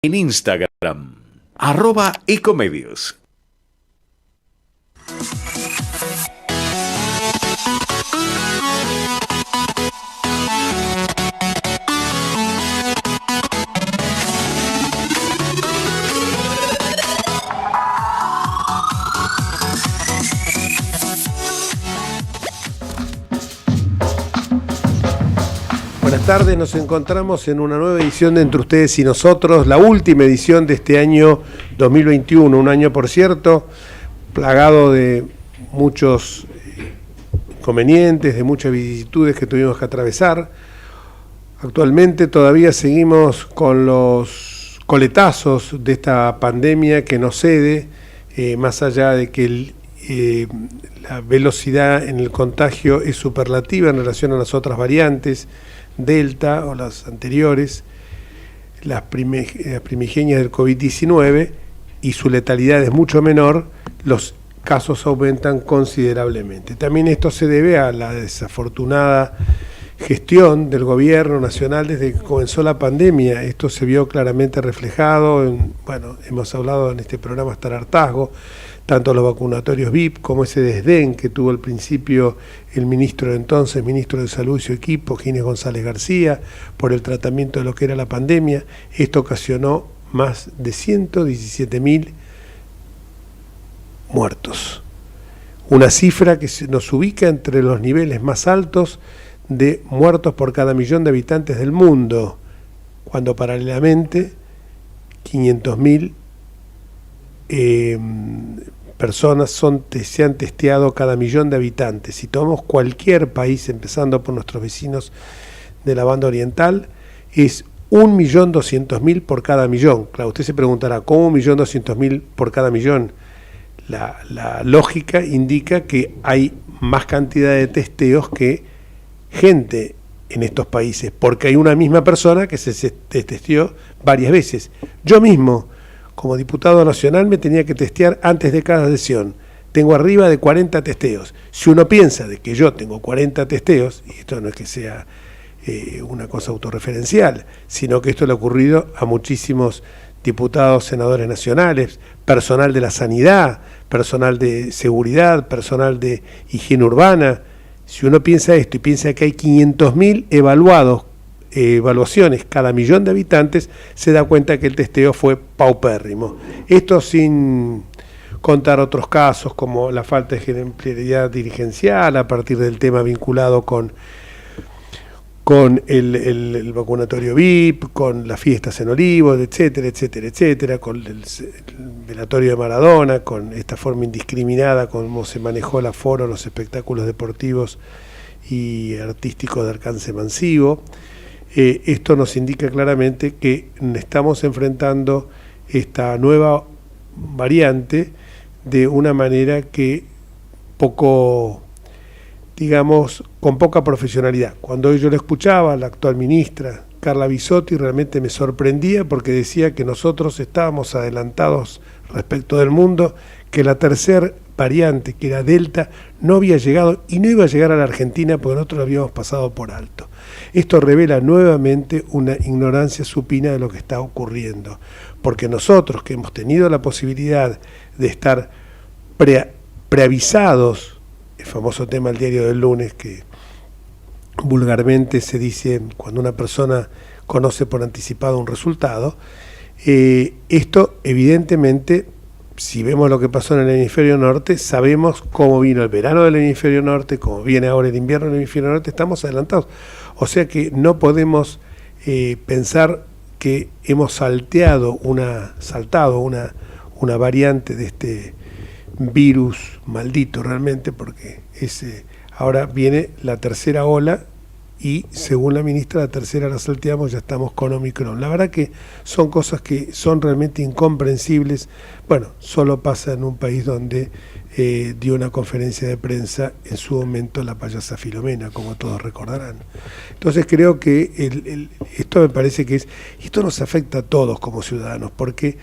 en Instagram, @ecomedios. Buenas tardes, nos encontramos en una nueva edición de Entre Ustedes y Nosotros, la última edición de este año 2021, un año, por cierto, plagado de muchos inconvenientes, de muchas vicisitudes que tuvimos que atravesar. Actualmente todavía seguimos con los coletazos de esta pandemia que nos cede, más allá de que la velocidad en el contagio es superlativa en relación a las otras variantes, Delta o las anteriores, las primigenias del COVID-19, y su letalidad es mucho menor, los casos aumentan considerablemente. También esto se debe a la desafortunada gestión del gobierno nacional desde que comenzó la pandemia. Esto se vio claramente reflejado hemos hablado en este programa hasta el hartazgo, tanto los vacunatorios VIP como ese desdén que tuvo al principio el ministro de Salud y su equipo, Ginés González García, por el tratamiento de lo que era la pandemia. Esto ocasionó más de 117.000 muertos. Una cifra que nos ubica entre los niveles más altos de muertos por cada millón de habitantes del mundo, cuando paralelamente 500.000 personas se han testeado cada millón de habitantes. Si tomamos cualquier país, empezando por nuestros vecinos de la banda oriental, es 1.200.000 por cada millón. Claro, usted se preguntará, ¿cómo 1.200.000 por cada millón? La lógica indica que hay más cantidad de testeos que gente en estos países, porque hay una misma persona que se testeó varias veces. Yo mismo, como diputado nacional, me tenía que testear antes de cada sesión. Tengo arriba de 40 testeos. Si uno piensa de que yo tengo 40 testeos, y esto no es que sea una cosa autorreferencial, sino que esto le ha ocurrido a muchísimos diputados, senadores nacionales, personal de la sanidad, personal de seguridad, personal de higiene urbana. Si uno piensa esto y piensa que hay 500.000 evaluaciones cada millón de habitantes, se da cuenta que el testeo fue paupérrimo. Esto sin contar otros casos como la falta de ejemplaridad dirigencial a partir del tema vinculado con el vacunatorio VIP, con las fiestas en Olivos, etcétera, con el velatorio de Maradona, con esta forma indiscriminada como se manejó el aforo, los espectáculos deportivos y artísticos de alcance masivo. Esto nos indica claramente que estamos enfrentando esta nueva variante de una manera que con poca profesionalidad. Cuando yo le escuchaba a la actual ministra, Carla Bisotti, realmente me sorprendía porque decía que nosotros estábamos adelantados respecto del mundo, que la tercera variante, que era Delta, no había llegado y no iba a llegar a la Argentina porque nosotros la habíamos pasado por alto. Esto revela nuevamente una ignorancia supina de lo que está ocurriendo, porque nosotros que hemos tenido la posibilidad de estar preavisados, el famoso tema del diario del lunes, que vulgarmente se dice cuando una persona conoce por anticipado un resultado, esto evidentemente, si vemos lo que pasó en el hemisferio norte, sabemos cómo vino el verano del hemisferio norte, cómo viene ahora el invierno del hemisferio norte, estamos adelantados. O sea que no podemos pensar que hemos saltado una variante de este virus maldito realmente, porque ahora viene la tercera ola y según la ministra la tercera la salteamos, ya estamos con Omicron. La verdad que son cosas que son realmente incomprensibles. Bueno, solo pasa en un país donde dio una conferencia de prensa en su momento la payasa Filomena, como todos recordarán. Entonces creo que esto me parece que esto nos afecta a todos como ciudadanos, porque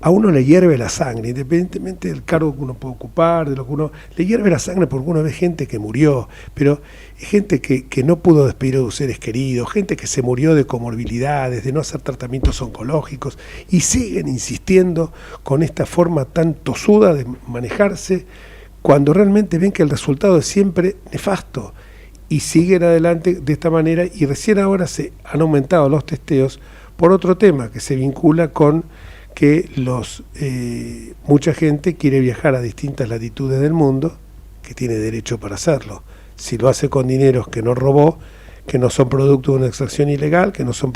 a uno le hierve la sangre, independientemente del cargo que uno puede ocupar, de lo que uno... Le hierve la sangre porque uno ve gente que murió, pero gente que no pudo despedir a sus seres queridos, gente que se murió de comorbilidades, de no hacer tratamientos oncológicos, y siguen insistiendo con esta forma tan tosuda de manejarse, cuando realmente ven que el resultado es siempre nefasto, y siguen adelante de esta manera, y recién ahora se han aumentado los testeos por otro tema que se vincula con que mucha gente quiere viajar a distintas latitudes del mundo, que tiene derecho para hacerlo. Si lo hace con dineros que no robó, que no son producto de una extracción ilegal, que no son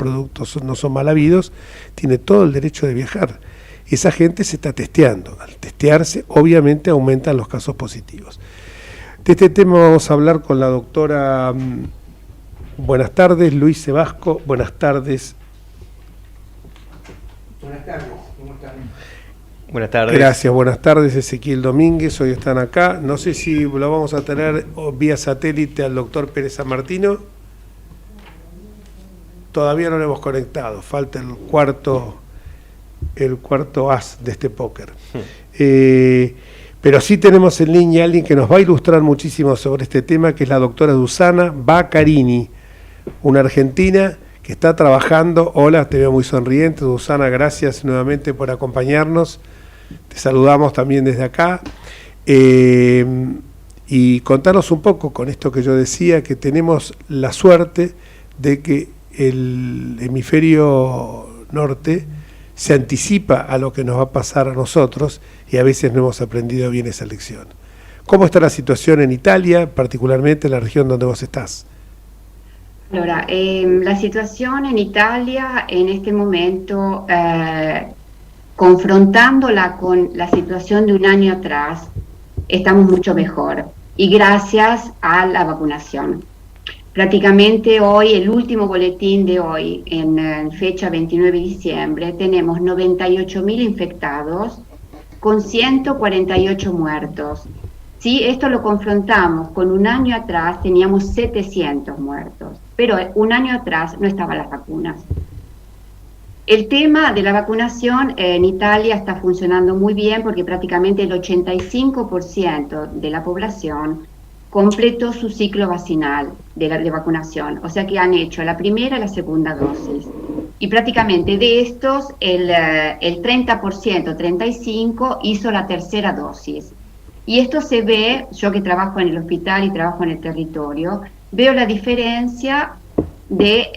mal habidos, tiene todo el derecho de viajar. Esa gente se está testeando. Al testearse, obviamente, aumentan los casos positivos. De este tema vamos a hablar con la doctora, buenas tardes, Luis Sebasco. Buenas tardes. Buenas tardes, ¿cómo están? Buenas tardes. Gracias, buenas tardes, Ezequiel Domínguez, hoy están acá. No sé si lo vamos a tener vía satélite al doctor Pérez San Martino. Todavía no lo hemos conectado, falta el cuarto as de este póker. Pero sí tenemos en línea a alguien que nos va a ilustrar muchísimo sobre este tema, que es la doctora Susana Baccarini, una argentina que está trabajando. Hola, te veo muy sonriente, Susana, gracias nuevamente por acompañarnos. Te saludamos también desde acá. Y contanos un poco con esto que yo decía, que tenemos la suerte de que el hemisferio norte se anticipa a lo que nos va a pasar a nosotros, y a veces no hemos aprendido bien esa lección. ¿Cómo está la situación en Italia, particularmente en la región donde vos estás? Allora, la situación en Italia en este momento, confrontándola con la situación de un año atrás, estamos mucho mejor, y gracias a la vacunación. Prácticamente hoy, el último boletín de hoy, en fecha 29 de diciembre, tenemos 98.000 infectados con 148 muertos. Si esto lo confrontamos con un año atrás, teníamos 700 muertos, pero un año atrás no estaban las vacunas. El tema de la vacunación en Italia está funcionando muy bien, porque prácticamente el 85% de la población completó su ciclo vacinal de vacunación, o sea que han hecho la primera y la segunda dosis. Y prácticamente de estos, el 30%, 35%, hizo la tercera dosis. Y esto se ve, yo que trabajo en el hospital y trabajo en el territorio, veo la diferencia de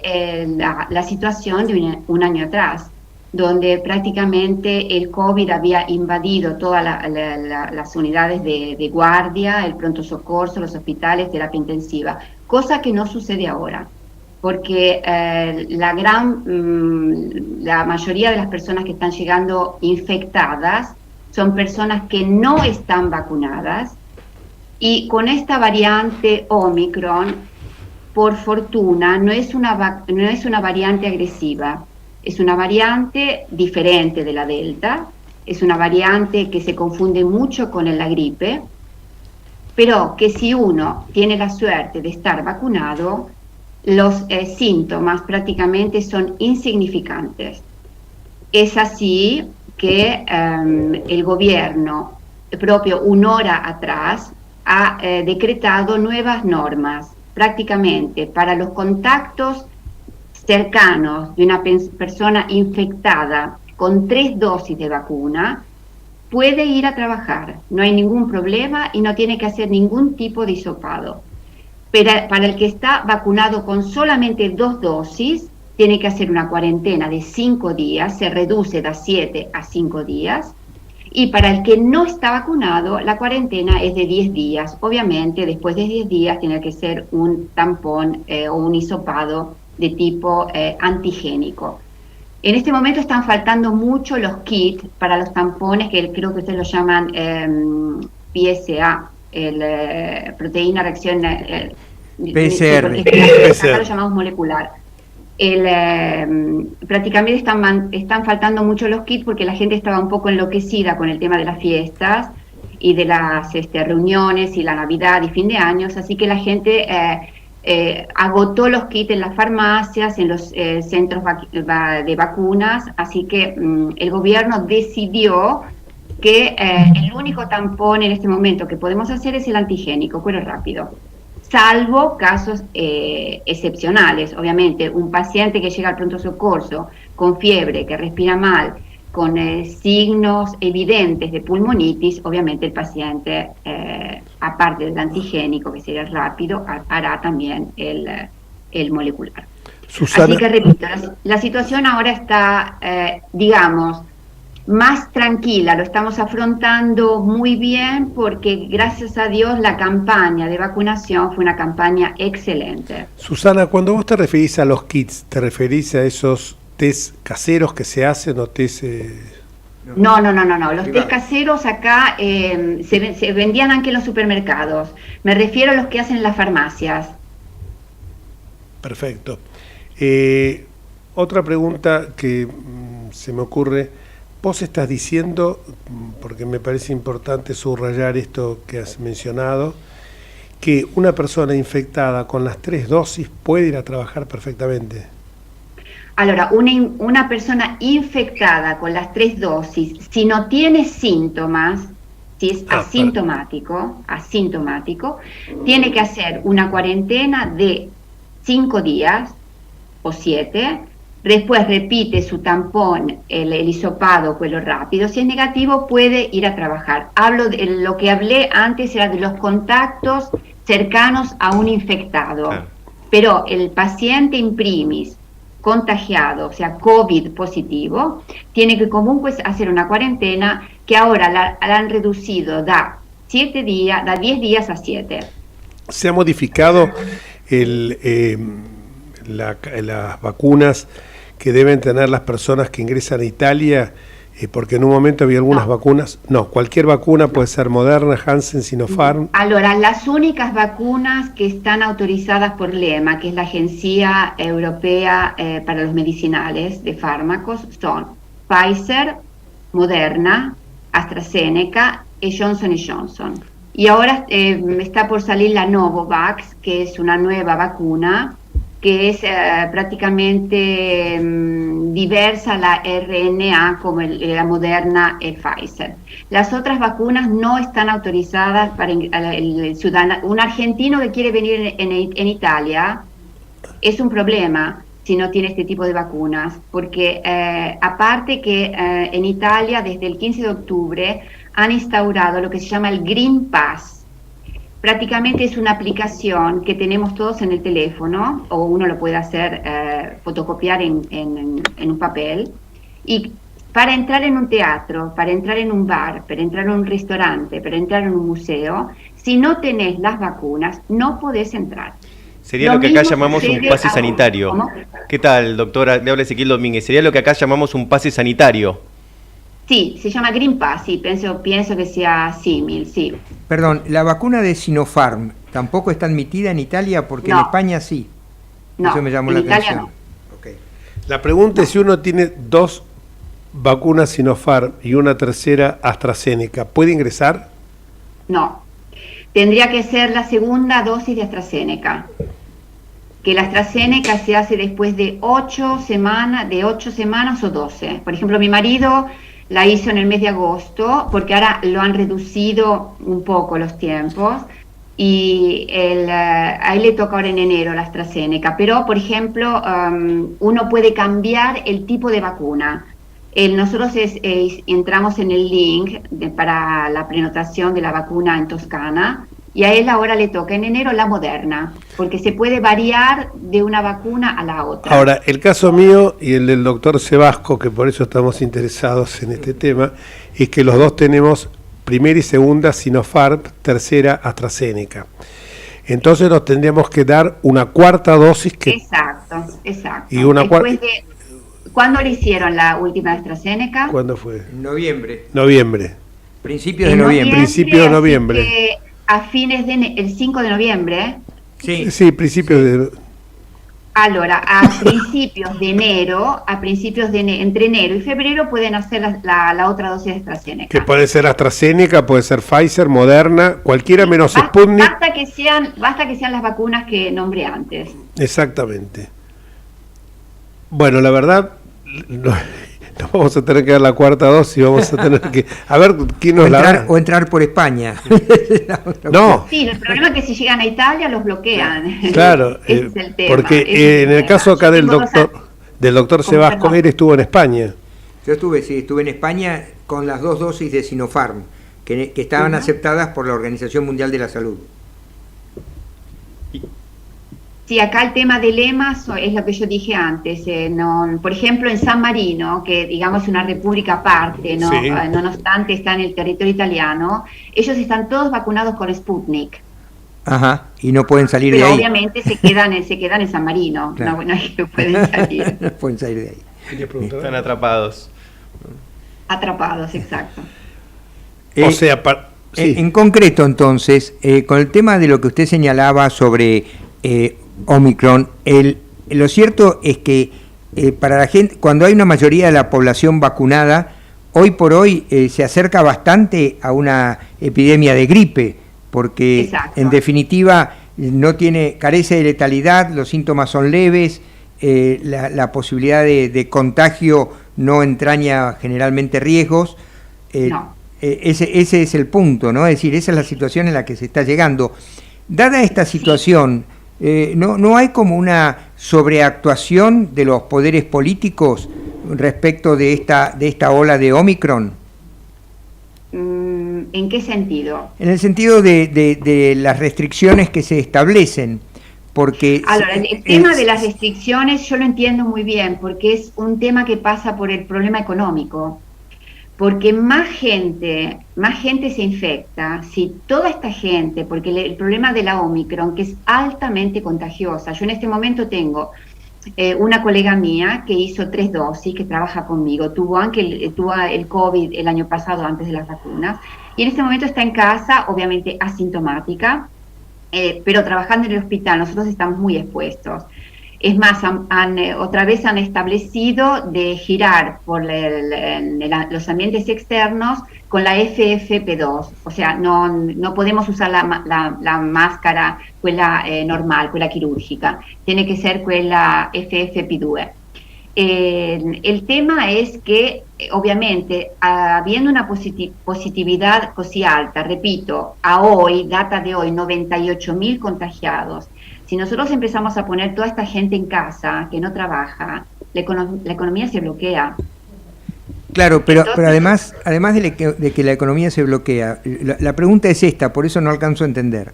la situación de un año atrás, donde prácticamente el COVID había invadido todas las unidades de guardia, el pronto socorro, los hospitales, terapia intensiva, cosa que no sucede ahora, porque la mayoría de las personas que están llegando infectadas son personas que no están vacunadas, y con esta variante Omicron, por fortuna, no es una variante agresiva. Es una variante diferente de la Delta, es una variante que se confunde mucho con la gripe, pero que si uno tiene la suerte de estar vacunado, los síntomas prácticamente son insignificantes. Es así que el gobierno, proprio un'ora atrás, ha decretado nuevas normas, prácticamente para los contactos cercanos de una persona infectada con 3 dosis de vacuna, puede ir a trabajar, no hay ningún problema y no tiene que hacer ningún tipo de hisopado. Pero para el que está vacunado con solamente 2 dosis, tiene que hacer una cuarentena de 5 días, se reduce de 7 a 5 días, y para el que no está vacunado, la cuarentena es de 10 días. Obviamente, después de 10 días tiene que ser un tampón o un hisopado de tipo antigénico. En este momento están faltando mucho los kits para los tampones, que creo que ustedes lo llaman PSA, proteína reacción PCR. Acá lo llamamos molecular. Prácticamente están faltando mucho los kits, porque la gente estaba un poco enloquecida con el tema de las fiestas y de las reuniones y la Navidad y fin de años, así que la gente agotó los kits en las farmacias, en los centros de vacunas, así que el gobierno decidió que el único tampón en este momento que podemos hacer es el antigénico, cuero rápido, salvo casos excepcionales. Obviamente, un paciente que llega al pronto socorro con fiebre, que respira mal, con signos evidentes de pulmonitis, obviamente el paciente, aparte del antigénico, que sería el rápido, hará también el molecular. Susana. Así que repito, la situación ahora está, digamos, más tranquila, lo estamos afrontando muy bien porque gracias a Dios la campaña de vacunación fue una campaña excelente. Susana, cuando vos te referís a los kits, ¿te referís a esos test caseros que se hacen o test...? No. Los test caseros acá se vendían antes en los supermercados. Me refiero a los que hacen en las farmacias. Perfecto. Otra pregunta que se me ocurre. Vos estás diciendo, porque me parece importante subrayar esto que has mencionado, que una persona infectada con las 3 dosis puede ir a trabajar perfectamente. Ahora, una persona infectada con las 3 dosis, si no tiene síntomas, si es asintomático, tiene que hacer una cuarentena de 5 días o 7. Después repite su tampón, el hisopado, cuero rápido. Si es negativo, puede ir a trabajar. Hablo de lo que hablé antes, era de los contactos cercanos a un infectado. Claro. Pero el paciente in primis, contagiado, o sea, COVID positivo, tiene que comúnque hacer una cuarentena que ahora la han reducido da 10 días a 7. ¿Se ha modificado las vacunas que deben tener las personas que ingresan a Italia? Porque en un momento había algunas vacunas. No, cualquier vacuna puede ser Moderna, Janssen, Sinopharm. Ahora, las únicas vacunas que están autorizadas por l'EMA, que es la Agencia Europea para los Medicinales de Fármacos, son Pfizer, Moderna, AstraZeneca y Johnson & Johnson. Y ahora está por salir la Novavax, que es una nueva vacuna que es prácticamente diversa a la RNA como la Moderna y Pfizer. Las otras vacunas no están autorizadas para el ciudadano. Un argentino que quiere venir en Italia es un problema si no tiene este tipo de vacunas, porque aparte que en Italia desde el 15 de octubre han instaurado lo que se llama el Green Pass. Prácticamente es una aplicación que tenemos todos en el teléfono, o uno lo puede hacer, fotocopiar en un papel, y para entrar en un teatro, para entrar en un bar, para entrar en un restaurante, para entrar en un museo, si no tenés las vacunas, no podés entrar. Sería lo que acá llamamos un pase sanitario. ¿Cómo? ¿Qué tal, doctora? Le habla Ezequiel Domínguez. Sería lo que acá llamamos un pase sanitario. Sí, se llama Green Pass, sí, pienso que sea símil, sí. Perdón, la vacuna de Sinopharm tampoco está admitida en Italia porque en España sí. No, eso me llamó en la Italia atención. no. Okay. La pregunta es si uno tiene 2 vacunas Sinopharm y una tercera AstraZeneca, ¿puede ingresar? No, tendría que ser la segunda dosis de AstraZeneca. Que la AstraZeneca se hace después de 8 semanas o 12. Por ejemplo, mi marido la hizo en el mes de agosto, porque ahora lo han reducido un poco los tiempos, y a él le toca ahora en enero la AstraZeneca, pero por ejemplo, uno puede cambiar el tipo de vacuna. Nosotros entramos en el link para la prenotación de la vacuna en Toscana, y a él ahora le toca en enero la Moderna, porque se puede variar de una vacuna a la otra. Ahora, el caso mío y el del doctor Sebasco, que por eso estamos interesados en este tema, es que los dos tenemos primera y segunda Sinopharm, tercera AstraZeneca. Entonces nos tendríamos que dar una cuarta dosis que... Exacto. Y una ¿Cuándo le hicieron la última AstraZeneca? ¿Cuándo fue? Noviembre. Principios de noviembre. Principios de noviembre. A fines el 5 de noviembre. Sí, sí, principios de... Allora, a principios de enero, entre enero y febrero pueden hacer la otra dosis de AstraZeneca. Que puede ser AstraZeneca, puede ser Pfizer, Moderna, cualquiera menos Sputnik. Basta que sean las vacunas que nombré antes. Exactamente. Bueno, la verdad, no vamos a tener que dar la cuarta dosis, vamos a tener que... A ver, ¿quién nos la da? O entrar por España. No. Sí, el problema es que si llegan a Italia los bloquean. Claro, Ese es el tema, porque en el caso acá del doctor Sebas perdón. Comer estuvo en España. Yo estuve en España con las 2 dosis de Sinopharm, que estaban aceptadas por la Organización Mundial de la Salud. Sí, acá el tema del EMA es lo que yo dije antes. Por ejemplo, en San Marino, que digamos es una república aparte, ¿no? Sí. No obstante está en el territorio italiano, ellos están todos vacunados con Sputnik. Ajá, y no pueden salir Pero de ahí. obviamente se quedan en San Marino, Claro. no es que pueden salir. No pueden salir de ahí. Están atrapados. Atrapados, exacto. O sea, sí. En concreto, entonces, con el tema de lo que usted señalaba sobre Omicron, lo cierto es que para la gente, cuando hay una mayoría de la población vacunada, hoy por hoy se acerca bastante a una epidemia de gripe, porque Exacto. en definitiva carece de letalidad, los síntomas son leves, la posibilidad de contagio no entraña generalmente riesgos. No. Ese es el punto, ¿no? Es decir, esa es la situación en la que se está llegando. Dada esta situación, ¿no hay como una sobreactuación de los poderes políticos respecto de esta ola de Omicron? ¿En qué sentido? En el sentido de las restricciones que se establecen, porque... Ahora, el tema de las restricciones yo lo entiendo muy bien, porque es un tema que pasa por el problema económico. Porque más gente se infecta, si toda esta gente, porque el problema de la Omicron, que es altamente contagiosa, yo en este momento tengo una colega mía que hizo 3 dosis, que trabaja conmigo, tuvo el COVID el año pasado antes de las vacunas, y en este momento está en casa, obviamente asintomática, pero trabajando en el hospital, nosotros estamos muy expuestos. Es más, otra vez han establecido de girar por los ambientes externos con la FFP2, o sea, no podemos usar la máscara, quella normal, quella quirúrgica, tiene que ser quella FFP2. El tema es que, obviamente, habiendo una positividad così alta, repito, data de hoy, 98.000 contagiados. Si nosotros empezamos a poner toda esta gente en casa, que no trabaja, la economía se bloquea. Claro, pero Entonces, además de que la economía se bloquea, la pregunta es esta, por eso no alcanzo a entender.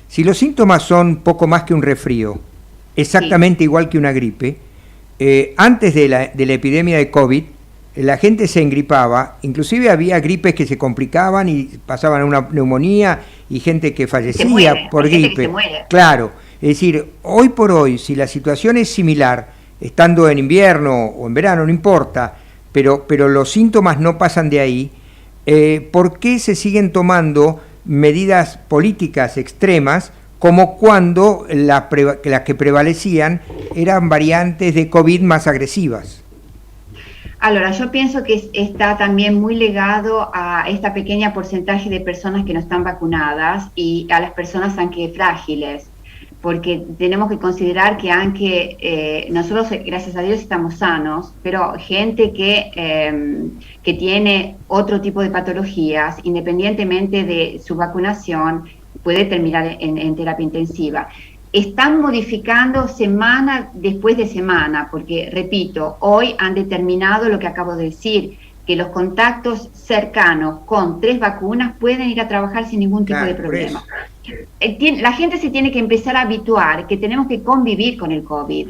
Si los síntomas son poco más que un resfrío, exactamente igual que una gripe, antes de la epidemia de COVID, la gente se engripaba, inclusive había gripes que se complicaban y pasaban a una neumonía y gente que fallecía por gripe. Claro. Es decir, hoy por hoy, si la situación es similar, estando en invierno o en verano, no importa, pero los síntomas no pasan de ahí, ¿por qué se siguen tomando medidas políticas extremas como cuando las que prevalecían eran variantes de COVID más agresivas? Ahora, yo pienso que está también muy ligado a esta pequeña porcentaje de personas que no están vacunadas y a las personas aunque frágiles, porque tenemos que considerar que nosotros, gracias a Dios, estamos sanos, pero gente que tiene otro tipo de patologías, independientemente de su vacunación, puede terminar en terapia intensiva. Están modificando semana después de semana, porque, repito, hoy han determinado lo que acabo de decir, que los contactos cercanos con 3 vacunas pueden ir a trabajar sin ningún tipo de problema. La gente se tiene que empezar a habituar que tenemos que convivir con el COVID.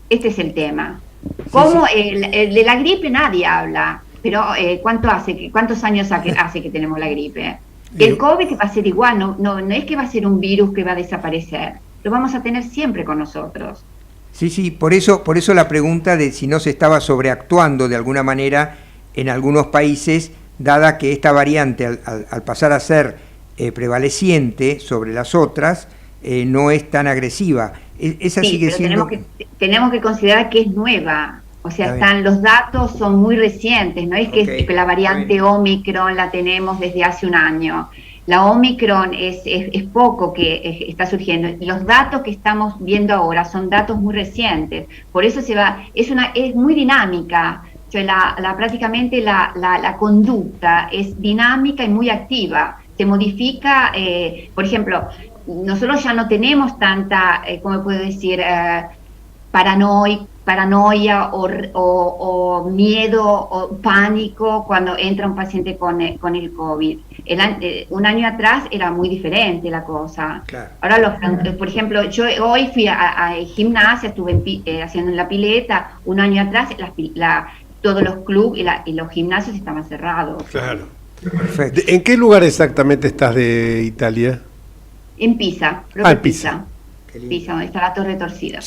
Este es el tema. De la gripe nadie habla, pero ¿cuántos años hace que tenemos la gripe? El COVID va a ser igual, no es que va a ser un virus que va a desaparecer, lo vamos a tener siempre con nosotros. Sí, por eso la pregunta de si no se estaba sobreactuando de alguna manera en algunos países, dada que esta variante al pasar a ser prevaleciente sobre las otras, no es tan agresiva. Esa Sí, sigue pero siendo... tenemos que considerar que es nueva. O sea, Está bien. los datos son muy recientes, no es que Ok, la variante está bien. Omicron la tenemos desde hace un año. La Omicron es poco que está surgiendo. Los datos que estamos viendo ahora son datos muy recientes. Por eso es muy dinámica. O sea, prácticamente la conducta es dinámica y muy activa. Se modifica, por ejemplo, nosotros ya no tenemos tanta, ¿cómo puedo decir?, paranoia o miedo o pánico cuando entra un paciente con el COVID. Un año atrás era muy diferente la cosa. Claro. Ahora, por ejemplo, yo hoy fui a gimnasia, estuve haciendo en la pileta. Un año atrás todos los clubes y los gimnasios estaban cerrados. Claro. Perfecto. ¿En qué lugar exactamente estás de Italia? En Pisa, En Pisa. Qué lindo. Pisa, donde está la torre torcida.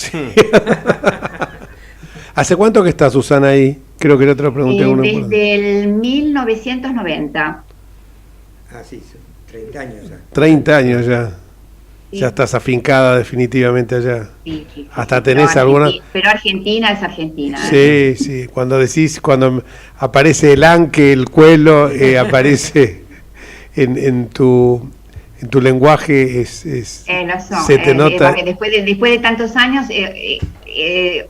¿Hace cuánto que estás, Susana, ahí? Creo que la otra pregunta. Desde el 1990. Ah, sí, son 30 años ya. 30 años ya. Sí. Ya estás afincada definitivamente allá. Sí, sí, sí. Hasta tenés Pero alguna... Pero Argentina es Argentina. ¿eh? Sí, sí. Cuando aparece el anque, el cuelo, aparece en tu lenguaje, se te nota. Después de tantos años,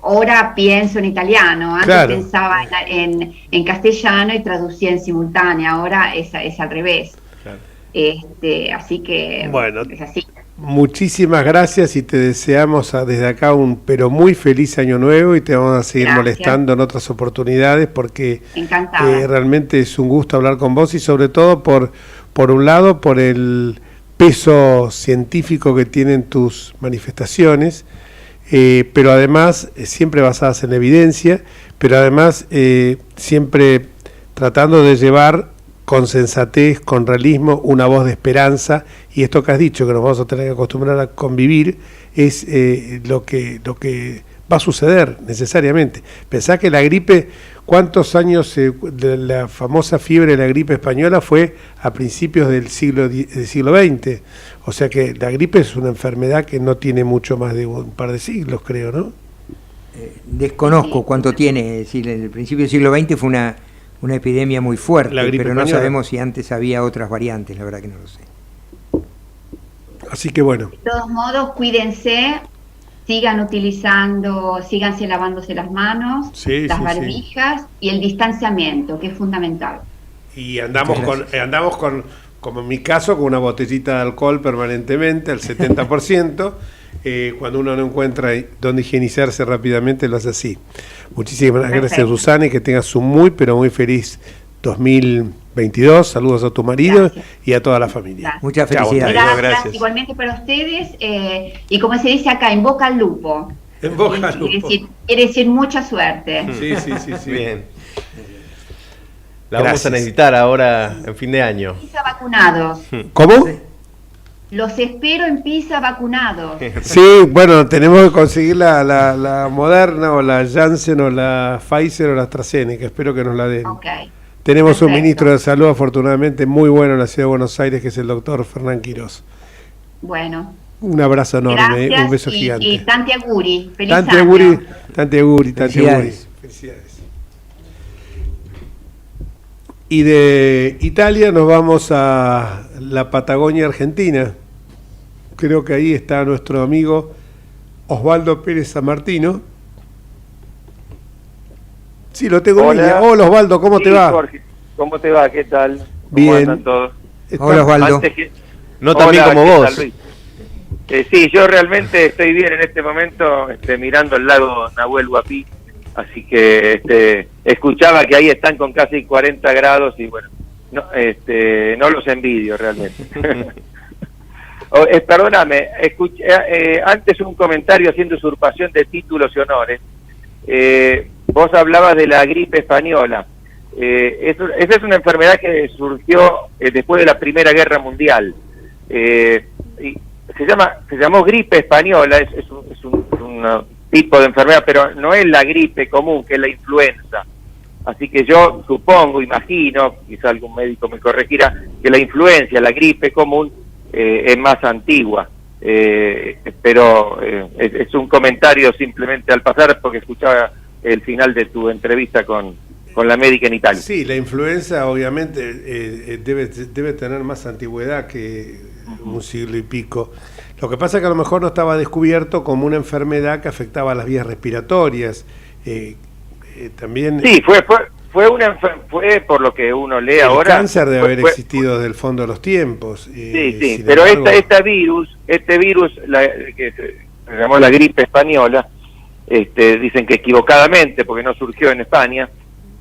ahora pienso en italiano. Antes Claro. pensaba en castellano y traducía en simultánea. Ahora es al revés. Claro. Así que Bueno. es así. Muchísimas gracias y te deseamos desde acá un pero muy feliz año nuevo y te vamos a seguir Gracias. molestando en otras oportunidades porque Encantada. realmente es un gusto hablar con vos y sobre todo por un lado por el peso científico que tienen tus manifestaciones, pero además siempre basadas en evidencia, pero además siempre tratando de llevar con sensatez, con realismo, una voz de esperanza, y esto que has dicho, que nos vamos a tener que acostumbrar a convivir, es lo que va a suceder necesariamente. Pensá que la gripe, ¿cuántos años de la famosa fiebre de la gripe española fue a principios del siglo XX? O sea que la gripe es una enfermedad que no tiene mucho más de un par de siglos, creo, ¿no? Desconozco cuánto tiene, es decir, en el principio del siglo XX fue una epidemia muy fuerte, La gripe pero no española. sabemos si antes había otras variantes, la verdad que no lo sé. Así que bueno, De todos modos, cuídense, síganse lavándose las manos, Sí, las sí, barbijas y el distanciamiento, que es fundamental. y andamos Muchas con, como en mi caso, con una botellita de alcohol permanentemente, al 70%. Cuando uno no encuentra dónde higienizarse rápidamente, lo hace así. Muchísimas gracias, Perfecto. Susana, y que tengas un muy, pero muy feliz 2022. Saludos a tu marido Gracias. y a toda la familia. Gracias. Muchas Chao, felicidades. Octavio. Gracias. Igualmente para ustedes, y como se dice acá, en boca al lupo. En boca al Quiere lupo. quiere decir mucha suerte. Sí. Bien. La vamos Gracias. a necesitar ahora en fin de año. Pisa vacunados. ¿Cómo? Los espero en Pisa vacunados. Sí, bueno, tenemos que conseguir la Moderna o la Janssen o la Pfizer o la AstraZeneca. Espero que nos la den. Ok. Tenemos un Perfecto. ministro de salud, afortunadamente, muy bueno en la ciudad de Buenos Aires, que es el doctor Fernán Quirós. Bueno. Un abrazo enorme, Gracias un beso y gigante. tanti auguri. Feliz Tanti año. auguri, tanti auguri, tanti auguri. Felicidades. Felicidades. Y de Italia nos vamos a la Patagonia Argentina. Creo que ahí está nuestro amigo Osvaldo Pérez San Martino. Sí, lo tengo en Hola. línea. Hola Osvaldo, ¿cómo Sí, te va? Jorge, ¿cómo te va? ¿Qué tal? ¿Cómo Bien. andan todos? Hola, Osvaldo. Antes que- No tan bien Hola, como ¿qué vos. tal, Luis? Sí, yo realmente estoy bien en este momento, mirando el lago Nahuel Huapi, así que escuchaba que ahí están con casi 40 grados y bueno, no los envidio realmente. Perdóname, antes un comentario haciendo usurpación de títulos y honores. Vos hablabas de la gripe española. Esa es una enfermedad que surgió después de la Primera Guerra Mundial. Y se llamó gripe española, es un tipo de enfermedad, pero no es la gripe común, que es la influenza. Así que yo supongo, imagino, quizá algún médico me corregirá, que la influencia, la gripe común, es más antigua. pero es un comentario simplemente al pasar, porque escuchaba el final de tu entrevista con la médica en Italia. Sí, la influenza obviamente debe tener más antigüedad que un siglo y pico. Lo que pasa es que a lo mejor no estaba descubierto como una enfermedad que afectaba a las vías respiratorias. También sí, fue por lo que uno lee ahora. El cáncer debe haber existido desde el fondo de los tiempos. Sí, pero embargo, este virus que se llamó la gripe española, dicen que equivocadamente, porque no surgió en España.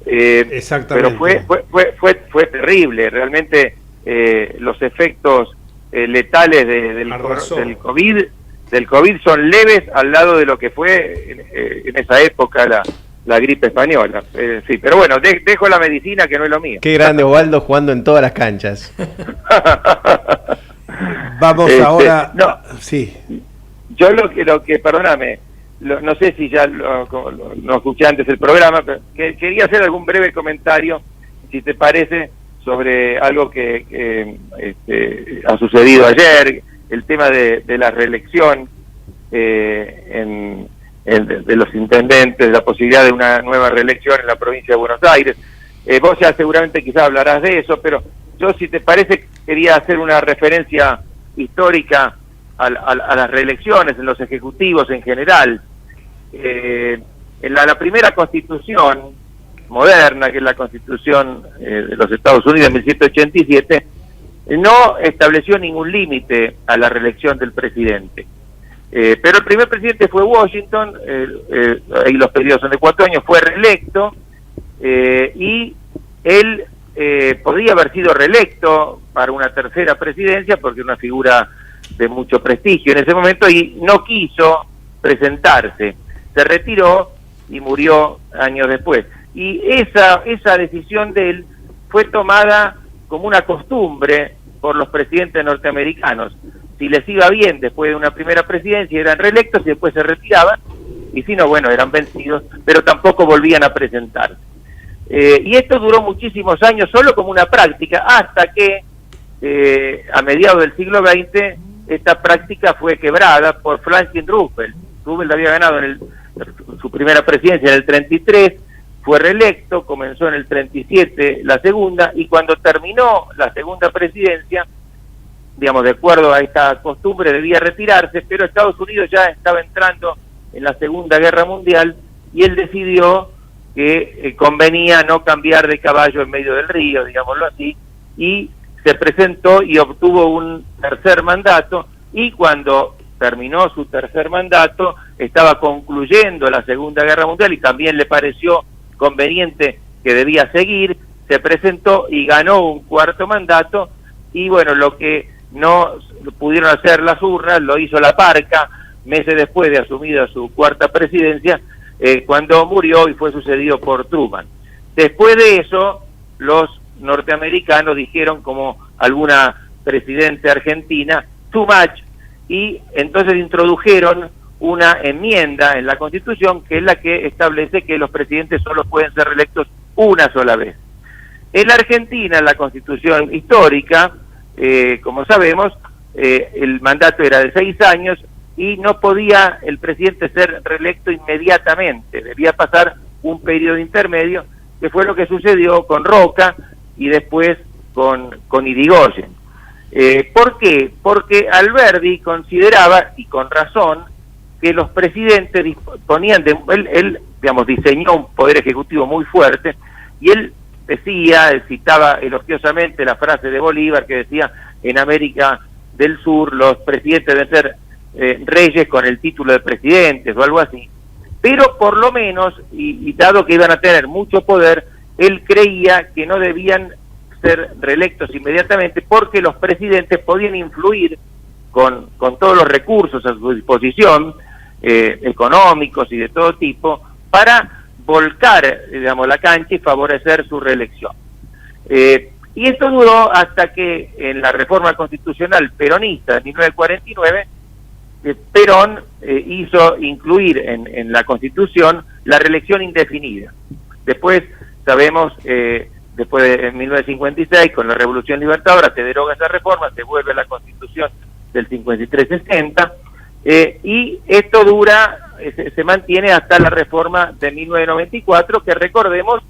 Exactamente. Pero fue terrible, realmente los efectos letales del COVID son leves al lado de lo que fue en esa época la gripe española. Sí, pero bueno, dejo la medicina, que no es lo mío. Qué grande Osvaldo, jugando en todas las canchas. Vamos ahora. No, sí. Yo lo que perdóname, no sé si ya no escuché antes el programa, pero quería hacer algún breve comentario, si te parece, sobre algo que ha sucedido ayer, el tema de la reelección de los intendentes, la posibilidad de una nueva reelección en la provincia de Buenos Aires. Vos ya seguramente quizás hablarás de eso, pero yo, si te parece, quería hacer una referencia histórica a las reelecciones en los ejecutivos en general. En la primera constitución moderna, que es la constitución de los Estados Unidos de 1787, no estableció ningún límite a la reelección del presidente. Pero el primer presidente fue Washington, ahí los periodos son de 4 años, fue reelecto, y él podría haber sido reelecto para una tercera presidencia, porque era una figura de mucho prestigio en ese momento, y no quiso presentarse, se retiró y murió años después. Y esa decisión de él fue tomada como una costumbre por los presidentes norteamericanos. Si les iba bien después de una primera presidencia, eran reelectos y después se retiraban, y si no, bueno, eran vencidos, pero tampoco volvían a presentarse. Y esto duró muchísimos años solo como una práctica, hasta que a mediados del siglo XX esta práctica fue quebrada por Franklin Roosevelt. Roosevelt había ganado su primera presidencia en el 33, fue reelecto, comenzó en el 37 la segunda, y cuando terminó la segunda presidencia, digamos, de acuerdo a esta costumbre, debía retirarse, pero Estados Unidos ya estaba entrando en la Segunda Guerra Mundial, y él decidió que convenía no cambiar de caballo en medio del río, digámoslo así, y se presentó y obtuvo un tercer mandato, y cuando terminó su tercer mandato, estaba concluyendo la Segunda Guerra Mundial y también le pareció conveniente que debía seguir, se presentó y ganó un cuarto mandato. Y bueno, lo que no pudieron hacer las urnas lo hizo la parca meses después de asumida su cuarta presidencia, cuando murió y fue sucedido por Truman. Después de eso, los norteamericanos dijeron, como alguna presidente argentina, too much, y entonces introdujeron una enmienda en la Constitución, que es la que establece que los presidentes solo pueden ser reelectos una sola vez. En la Argentina, en la Constitución histórica, como sabemos, el mandato era de 6 años y no podía el presidente ser reelecto inmediatamente, debía pasar un periodo intermedio, que fue lo que sucedió con Roca y después con Irigoyen. ¿Por qué? Porque Alberdi consideraba, y con razón, que los presidentes disponían de... Él, digamos, diseñó un poder ejecutivo muy fuerte, y él citaba elogiosamente la frase de Bolívar, que decía, en América del Sur los presidentes deben ser reyes con el título de presidentes o algo así, pero por lo menos, y dado que iban a tener mucho poder, él creía que no debían ser reelectos inmediatamente, porque los presidentes podían influir con todos los recursos a su disposición, económicos y de todo tipo, para volcar, digamos, la cancha y favorecer su reelección. Y esto duró hasta que en la reforma constitucional peronista de 1949, Perón hizo incluir en la Constitución la reelección indefinida. Después, sabemos, después de 1956, con la Revolución Libertadora, se deroga esa reforma, se vuelve a la Constitución del 53-60, y esto se mantiene hasta la reforma de 1994, que recordemos,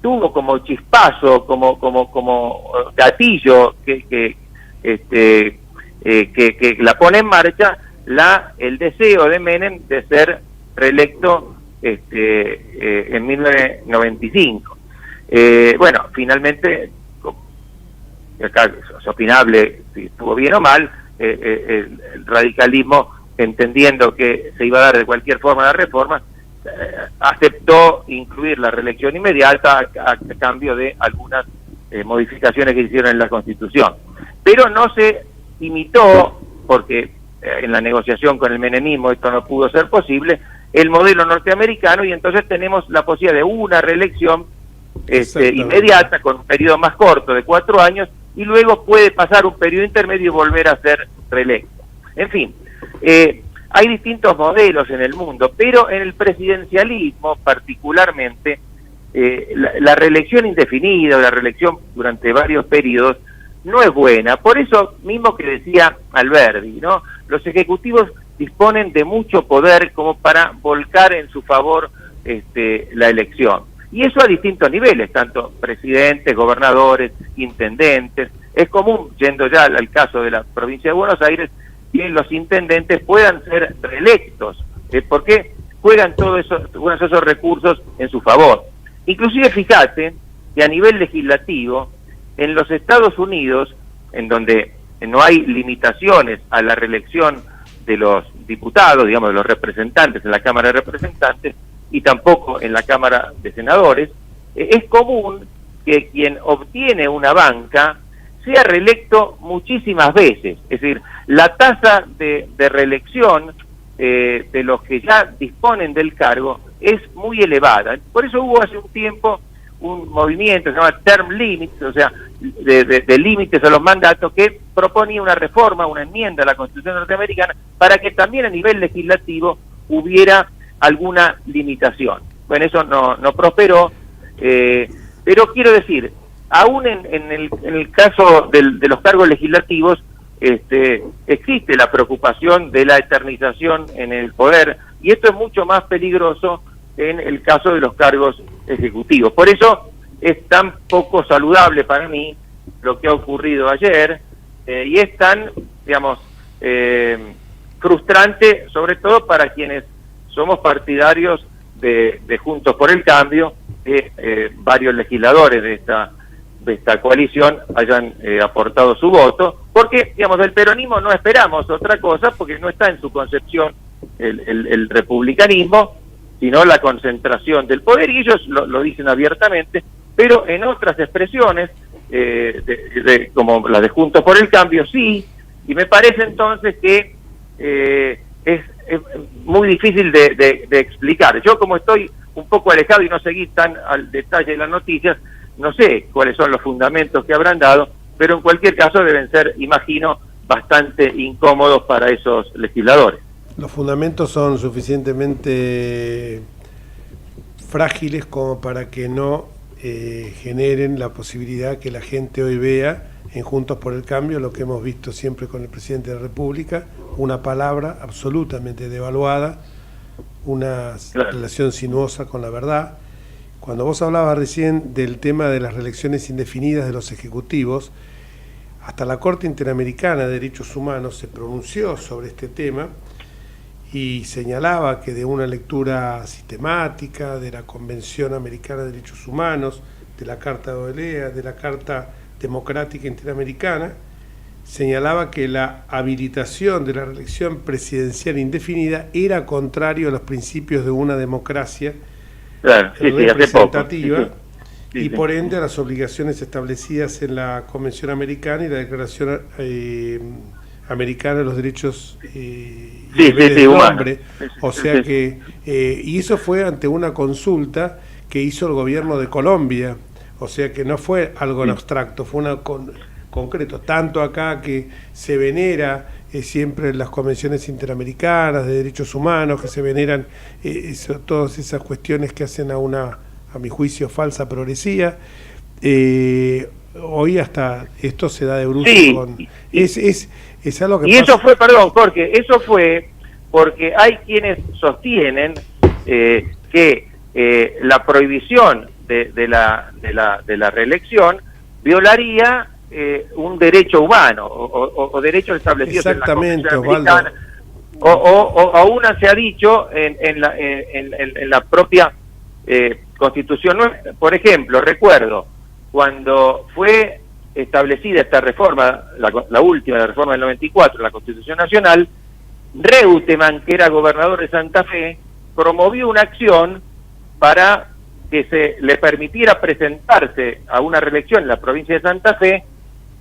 tuvo como chispazo, como gatillo que la pone en marcha el deseo de Menem de ser reelecto en 1995. Bueno, finalmente, acá es opinable si estuvo bien o mal, el radicalismo, entendiendo que se iba a dar de cualquier forma la reforma, aceptó incluir la reelección inmediata a cambio de algunas modificaciones que hicieron en la Constitución. Pero no se imitó, porque en la negociación con el menemismo esto no pudo ser posible, el modelo norteamericano, y entonces tenemos la posibilidad de una reelección inmediata, con un periodo más corto de 4 años, y luego puede pasar un periodo intermedio y volver a ser reelecto. En fin, hay distintos modelos en el mundo, pero en el presidencialismo particularmente, la reelección indefinida o la reelección durante varios periodos no es buena. Por eso mismo que decía Alberdi, ¿no? Los ejecutivos disponen de mucho poder como para volcar en su favor la elección. Y eso a distintos niveles, tanto presidentes, gobernadores, intendentes. Es común, yendo ya al caso de la provincia de Buenos Aires, que los intendentes puedan ser reelectos, porque juegan todos esos recursos en su favor. Inclusive fíjate que a nivel legislativo, en los Estados Unidos, en donde no hay limitaciones a la reelección de los diputados, digamos, de los representantes en la Cámara de Representantes, y tampoco en la Cámara de Senadores, es común que quien obtiene una banca sea reelecto muchísimas veces. Es decir, la tasa de reelección de los que ya disponen del cargo es muy elevada. Por eso hubo hace un tiempo un movimiento que se llama Term Limits, o sea, de límites a los mandatos, que proponía una reforma, una enmienda a la Constitución norteamericana para que también a nivel legislativo hubiera alguna limitación. Bueno, eso no prosperó, pero quiero decir, aún en el caso de los cargos legislativos, existe la preocupación de la eternización en el poder, y esto es mucho más peligroso en el caso de los cargos ejecutivos. Por eso es tan poco saludable para mí lo que ha ocurrido ayer, y es tan, digamos, frustrante, sobre todo para quienes somos partidarios de Juntos por el Cambio, que varios legisladores de esta coalición hayan aportado su voto, porque, digamos, del peronismo no esperamos otra cosa, porque no está en su concepción el republicanismo, sino la concentración del poder, y ellos lo dicen abiertamente, pero en otras expresiones, como la de Juntos por el Cambio, sí, y me parece entonces que es muy difícil de explicar. Yo, como estoy un poco alejado y no seguí tan al detalle de las noticias, no sé cuáles son los fundamentos que habrán dado, pero en cualquier caso deben ser, imagino, bastante incómodos para esos legisladores. Los fundamentos son suficientemente frágiles como para que no generen la posibilidad que la gente hoy vea en Juntos por el Cambio lo que hemos visto siempre con el presidente de la República, una palabra absolutamente devaluada, una relación sinuosa con la verdad. Cuando vos hablabas recién del tema de las reelecciones indefinidas de los ejecutivos, hasta la Corte Interamericana de Derechos Humanos se pronunció sobre este tema y señalaba que de una lectura sistemática de la Convención Americana de Derechos Humanos, de la Carta de OEA, de la Carta Democrática Interamericana, señalaba que la habilitación de la reelección presidencial indefinida era contrario a los principios de una democracia representativa y por ende a las obligaciones establecidas en la Convención Americana y la Declaración Americana de los Derechos del Hombre. O sea que, y eso fue ante una consulta que hizo el gobierno de Colombia, o sea que no fue algo en abstracto, fue una concreto, tanto acá que se venera siempre en las convenciones interamericanas de derechos humanos, que se veneran todas esas cuestiones que hacen a mi juicio, falsa progresía. hoy hasta esto se da de bruto Sí. con... Es algo que Y pasa. eso fue, perdón, Jorge, eso fue porque hay quienes sostienen que la prohibición de la reelección violaría un derecho humano o derechos establecidos en la Convención Americana. O aún se ha dicho en la propia Constitución nuestra. Por ejemplo, recuerdo cuando fue establecida esta reforma, la última, la reforma del 94, la Constitución Nacional, Reutemann, que era gobernador de Santa Fe, promovió una acción para que se le permitiera presentarse a una reelección en la provincia de Santa Fe,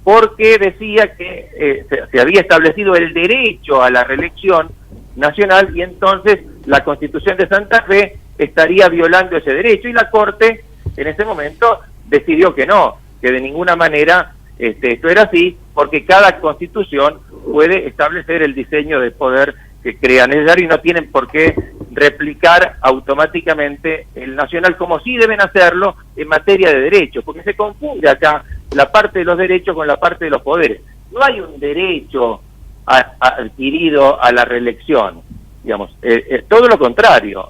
porque decía que se había establecido el derecho a la reelección nacional y entonces la Constitución de Santa Fe estaría violando ese derecho, y la Corte en ese momento decidió que no, que de ninguna manera esto era así, porque cada Constitución puede establecer el diseño de poder que crea necesario y no tienen por qué replicar automáticamente el nacional, como sí deben hacerlo en materia de derechos, porque se confunde acá la parte de los derechos con la parte de los poderes. No hay un derecho adquirido a la reelección, digamos, es todo lo contrario.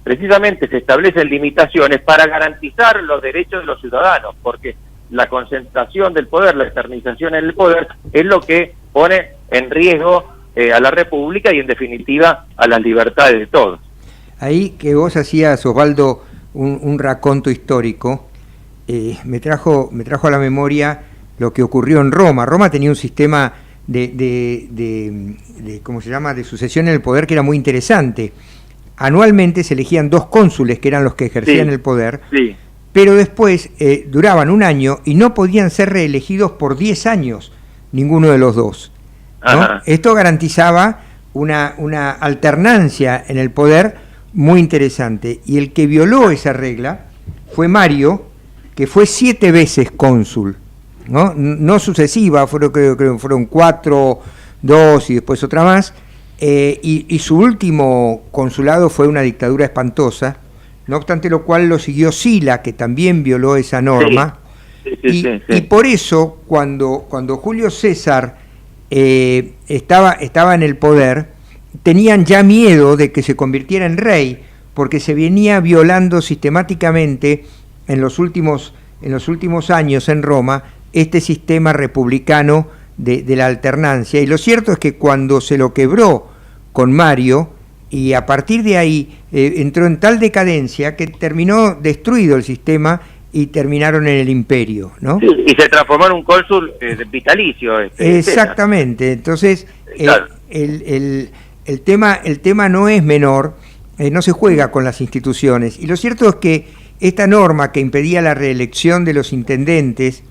Precisamente se establecen limitaciones para garantizar los derechos de los ciudadanos, porque la concentración del poder, la eternización en el poder, es lo que pone en riesgo a la República y en definitiva a las libertades de todos. Ahí que vos hacías, Osvaldo, un raconto histórico, me trajo a la memoria lo que ocurrió en Roma. Roma tenía un sistema de ¿cómo se llama?, de sucesión en el poder, que era muy interesante. Anualmente se elegían 2 cónsules, que eran los que ejercían el poder, pero después duraban un año y no podían ser reelegidos por 10 años, ninguno de los 2, ¿no? Esto garantizaba una alternancia en el poder muy interesante, y el que violó esa regla fue Mario, que fue 7 veces cónsul, no sucesiva, creo que fueron 4, 2 y después otra más, y su último consulado fue una dictadura espantosa, no obstante lo cual lo siguió Sila, que también violó esa norma, y por eso cuando Julio César estaba en el poder, tenían ya miedo de que se convirtiera en rey, porque se venía violando sistemáticamente en los últimos años en Roma este sistema republicano de la alternancia. Y lo cierto es que cuando se lo quebró con Mario, y a partir de ahí entró en tal decadencia que terminó destruido el sistema y terminaron en el imperio, ¿no? Sí, y se transformó en un cónsul vitalicio. Exactamente. Entonces, claro. el tema no es menor, no se juega con las instituciones. Y lo cierto es que esta norma que impedía la reelección de los intendentes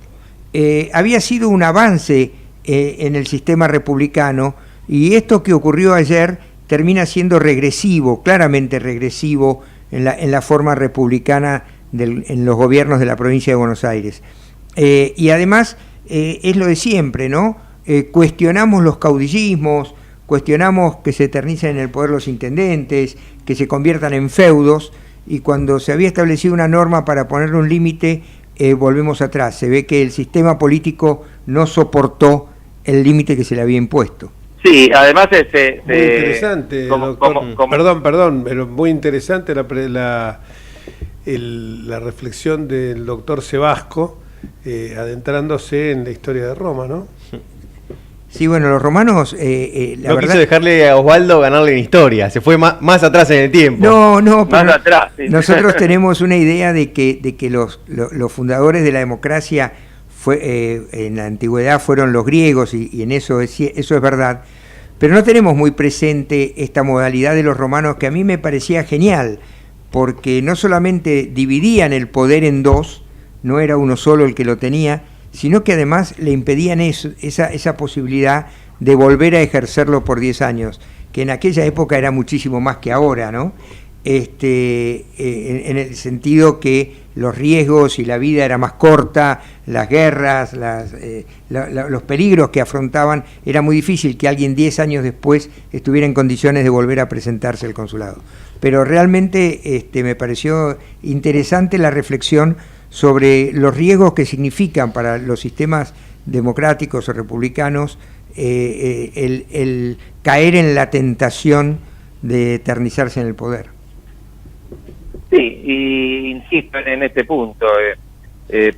había sido un avance en el sistema republicano, y esto que ocurrió ayer termina siendo regresivo, claramente regresivo en la forma republicana en los gobiernos de la provincia de Buenos Aires. Y además es lo de siempre, ¿no? Cuestionamos los caudillismos, cuestionamos que se eternicen en el poder los intendentes, que se conviertan en feudos, y cuando se había establecido una norma para ponerle un límite, volvemos atrás. Se ve que el sistema político no soportó el límite que se le había impuesto. Sí, además muy interesante, doctor. Perdón, pero muy interesante la reflexión del doctor Sebasco, adentrándose en la historia de Roma, ¿no? Sí, bueno, los romanos... no verdad, quiso dejarle a Osvaldo ganarle en historia, se fue más atrás en el tiempo. No, pero más atrás, sí. Nosotros tenemos una idea de que los fundadores de la democracia en la antigüedad fueron los griegos, y en eso es verdad, pero no tenemos muy presente esta modalidad de los romanos, que a mí me parecía genial, porque no solamente dividían el poder en 2, no era uno solo el que lo tenía, sino que además le impedían esa posibilidad de volver a ejercerlo por 10 años, que en aquella época era muchísimo más que ahora, ¿no? En el sentido que los riesgos y la vida era más corta, las guerras, los peligros que afrontaban, era muy difícil que alguien 10 años después estuviera en condiciones de volver a presentarse al consulado. Pero realmente me pareció interesante la reflexión sobre los riesgos que significan para los sistemas democráticos o republicanos el caer en la tentación de eternizarse en el poder. Sí, y insisto en este punto.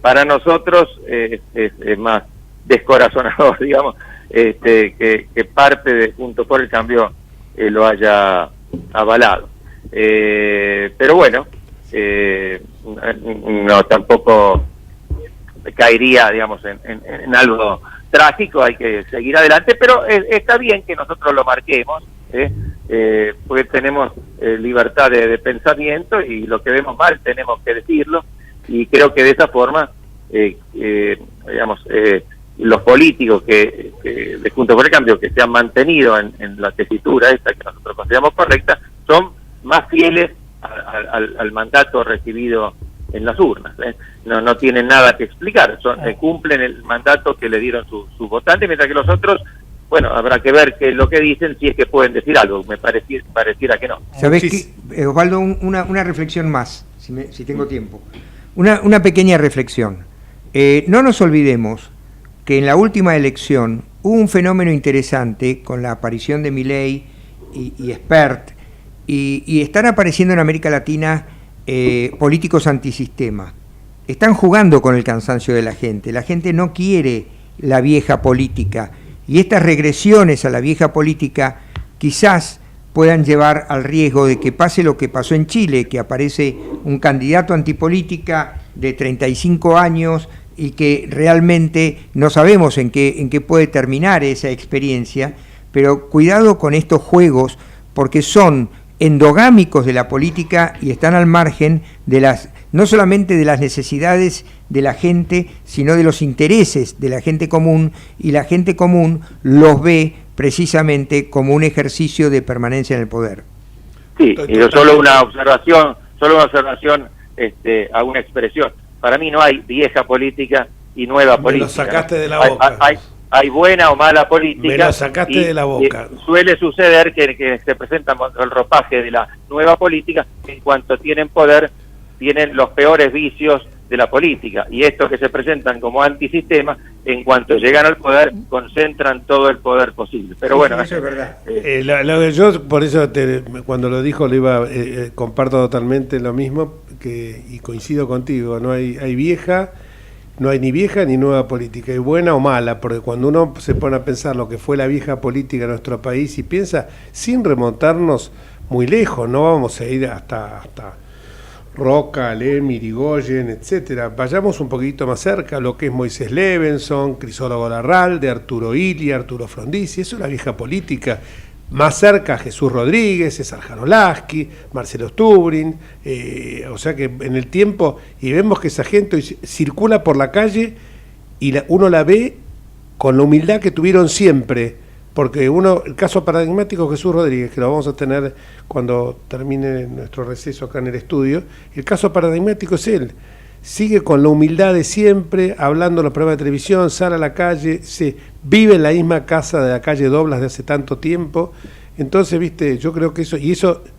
Para nosotros es más descorazonador, digamos, que parte de Juntos por el Cambio lo haya avalado. Pero bueno, no tampoco caería, digamos, en algo trágico. Hay que seguir adelante, pero está bien que nosotros lo marquemos, porque tenemos libertad de pensamiento, y lo que vemos mal tenemos que decirlo, y creo que de esa forma digamos, los políticos de Juntos por el Cambio que se han mantenido en la tesitura esta que nosotros consideramos correcta son más fieles al mandato recibido en las urnas. No tienen nada que explicar, cumplen el mandato que le dieron sus votantes, mientras que los otros, bueno, habrá que ver qué es lo que dicen, si es que pueden decir algo. Me pareciera que no. ¿Sabés qué, Osvaldo? Una reflexión más, si tengo tiempo. Una pequeña reflexión. No nos olvidemos que en la última elección hubo un fenómeno interesante con la aparición de Milei y Spert, y están apareciendo en América Latina políticos antisistema. Están jugando con el cansancio de la gente. La gente no quiere la vieja política, y estas regresiones a la vieja política quizás puedan llevar al riesgo de que pase lo que pasó en Chile, que aparece un candidato antipolítica de 35 años y que realmente no sabemos en qué puede terminar esa experiencia, pero cuidado con estos juegos, porque son endogámicos de la política y están al margen de no solamente de las necesidades de la gente, sino de los intereses de la gente común, y la gente común los ve precisamente como un ejercicio de permanencia en el poder. Sí, y solo una observación, a una expresión. Para mí no hay vieja política y nueva política. Me lo sacaste, ¿no?, de la boca. Hay buena o mala política. Me lo sacaste de la boca. Suele suceder que se presenta el ropaje de la nueva política. En cuanto tienen poder, tienen los peores vicios de la política, y estos que se presentan como antisistema, en cuanto llegan al poder, concentran todo el poder posible. Pero bueno, eso es verdad. Yo por eso cuando lo dijo comparto totalmente lo mismo, y coincido contigo. No hay ni vieja ni nueva política, y buena o mala, porque cuando uno se pone a pensar lo que fue la vieja política en nuestro país, y piensa sin remontarnos muy lejos, no vamos a ir hasta Roca, Alem, Irigoyen, etcétera. Vayamos un poquito más cerca, lo que es Moisés Levenson, Crisólogo Larralde, Arturo Illia, Arturo Frondizi. Eso es la vieja política. Más cerca, Jesús Rodríguez, César Jarolaski, Marcelo Stubrin, o sea que en el tiempo, y vemos que esa gente circula por la calle y uno la ve con la humildad que tuvieron siempre, porque el caso paradigmático de Jesús Rodríguez, que lo vamos a tener cuando termine nuestro receso acá en el estudio, el caso paradigmático es él. Sigue con la humildad de siempre, hablando en los programas de televisión, sale a la calle, vive en la misma casa de la calle Doblas de hace tanto tiempo. Entonces, viste, yo creo que eso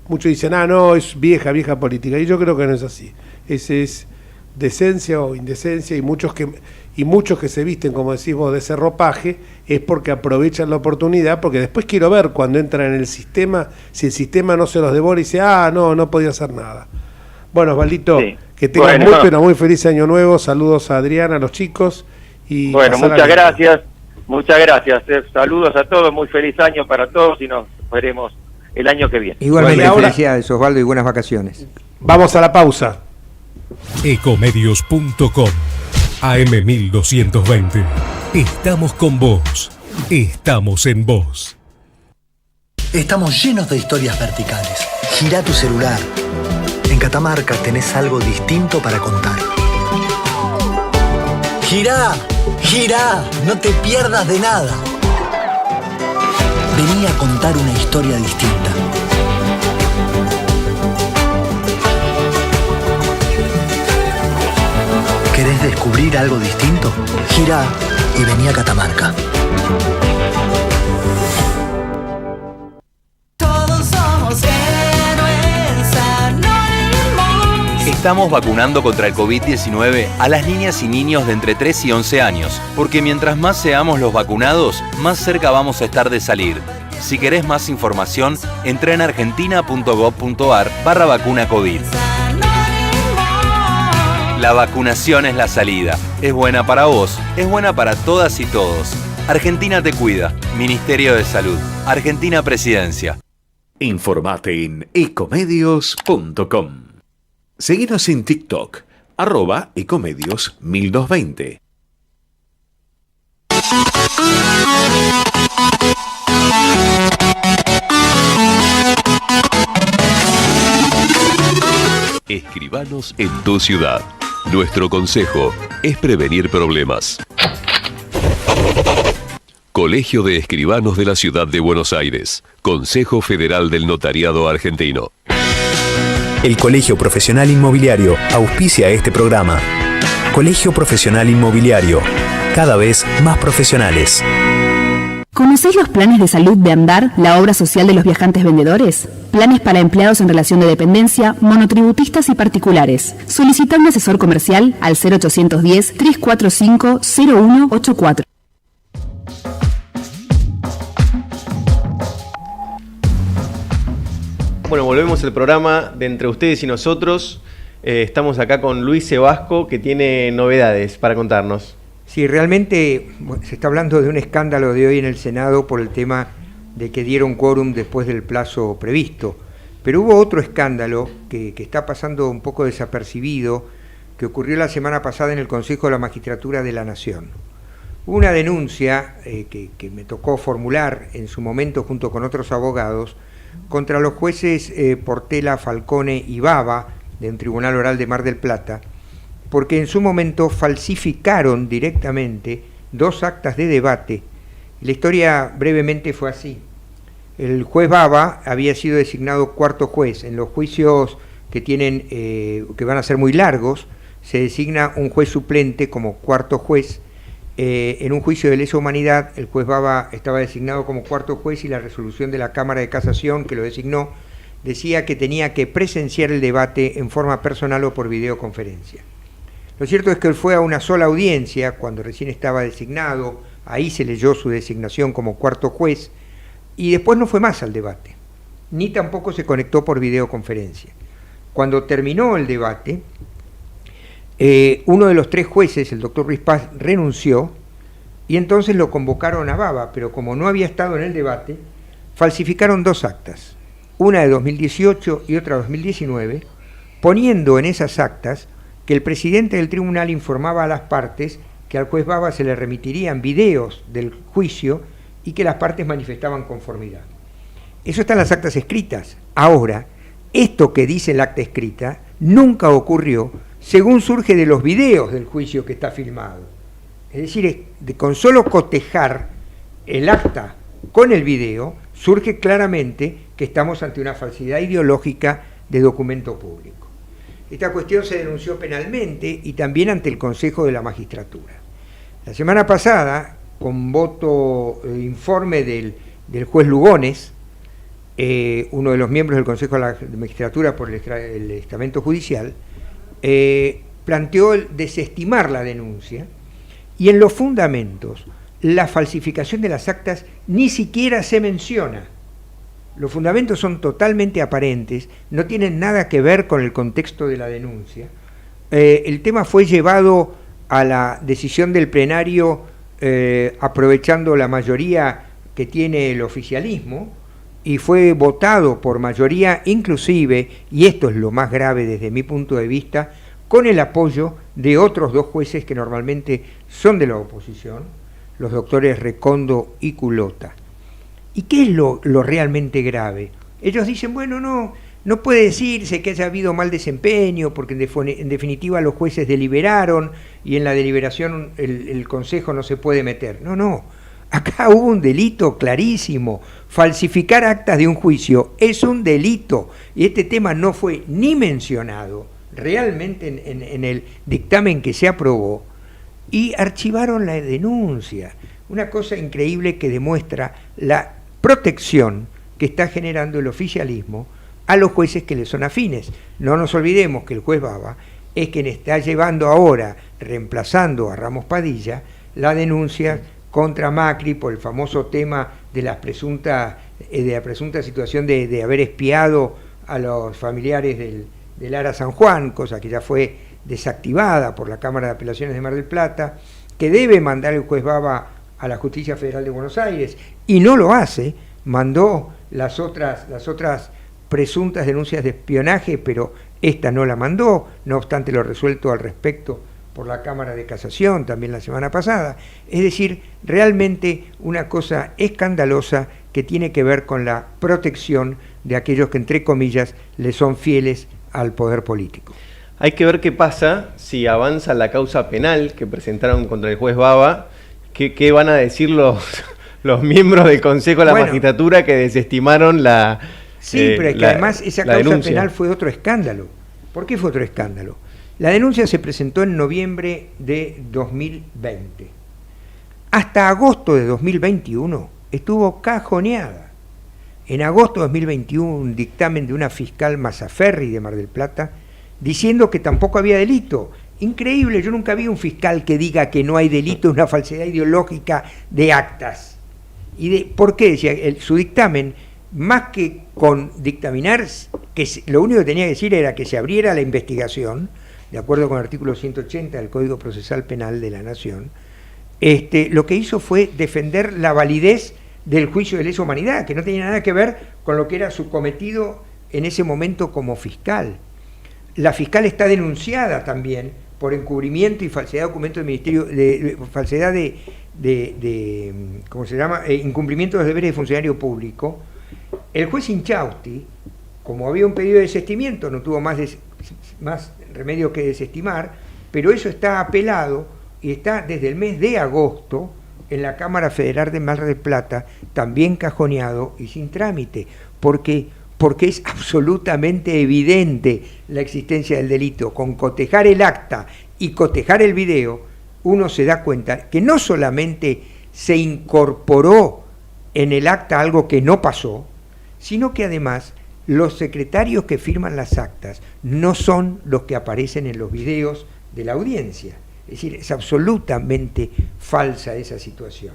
muchos dicen, no, es vieja política, y yo creo que no es así. Ese es decencia o indecencia, y muchos que se visten, como decís vos, de ese ropaje, es porque aprovechan la oportunidad, porque después quiero ver cuando entran en el sistema, si el sistema no se los devora y dice, no podía hacer nada. Bueno, Osvaldito, sí, que tengas muy feliz año nuevo. Saludos a Adriana, a los chicos. Y bueno, muchas gracias. Saludos a todos, muy feliz año para todos, y nos veremos el año que viene. Igualmente, felicidades, Osvaldo, y buenas vacaciones. Vamos a la pausa. Ecomedios.com AM1220. Estamos con vos. Estamos en vos. Estamos llenos de historias verticales. Girá tu celular. En Catamarca tenés algo distinto para contar. Girá, no te pierdas de nada. Vení a contar una historia distinta. ¿Querés descubrir algo distinto? Girá y vení a Catamarca. Estamos vacunando contra el COVID-19 a las niñas y niños de entre 3 y 11 años, porque mientras más seamos los vacunados, más cerca vamos a estar de salir. Si querés más información, entra en argentina.gov.ar/vacuna COVID. La vacunación es la salida. Es buena para vos, es buena para todas y todos. Argentina te cuida. Ministerio de Salud. Argentina Presidencia. Informate en ecomedios.com. Seguinos en TikTok, @ecomedios1220. Escribanos en tu ciudad. Nuestro consejo es prevenir problemas. Colegio de Escribanos de la Ciudad de Buenos Aires. Consejo Federal del Notariado Argentino. El Colegio Profesional Inmobiliario auspicia este programa. Colegio Profesional Inmobiliario, cada vez más profesionales. ¿Conocéis los planes de salud de Andar, la obra social de los viajantes vendedores? Planes para empleados en relación de dependencia, monotributistas y particulares. Solicita un asesor comercial al 0810-345-0184. Bueno, volvemos al programa de Entre Ustedes y Nosotros. Estamos acá con Luis Sebasco, que tiene novedades para contarnos. Sí, realmente se está hablando de un escándalo de hoy en el Senado por el tema de que dieron quórum después del plazo previsto. Pero hubo otro escándalo que está pasando un poco desapercibido, que ocurrió la semana pasada en el Consejo de la Magistratura de la Nación. Hubo una denuncia que me tocó formular en su momento junto con otros abogados contra los jueces Portela, Falcone y Baba de un tribunal oral de Mar del Plata, porque en su momento falsificaron directamente 2 actas de debate. La historia brevemente fue así. El juez Baba había sido designado cuarto juez. En los juicios que van a ser muy largos, se designa un juez suplente como cuarto juez. En un juicio de lesa humanidad, el juez Baba estaba designado como cuarto juez y la resolución de la Cámara de Casación, que lo designó, decía que tenía que presenciar el debate en forma personal o por videoconferencia. Lo cierto es que él fue a una sola audiencia, cuando recién estaba designado, ahí se leyó su designación como cuarto juez, y después no fue más al debate, ni tampoco se conectó por videoconferencia. Cuando terminó el debate, uno de los 3 jueces, el doctor Ruiz Paz, renunció, y entonces lo convocaron a Baba, pero como no había estado en el debate, falsificaron 2 actas, una de 2018 y otra de 2019, poniendo en esas actas que el presidente del tribunal informaba a las partes que al juez Baba se le remitirían videos del juicio y que las partes manifestaban conformidad. Eso está en las actas escritas. Ahora, esto que dice el acta escrita nunca ocurrió según surge de los videos del juicio que está filmado. Es decir, con solo cotejar el acta con el video, surge claramente que estamos ante una falsidad ideológica de documento público. Esta cuestión se denunció penalmente y también ante el Consejo de la Magistratura. La semana pasada, con voto informe del juez Lugones, uno de los miembros del Consejo de la Magistratura por el estamento judicial, planteó el desestimar la denuncia y en los fundamentos la falsificación de las actas ni siquiera se menciona. Los fundamentos son totalmente aparentes, no tienen nada que ver con el contexto de la denuncia. El tema fue llevado a la decisión del plenario aprovechando la mayoría que tiene el oficialismo y fue votado por mayoría inclusive, y esto es lo más grave desde mi punto de vista, con el apoyo de otros 2 jueces que normalmente son de la oposición, los doctores Recondo y Culota. ¿Y qué es lo realmente grave? Ellos dicen, bueno, no puede decirse que haya habido mal desempeño, porque en definitiva los jueces deliberaron y en la deliberación el Consejo no se puede meter. No, acá hubo un delito clarísimo. Falsificar actas de un juicio es un delito y este tema no fue ni mencionado realmente en el dictamen que se aprobó y archivaron la denuncia. Una cosa increíble que demuestra la protección que está generando el oficialismo a los jueces que le son afines. No nos olvidemos que el juez Baba es quien está llevando ahora, reemplazando a Ramos Padilla, la denuncia contra Macri por el famoso tema de la presunta situación de haber espiado a los familiares del Ara San Juan, cosa que ya fue desactivada por la Cámara de Apelaciones de Mar del Plata, que debe mandar el juez Baba a la Justicia Federal de Buenos Aires, y no lo hace. Mandó las otras presuntas denuncias de espionaje, pero esta no la mandó, no obstante lo resuelto al respecto por la Cámara de Casación también la semana pasada. Es decir, realmente una cosa escandalosa que tiene que ver con la protección de aquellos que, entre comillas, le son fieles al poder político. Hay que ver qué pasa si avanza la causa penal que presentaron contra el juez Baba, qué van a decir los miembros del Consejo de la Magistratura que desestimaron la Sí, pero es que además esa causa denuncia penal fue otro escándalo. ¿Por qué fue otro escándalo? La denuncia se presentó en noviembre de 2020. Hasta agosto de 2021 estuvo cajoneada. En agosto de 2021 un dictamen de una fiscal Mazzaferri de Mar del Plata diciendo que tampoco había delito. Increíble, yo nunca vi un fiscal que diga que no hay delito, una falsedad ideológica de actas. ¿Por qué? Decía, su dictamen, más que con dictaminar, que lo único que tenía que decir era que se abriera la investigación, de acuerdo con el artículo 180 del Código Procesal Penal de la Nación, lo que hizo fue defender la validez del juicio de lesa humanidad, que no tenía nada que ver con lo que era su cometido en ese momento como fiscal. La fiscal está denunciada también por encubrimiento y falsedad de documentos del Ministerio, falsedad ¿cómo se llama? Incumplimiento de los deberes de funcionario público. El juez Inchausti, como había un pedido de desestimiento, no tuvo más remedio que desestimar, pero eso está apelado y está desde el mes de agosto en la Cámara Federal de Mar del Plata, también cajoneado y sin trámite, porque es absolutamente evidente la existencia del delito. Con cotejar el acta y cotejar el video, uno se da cuenta que no solamente se incorporó en el acta algo que no pasó, sino que además los secretarios que firman las actas no son los que aparecen en los videos de la audiencia. Es decir, es absolutamente falsa esa situación.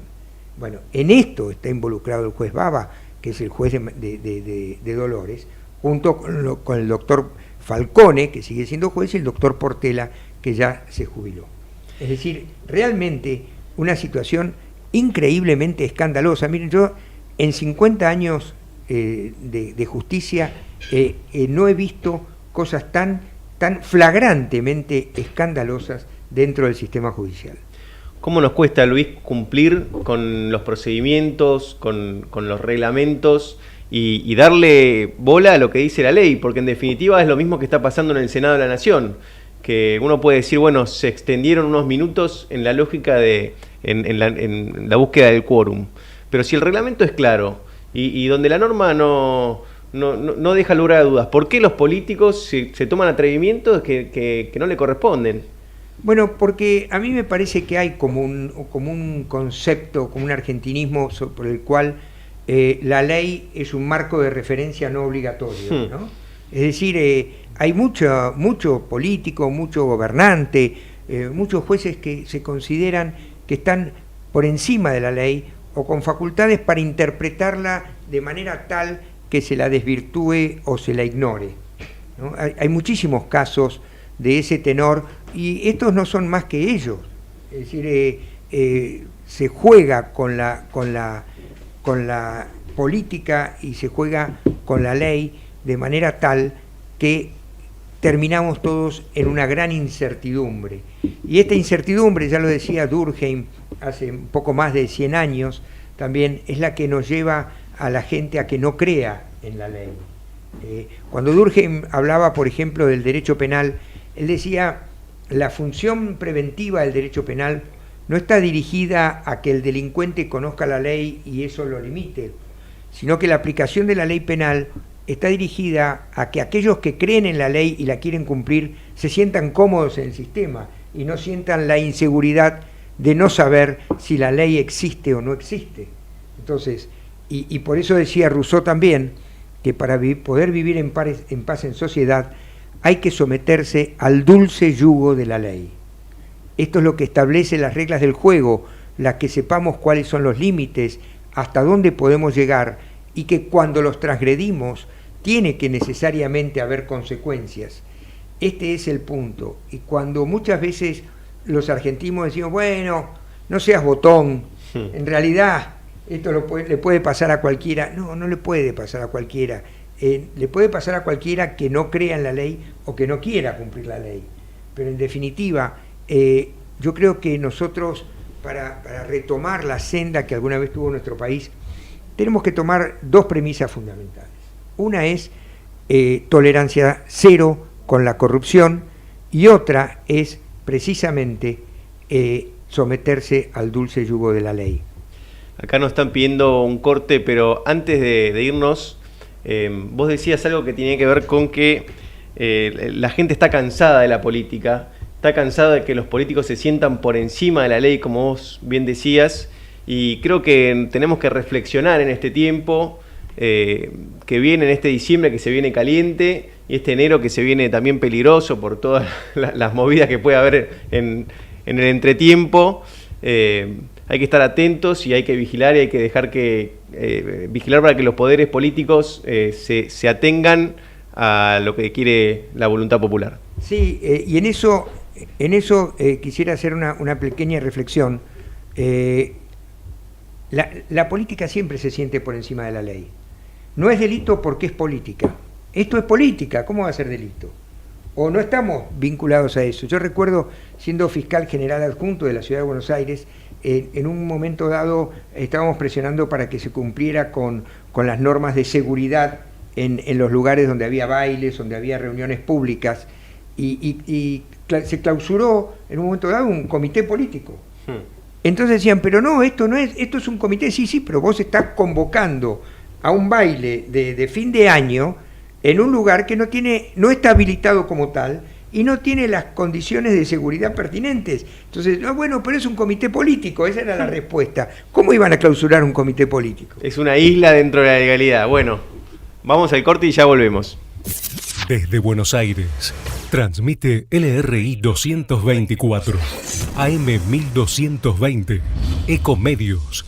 Bueno, en esto está involucrado el juez Baba, que es el juez de Dolores, junto con el doctor Falcone, que sigue siendo juez, y el doctor Portela, que ya se jubiló. Es decir, realmente una situación increíblemente escandalosa. Miren, yo en 50 años de justicia no he visto cosas tan flagrantemente escandalosas dentro del sistema judicial. ¿Cómo nos cuesta, Luis, cumplir con los procedimientos, con los reglamentos y darle bola a lo que dice la ley? Porque en definitiva es lo mismo que está pasando en el Senado de la Nación, que uno puede decir, bueno, se extendieron unos minutos en la lógica en la búsqueda del quórum. Pero si el reglamento es claro y donde la norma no deja lugar a dudas, ¿por qué los políticos se toman atrevimientos que no le corresponden? Bueno, porque a mí me parece que hay como un concepto, como un argentinismo por el cual la ley es un marco de referencia no obligatorio, ¿no? Es decir, hay mucho político, mucho gobernante, muchos jueces que se consideran que están por encima de la ley o con facultades para interpretarla de manera tal que se la desvirtúe o se la ignore, ¿no? Hay muchísimos casos de ese tenor, y estos no son más que ellos. Es decir, se juega con la política y se juega con la ley de manera tal que terminamos todos en una gran incertidumbre. Y esta incertidumbre, ya lo decía Durkheim hace un poco más de 100 años, también es la que nos lleva a la gente a que no crea en la ley. Cuando Durkheim hablaba, por ejemplo, del derecho penal, él decía, la función preventiva del derecho penal no está dirigida a que el delincuente conozca la ley y eso lo limite, sino que la aplicación de la ley penal está dirigida a que aquellos que creen en la ley y la quieren cumplir se sientan cómodos en el sistema y no sientan la inseguridad de no saber si la ley existe o no existe. Entonces, y por eso decía Rousseau también, que para poder vivir en paz en sociedad hay que someterse al dulce yugo de la ley. Esto es lo que establece las reglas del juego, las que sepamos cuáles son los límites, hasta dónde podemos llegar, y que cuando los transgredimos tiene que necesariamente haber consecuencias. Este es el punto. Y cuando muchas veces los argentinos decimos, bueno, no seas botón, en realidad esto le puede pasar a cualquiera. No, no le puede pasar a cualquiera. Le puede pasar a cualquiera que no crea en la ley o que no quiera cumplir la ley. Pero en definitiva, yo creo que nosotros, para retomar la senda que alguna vez tuvo nuestro país, tenemos que tomar dos premisas fundamentales. Una es tolerancia cero con la corrupción, y otra es precisamente someterse al dulce yugo de la ley. Acá nos están pidiendo un corte, pero antes de irnos, vos decías algo que tenía que ver con que la gente está cansada de la política, está cansada de que los políticos se sientan por encima de la ley, como vos bien decías, y creo que tenemos que reflexionar en este tiempo que viene, en este diciembre que se viene caliente, y este enero que se viene también peligroso por todas las movidas que puede haber en el entretiempo. Hay que estar atentos y hay que vigilar, y hay que dejar vigilar para que los poderes políticos se atengan a lo que quiere la voluntad popular. Sí, y en eso quisiera hacer una pequeña reflexión. La política siempre se siente por encima de la ley. No es delito porque es política. Esto es política, ¿cómo va a ser delito? O no estamos vinculados a eso. Yo recuerdo, siendo fiscal general adjunto de la Ciudad de Buenos Aires, en un momento dado estábamos presionando para que se cumpliera con las normas de seguridad en los lugares donde había bailes, donde había reuniones públicas, y se clausuró en un momento dado un comité político. Entonces decían, pero no, esto es un comité. Sí, pero vos estás convocando a un baile de fin de año en un lugar que no está habilitado como tal y no tiene las condiciones de seguridad pertinentes. Entonces, no, bueno, pero es un comité político, esa era la respuesta. ¿Cómo iban a clausurar un comité político? Es una isla dentro de la legalidad. Bueno, vamos al corte y ya volvemos. Desde Buenos Aires, transmite LRI 224, AM 1220, Ecomedios.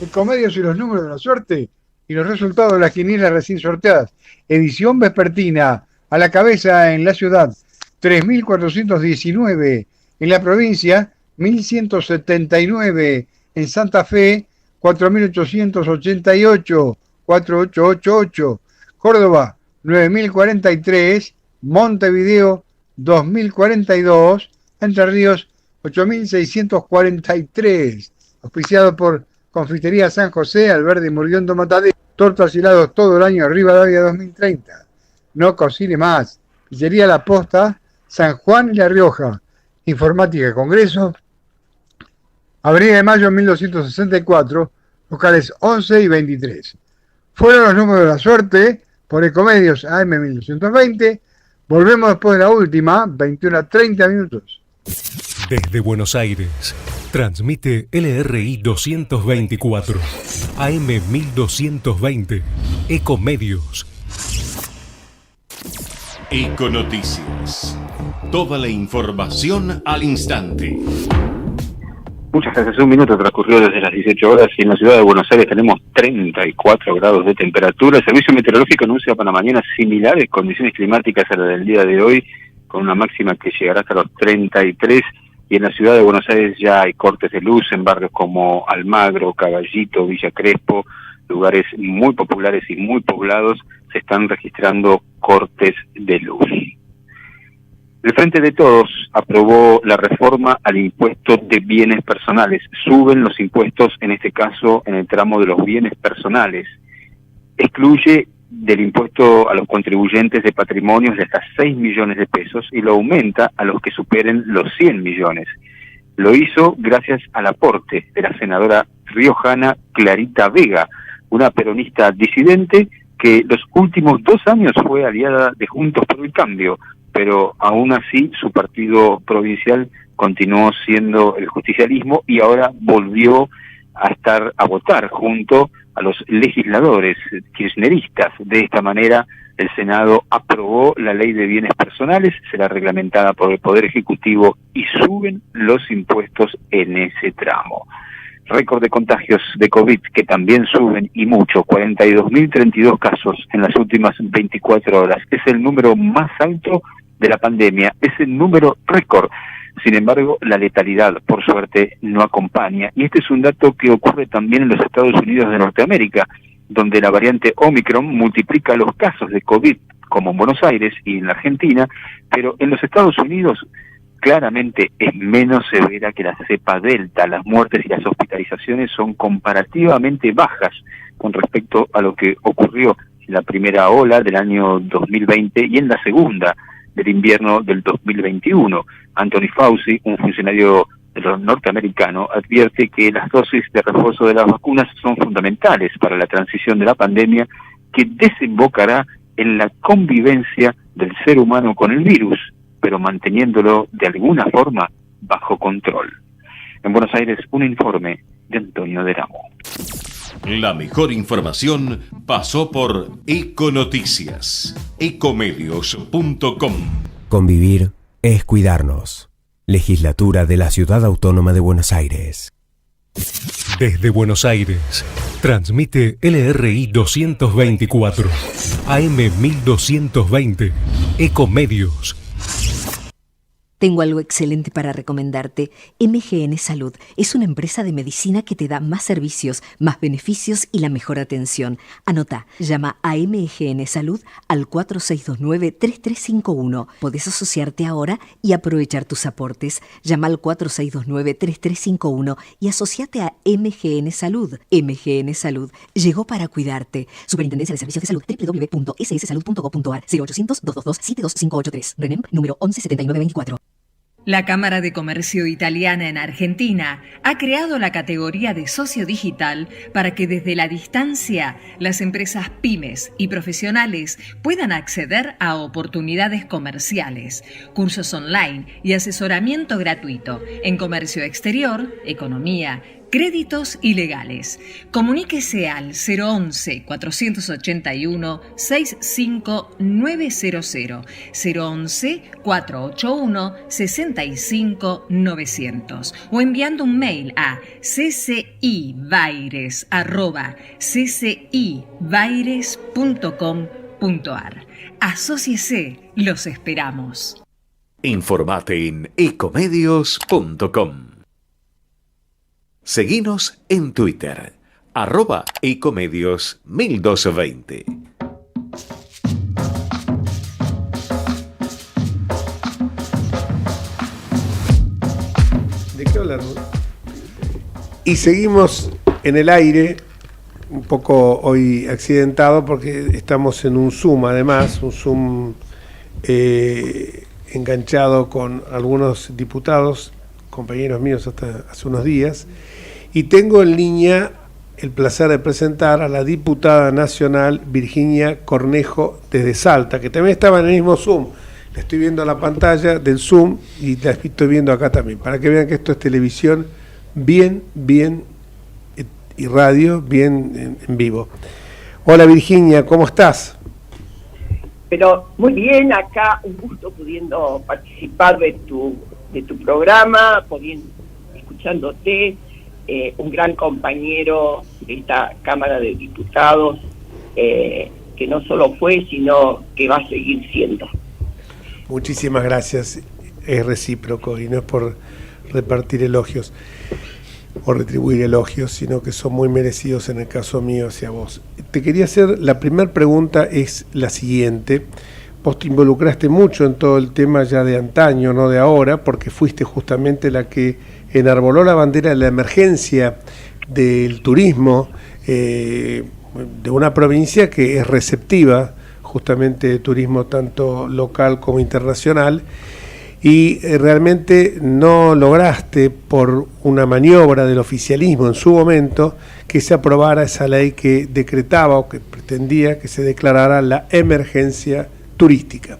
Ecomedios y los números de la suerte y los resultados de las quinielas recién sorteadas. Edición vespertina, a la cabeza en la ciudad, 3.419, en la provincia, 1.179, en Santa Fe, 4.888, 4.888, Córdoba, 9.043, Montevideo, 2.042, Entre Ríos, 8.643, auspiciado por Confitería San José, Alberdi Murguiondo Matadero, tortas y helados todo el año, Rivadavia 2030. No cocine más. Pizzería La Posta, San Juan y La Rioja. Informática Congreso, Avenida de Mayo 1264, locales 11 y 23. Fueron los números de la suerte por Ecomedios AM 1220. Volvemos después de la última, 21:30 minutos. Desde Buenos Aires, transmite LRI 224, AM 1220, Ecomedios. Econoticias. Toda la información al instante. Muchas gracias. Un minuto transcurrió desde las 18 horas y en la ciudad de Buenos Aires tenemos 34 grados de temperatura. El Servicio Meteorológico anuncia para mañana similares condiciones climáticas a las del día de hoy, con una máxima que llegará hasta los 33. Y en la ciudad de Buenos Aires ya hay cortes de luz en barrios como Almagro, Caballito, Villa Crespo, lugares muy populares y muy poblados. Se están registrando cortes de luz. El Frente de Todos aprobó la reforma al impuesto de bienes personales. Suben los impuestos, en este caso, en el tramo de los bienes personales. Excluye del impuesto a los contribuyentes de patrimonios de hasta 6 millones de pesos y lo aumenta a los que superen los 100 millones. Lo hizo gracias al aporte de la senadora riojana Clarita Vega, una peronista disidente que los últimos 2 años fue aliada de Juntos por el Cambio, pero aún así su partido provincial continuó siendo el justicialismo y ahora volvió a votar junto a los legisladores kirchneristas. De esta manera, el Senado aprobó la ley de bienes personales, será reglamentada por el Poder Ejecutivo y suben los impuestos en ese tramo. Récord de contagios de COVID que también suben y mucho, 42.032 casos en las últimas 24 horas. Es el número más alto de la pandemia, es el número récord. Sin embargo, la letalidad, por suerte, no acompaña. Y este es un dato que ocurre también en los Estados Unidos de Norteamérica, donde la variante Omicron multiplica los casos de COVID, como en Buenos Aires y en la Argentina, pero en los Estados Unidos claramente es menos severa que la cepa Delta. Las muertes y las hospitalizaciones son comparativamente bajas con respecto a lo que ocurrió en la primera ola del año 2020 y en la segunda del invierno del 2021. Anthony Fauci, un funcionario norteamericano, advierte que las dosis de refuerzo de las vacunas son fundamentales para la transición de la pandemia, que desembocará en la convivencia del ser humano con el virus, pero manteniéndolo de alguna forma bajo control. En Buenos Aires, un informe de Antonio Deramo. La mejor información pasó por Econoticias, ecomedios.com. Convivir es cuidarnos. Legislatura de la Ciudad Autónoma de Buenos Aires. Desde Buenos Aires, transmite LRI 224, AM 1220, Ecomedios. Tengo algo excelente para recomendarte. MGN Salud es una empresa de medicina que te da más servicios, más beneficios y la mejor atención. Anota, llama a MGN Salud al 4629-3351. Podés asociarte ahora y aprovechar tus aportes. Llama al 4629-3351 y asociate a MGN Salud. MGN Salud llegó para cuidarte. Superintendencia de Servicios de Salud, www.sssalud.gov.ar, 0800-222-72583. RENEM número 117924. La Cámara de Comercio Italiana en Argentina ha creado la categoría de socio digital para que desde la distancia las empresas pymes y profesionales puedan acceder a oportunidades comerciales, cursos online y asesoramiento gratuito en comercio exterior, economía, créditos y legales. Comuníquese al 011-481-65900, 011-481-65900 o enviando un mail a ccibaires@ccibaires.com.ar. Asóciese, los esperamos. Informate en ecomedios.com. Seguinos en Twitter, @ecomedios1220. ¿De qué hablar? Y seguimos en el aire, un poco hoy accidentado porque estamos en un Zoom, además, un Zoom enganchado con algunos diputados, compañeros míos hasta hace unos días, y tengo en línea el placer de presentar a la diputada nacional Virginia Cornejo desde Salta, que también estaba en el mismo Zoom. La estoy viendo en la pantalla del Zoom y la estoy viendo acá también, para que vean que esto es televisión bien, y radio bien en vivo. Hola Virginia, ¿cómo estás? Pero muy bien, acá un gusto pudiendo participar de tu programa, escuchándote, un gran compañero de esta Cámara de Diputados, que no solo fue, sino que va a seguir siendo. Muchísimas gracias, es recíproco y no es por repartir elogios o retribuir elogios, sino que son muy merecidos en el caso mío hacia vos. Te quería hacer, la primera pregunta es la siguiente. Vos te involucraste mucho en todo el tema ya de antaño, no de ahora, porque fuiste justamente la que enarboló la bandera de la emergencia del turismo de una provincia que es receptiva justamente de turismo tanto local como internacional, y realmente no lograste, por una maniobra del oficialismo en su momento, que se aprobara esa ley que decretaba o que pretendía que se declarara la emergencia turística.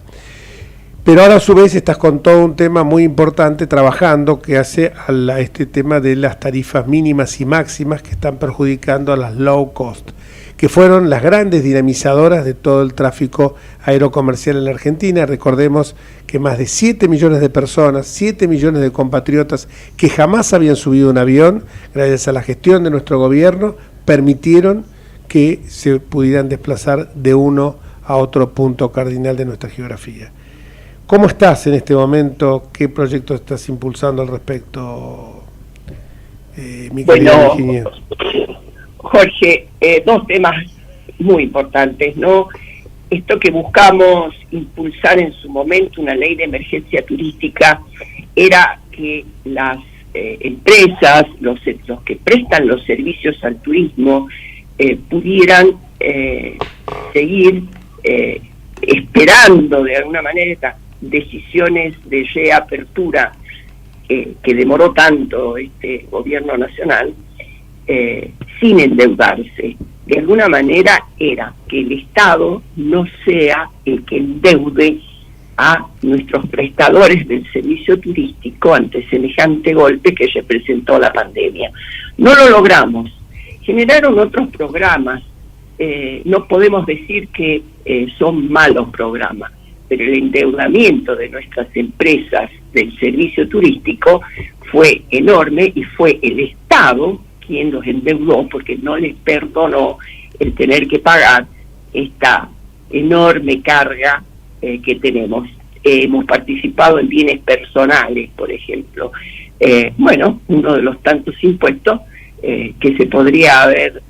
Pero ahora a su vez estás con todo un tema muy importante trabajando que hace a este tema de las tarifas mínimas y máximas que están perjudicando a las low cost, que fueron las grandes dinamizadoras de todo el tráfico aerocomercial en la Argentina. Recordemos que más de 7 millones de personas, 7 millones de compatriotas que jamás habían subido un avión, gracias a la gestión de nuestro gobierno, permitieron que se pudieran desplazar de uno a otro punto cardinal de nuestra geografía. ¿Cómo estás en este momento? ¿Qué proyectos estás impulsando al respecto, mi querida Virginia? Jorge, dos temas muy importantes, ¿no? Esto que buscamos impulsar en su momento, una ley de emergencia turística, era que las empresas, los que prestan los servicios al turismo, pudieran seguir esperando de alguna manera estas decisiones de reapertura que demoró tanto este gobierno nacional, sin endeudarse. De alguna manera era que el Estado no sea el que endeude a nuestros prestadores del servicio turístico ante semejante golpe que representó la pandemia. No lo logramos. Generaron otros programas. No podemos decir que son malos programas, pero el endeudamiento de nuestras empresas del servicio turístico fue enorme y fue el Estado quien los endeudó porque no les perdonó el tener que pagar esta enorme carga que tenemos. Hemos participado en bienes personales, por ejemplo. Uno de los tantos impuestos que se podría haber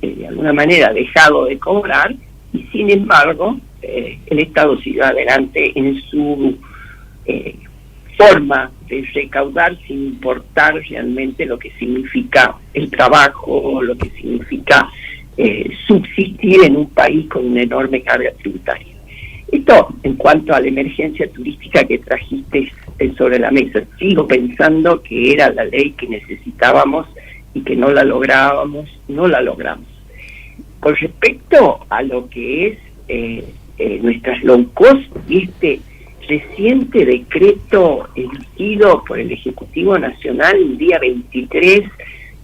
de alguna manera dejado de cobrar, y sin embargo el Estado siguió adelante en su forma de recaudar sin importar realmente lo que significa el trabajo, lo que significa subsistir en un país con una enorme carga tributaria. Esto en cuanto a la emergencia turística que trajiste sobre la mesa. Sigo pensando que era la ley que necesitábamos y que no la logramos. Con respecto a lo que es nuestras low cost, este reciente decreto emitido por el Ejecutivo Nacional el día 23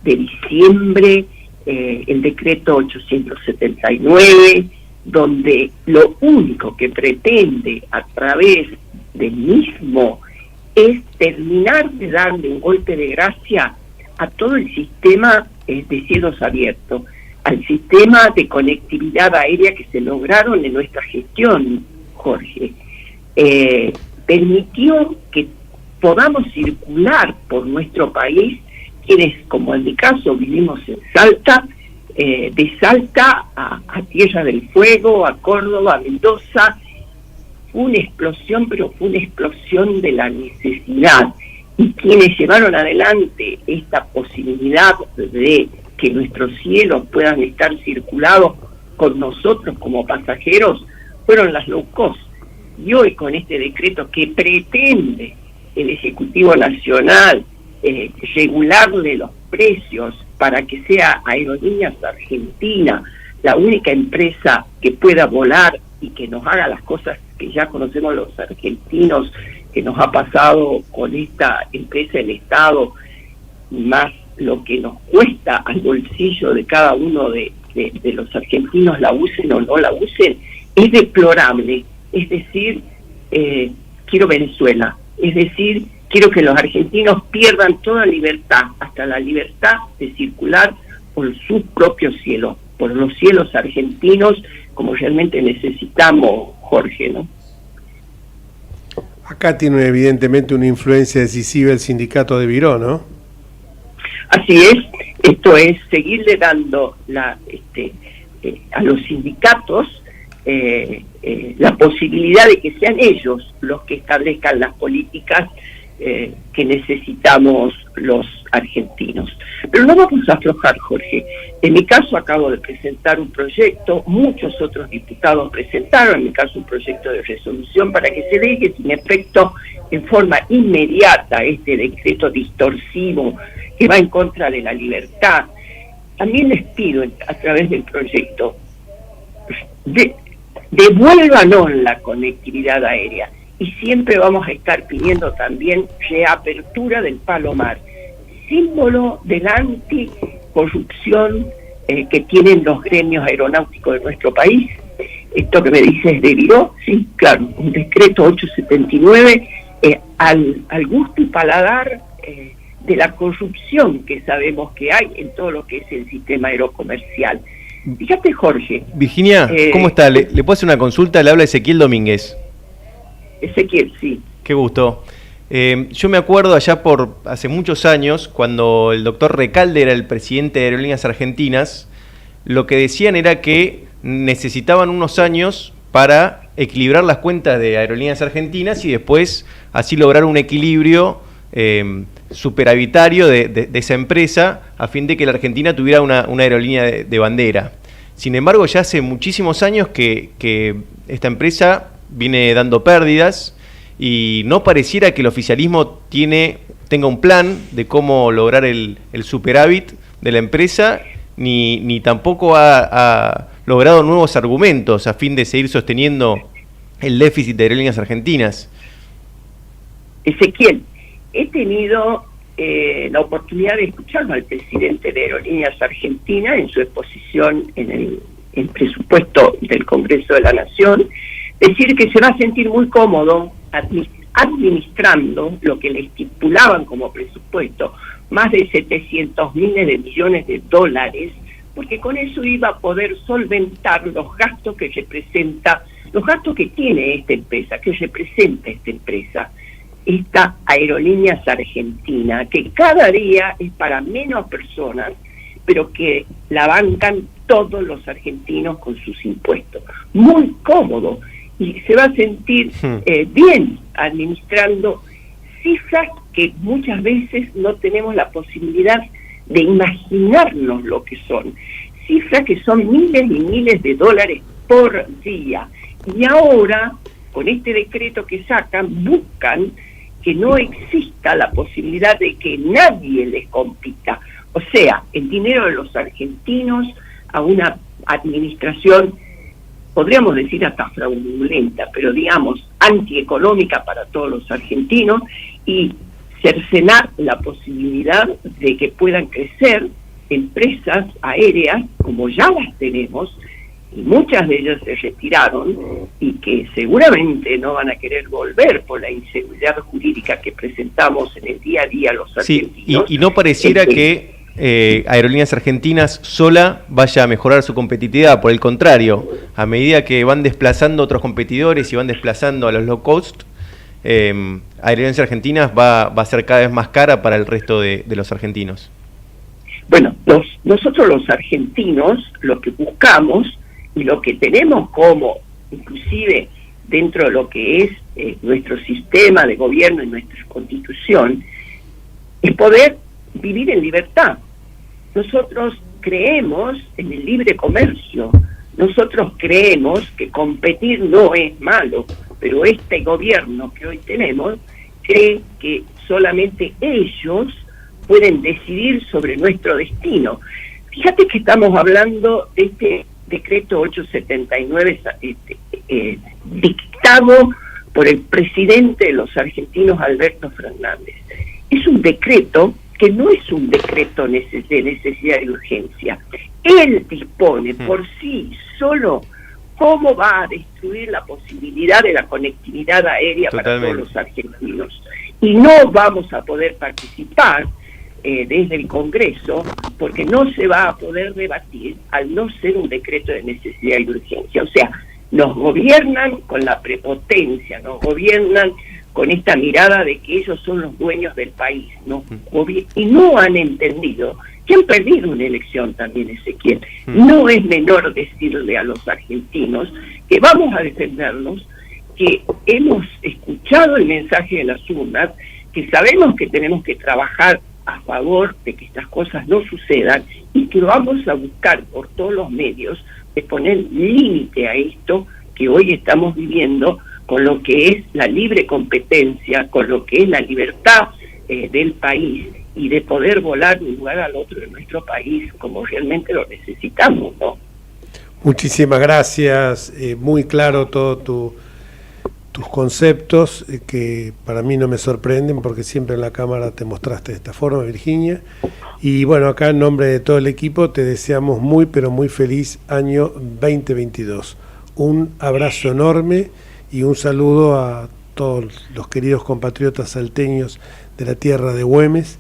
de diciembre, el decreto 879, donde lo único que pretende a través del mismo es terminar de darle un golpe de gracia a todo el sistema de cielos abiertos, al sistema de conectividad aérea que se lograron en nuestra gestión, Jorge. Permitió que podamos circular por nuestro país, quienes, como en mi caso, vivimos en Salta, de Salta a Tierra del Fuego, a Córdoba, a Mendoza. Fue una explosión, pero fue una explosión de la necesidad. Y quienes llevaron adelante esta posibilidad de que nuestros cielos puedan estar circulados con nosotros como pasajeros fueron las low cost. Y hoy, con este decreto que pretende el Ejecutivo Nacional regularle los precios para que sea Aerolíneas Argentina la única empresa que pueda volar y que nos haga las cosas que ya conocemos los argentinos, que nos ha pasado con esta empresa del Estado, más lo que nos cuesta al bolsillo de cada uno de los argentinos, la usen o no la usen, es deplorable. Es decir, quiero Venezuela, es decir, quiero que los argentinos pierdan toda libertad, hasta la libertad de circular por sus propios cielos, por los cielos argentinos, como realmente necesitamos, Jorge, ¿no? Acá tiene evidentemente una influencia decisiva el sindicato de Viró, ¿no? Así es, esto es seguirle dando a los sindicatos la posibilidad de que sean ellos los que establezcan las políticas que necesitamos los argentinos. Pero no vamos a aflojar, Jorge. En mi caso acabo de presentar un proyecto, muchos otros diputados presentaron, en mi caso un proyecto de resolución para que se deje sin efecto en forma inmediata este decreto distorsivo que va en contra de la libertad. También les pido a través del proyecto, devuélvanos la conectividad aérea y siempre vamos a estar pidiendo también reapertura del Palomar, símbolo de la anticorrupción que tienen los gremios aeronáuticos de nuestro país. Esto que me dices de Viró, sí, claro, un decreto 879 al gusto y paladar de la corrupción que sabemos que hay en todo lo que es el sistema aerocomercial. Fíjate, Jorge. Virginia, ¿cómo está? ¿Le puedo hacer una consulta? Le habla Ezequiel Domínguez. Ezequiel, sí. Qué gusto. Yo me acuerdo allá por hace muchos años, cuando el doctor Recalde era el presidente de Aerolíneas Argentinas, lo que decían era que necesitaban unos años para equilibrar las cuentas de Aerolíneas Argentinas y después así lograr un equilibrio superavitario de esa empresa a fin de que la Argentina tuviera una aerolínea de bandera. Sin embargo, ya hace muchísimos años que esta empresa viene dando pérdidas y no pareciera que el oficialismo tenga un plan de cómo lograr el superávit de la empresa, ni tampoco ha logrado nuevos argumentos a fin de seguir sosteniendo el déficit de Aerolíneas Argentinas. Ezequiel, he tenido la oportunidad de escucharlo al presidente de Aerolíneas Argentinas en su exposición en el presupuesto del Congreso de la Nación, decir que se va a sentir muy cómodo administrando lo que le estipulaban como presupuesto, más de 700 miles de millones de dólares, porque con eso iba a poder solventar los gastos que representa, los gastos que tiene esta empresa, que representa esta empresa, esta Aerolíneas Argentina, que cada día es para menos personas, pero que la bancan todos los argentinos con sus impuestos. Muy cómodo, y se va a sentir bien administrando cifras que muchas veces no tenemos la posibilidad de imaginarnos lo que son. Cifras que son miles y miles de dólares por día. Y ahora, con este decreto que sacan, buscan que no exista la posibilidad de que nadie les compita. O sea, el dinero de los argentinos a una administración, podríamos decir hasta fraudulenta, pero digamos antieconómica para todos los argentinos, y cercenar la posibilidad de que puedan crecer empresas aéreas como ya las tenemos, y muchas de ellas se retiraron y que seguramente no van a querer volver por la inseguridad jurídica que presentamos en el día a día los argentinos. Sí, y no pareciera que Aerolíneas Argentinas sola vaya a mejorar su competitividad, por el contrario, a medida que van desplazando otros competidores y van desplazando a los low cost, Aerolíneas Argentinas va a ser cada vez más cara para el resto de los argentinos. Bueno, nosotros los argentinos lo que buscamos y lo que tenemos como, inclusive dentro de lo que es nuestro sistema de gobierno y nuestra constitución, es poder vivir en libertad. Nosotros creemos en el libre comercio, nosotros creemos que competir no es malo, pero este gobierno que hoy tenemos cree que solamente ellos pueden decidir sobre nuestro destino. Fíjate que estamos hablando de este decreto 879 dictado por el presidente de los argentinos, Alberto Fernández. Es un decreto que no es un decreto de necesidad y urgencia. Él dispone por sí solo cómo va a destruir la posibilidad de la conectividad aérea para todos los argentinos. Y no vamos a poder participar desde el Congreso, porque no se va a poder debatir al no ser un decreto de necesidad y urgencia. O sea, nos gobiernan con la prepotencia, nos gobiernan con esta mirada de que ellos son los dueños del país, ¿no? Y no han entendido que han perdido una elección también, Ezequiel. No es menor decirle a los argentinos que vamos a defenderlos, que hemos escuchado el mensaje de las urnas, que sabemos que tenemos que trabajar a favor de que estas cosas no sucedan y que vamos a buscar por todos los medios de poner límite a esto que hoy estamos viviendo con lo que es la libre competencia, con lo que es la libertad del país y de poder volar de un lugar al otro de nuestro país como realmente lo necesitamos, ¿no? Muchísimas gracias, muy claro todo tu tus conceptos, que para mí no me sorprenden porque siempre en la cámara te mostraste de esta forma, Virginia. Y bueno, acá en nombre de todo el equipo te deseamos muy, pero muy feliz año 2022. Un abrazo enorme y un saludo a todos los queridos compatriotas salteños de la tierra de Güemes.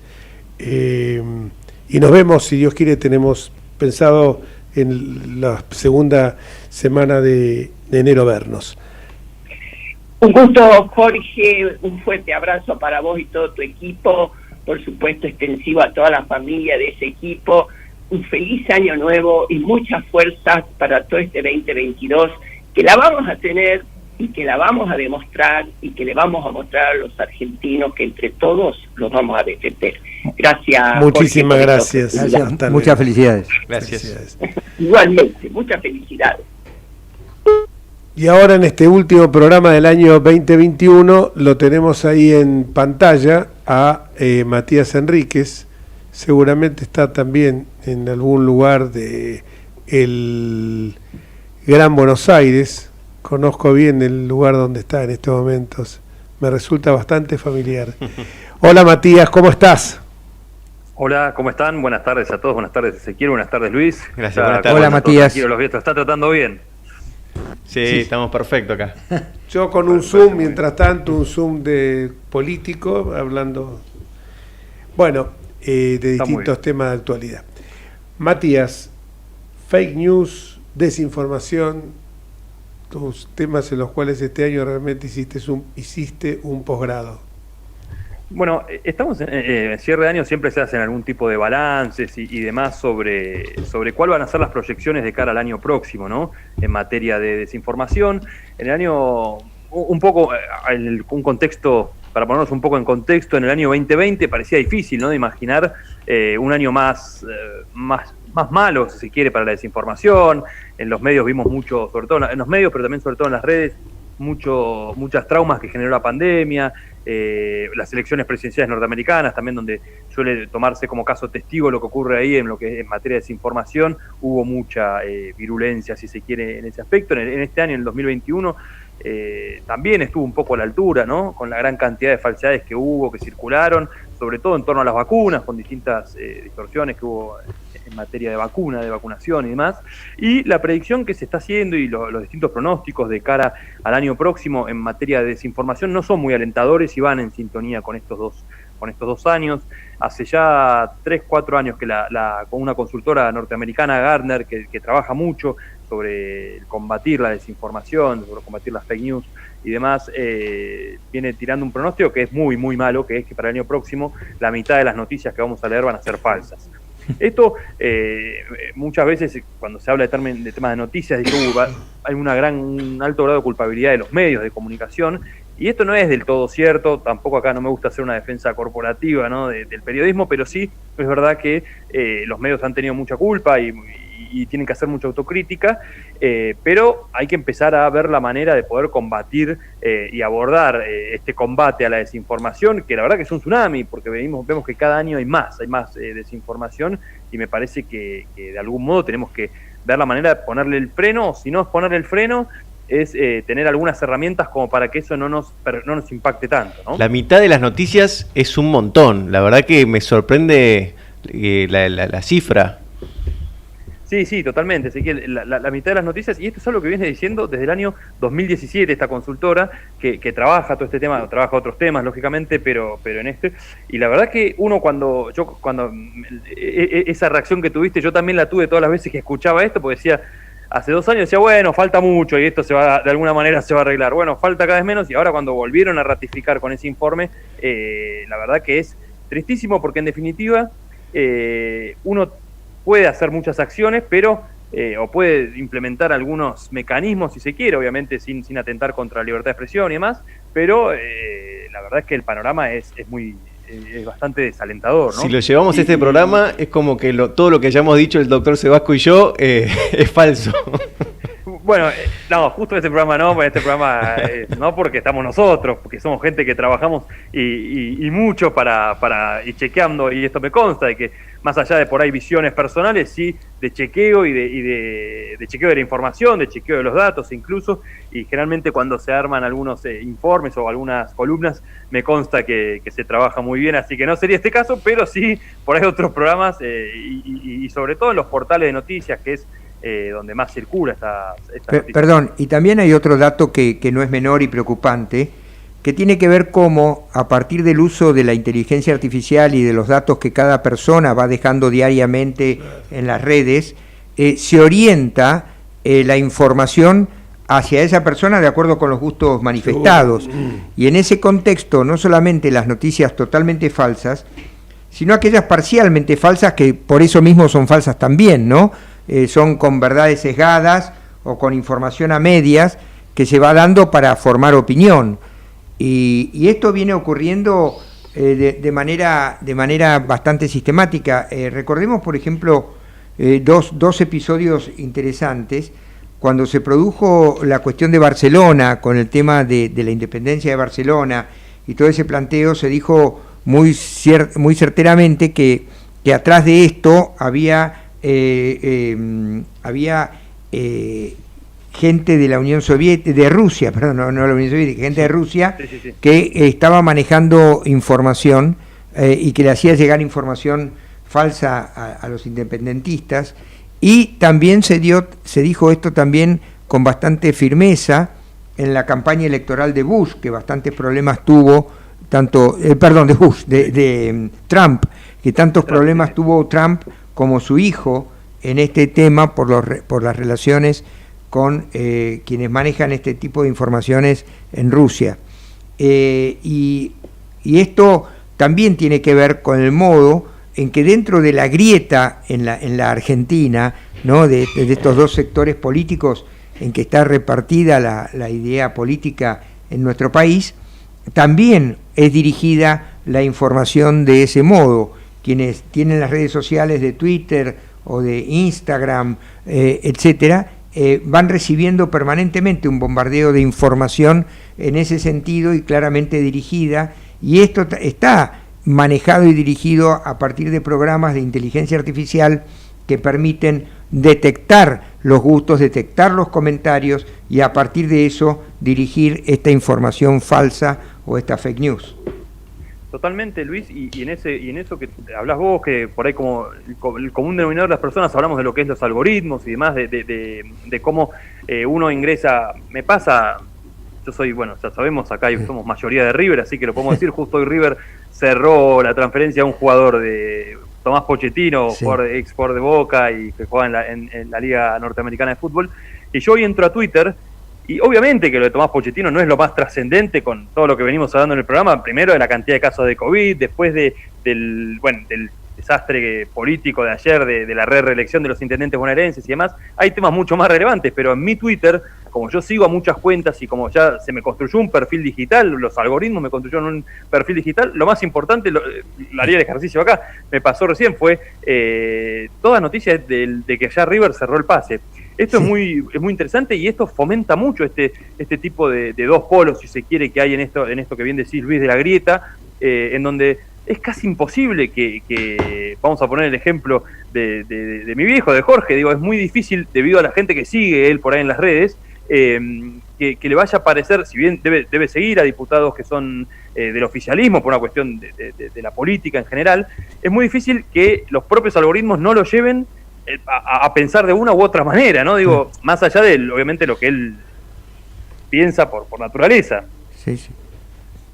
Y nos vemos, si Dios quiere, tenemos pensado en la segunda semana de enero vernos. Un gusto, Jorge, un fuerte abrazo para vos y todo tu equipo, por supuesto extensivo a toda la familia de ese equipo. Un feliz año nuevo y muchas fuerzas para todo este 2022, que la vamos a tener y que la vamos a demostrar y que le vamos a mostrar a los argentinos que entre todos los vamos a defender. Gracias. Muchísimas Jorge, gracias. Muchas felicidades. Gracias. Igualmente, muchas felicidades. Y ahora en este último programa del año 2021 lo tenemos ahí en pantalla a Matías Enríquez. Seguramente está también en algún lugar de el Gran Buenos Aires. Conozco bien el lugar donde está en estos momentos. Me resulta bastante familiar. Hola Matías, ¿cómo estás? Hola, ¿cómo están? Buenas tardes a todos. Buenas tardes Ezequiel, buenas tardes Luis. Gracias, buenas tardes. Hola Matías. Los vientos, ¿está tratando bien? Sí, estamos perfectos acá. Yo con un Zoom, mientras tanto, un Zoom de político, hablando, bueno, de distintos temas de actualidad. Matías, fake news, desinformación, tus temas en los cuales este año realmente hiciste un posgrado. Bueno, estamos en cierre de año, siempre se hacen algún tipo de balances y demás sobre cuál van a ser las proyecciones de cara al año próximo, ¿no? En materia de desinformación. En el año, un poco, un contexto, para ponernos un poco en contexto, en el año 2020 parecía difícil, ¿no? De imaginar un año más malo, si se quiere, para la desinformación. En los medios vimos mucho, sobre todo en los medios, pero también sobre todo en las redes, muchas traumas que generó la pandemia, las elecciones presidenciales norteamericanas también, donde suele tomarse como caso testigo lo que ocurre ahí en lo que en materia de desinformación. Hubo mucha virulencia, si se quiere, en ese aspecto. En este año, en el 2021, también estuvo un poco a la altura, ¿no? Con la gran cantidad de falsedades que hubo, que circularon, sobre todo en torno a las vacunas, con distintas distorsiones que hubo en materia de vacunación y demás, y la predicción que se está haciendo y los distintos pronósticos de cara al año próximo en materia de desinformación no son muy alentadores y van en sintonía con estos dos años. Hace ya 3-4 años que con una consultora norteamericana, Gartner, que trabaja mucho sobre combatir la desinformación, sobre combatir las fake news y demás, viene tirando un pronóstico que es muy, muy malo, que es que para el año próximo la mitad de las noticias que vamos a leer van a ser falsas. Esto, muchas veces, cuando se habla de temas de noticias, hay un alto grado de culpabilidad de los medios de comunicación, y esto no es del todo cierto. Tampoco acá no me gusta hacer una defensa corporativa, ¿no? del periodismo, pero sí es verdad que los medios han tenido mucha culpa y tienen que hacer mucha autocrítica, pero hay que empezar a ver la manera de poder combatir y abordar este combate a la desinformación, que la verdad que es un tsunami, porque vemos que cada año hay más desinformación, y me parece que de algún modo tenemos que ver la manera de ponerle el freno, o si no es ponerle el freno, es tener algunas herramientas como para que eso no nos impacte tanto, ¿no? La mitad de las noticias es un montón, la verdad que me sorprende la cifra. Sí, totalmente. Así que la mitad de las noticias, y esto es algo que viene diciendo desde el año 2017 esta consultora, que trabaja todo este tema, trabaja otros temas, lógicamente, pero en este. Y la verdad que uno cuando esa reacción que tuviste, yo también la tuve todas las veces que escuchaba esto, porque decía, hace 2 años decía, bueno, falta mucho y esto de alguna manera se va a arreglar. Bueno, falta cada vez menos, y ahora cuando volvieron a ratificar con ese informe, la verdad que es tristísimo, porque en definitiva uno puede hacer muchas acciones, pero o puede implementar algunos mecanismos, si se quiere, obviamente sin atentar contra la libertad de expresión y demás, pero la verdad es que el panorama es bastante desalentador, ¿no? Si lo llevamos a este programa, es como que todo lo que hayamos dicho el doctor Sebasco y yo es falso. Bueno, no, justo este programa no, no porque estamos nosotros, porque somos gente que trabajamos y mucho para ir chequeando, y esto me consta, de que más allá de por ahí visiones personales, sí, de chequeo y de chequeo de la información, de chequeo de los datos incluso, y generalmente cuando se arman algunos informes o algunas columnas, me consta que se trabaja muy bien, así que no sería este caso, pero sí por ahí otros programas y sobre todo en los portales de noticias, que es donde más circula esta noticia. Perdón, y también hay otro dato que no es menor y preocupante, que tiene que ver cómo, a partir del uso de la inteligencia artificial y de los datos que cada persona va dejando diariamente en las redes, se orienta la información hacia esa persona de acuerdo con los gustos manifestados. Y en ese contexto, no solamente las noticias totalmente falsas, sino aquellas parcialmente falsas, que por eso mismo son falsas también, ¿no? Son con verdades sesgadas o con información a medias que se va dando para formar opinión. Y esto viene ocurriendo de manera bastante sistemática. Recordemos, por ejemplo, dos episodios interesantes. Cuando se produjo la cuestión de Barcelona, con el tema de la independencia de Barcelona y todo ese planteo, se dijo muy certeramente que atrás de esto había gente de la Unión Soviética, de Rusia, perdón, no la Unión Soviética, gente de Rusia, sí. Que estaba manejando información y que le hacía llegar información falsa a los independentistas, y también se dijo esto también con bastante firmeza en la campaña electoral de Bush, que bastantes problemas tuvo, de Trump, que tantos problemas tuvo Trump como su hijo en este tema por las relaciones con quienes manejan este tipo de informaciones en Rusia. Y esto también tiene que ver con el modo en que dentro de la grieta en la Argentina, ¿no? de estos dos sectores políticos en que está repartida la idea política en nuestro país, también es dirigida la información de ese modo. Quienes tienen las redes sociales de Twitter o de Instagram, etcétera, van recibiendo permanentemente un bombardeo de información en ese sentido y claramente dirigida, y esto está manejado y dirigido a partir de programas de inteligencia artificial que permiten detectar los gustos, detectar los comentarios y a partir de eso dirigir esta información falsa o esta fake news. Totalmente, Luis, y en eso que hablas vos, que por ahí como el común denominador de las personas hablamos de lo que es los algoritmos y demás, de cómo uno ingresa, me pasa, yo soy, bueno, ya sabemos, acá somos mayoría de River, así que lo podemos decir, justo hoy River cerró la transferencia a un jugador de Tomás Pochettino, sí, ex jugador de Boca y que juega en la Liga Norteamericana de Fútbol, y yo hoy entro a Twitter. Y obviamente que lo de Tomás Pochettino no es lo más trascendente con todo lo que venimos hablando en el programa, primero de la cantidad de casos de COVID, después del desastre político de ayer, de la reelección de los intendentes bonaerenses y demás. Hay temas mucho más relevantes, pero en mi Twitter, como yo sigo a muchas cuentas y como ya se me construyó un perfil digital, los algoritmos me construyeron un perfil digital, lo más importante, lo haría el ejercicio acá, me pasó recién, fue toda noticia de que ya River cerró el pase. Esto sí. es muy interesante y esto fomenta mucho este tipo de dos polos, si se quiere, que hay en esto que bien decís, Luis, de la grieta, en donde es casi imposible que vamos a poner el ejemplo de mi viejo, de Jorge, digo, es muy difícil, debido a la gente que sigue él por ahí en las redes, que le vaya a parecer, si bien debe seguir a diputados que son del oficialismo, por una cuestión de la política en general, es muy difícil que los propios algoritmos no lo lleven a pensar de una u otra manera, ¿no? Digo, más allá de, obviamente, lo que él piensa por naturaleza. Sí, sí.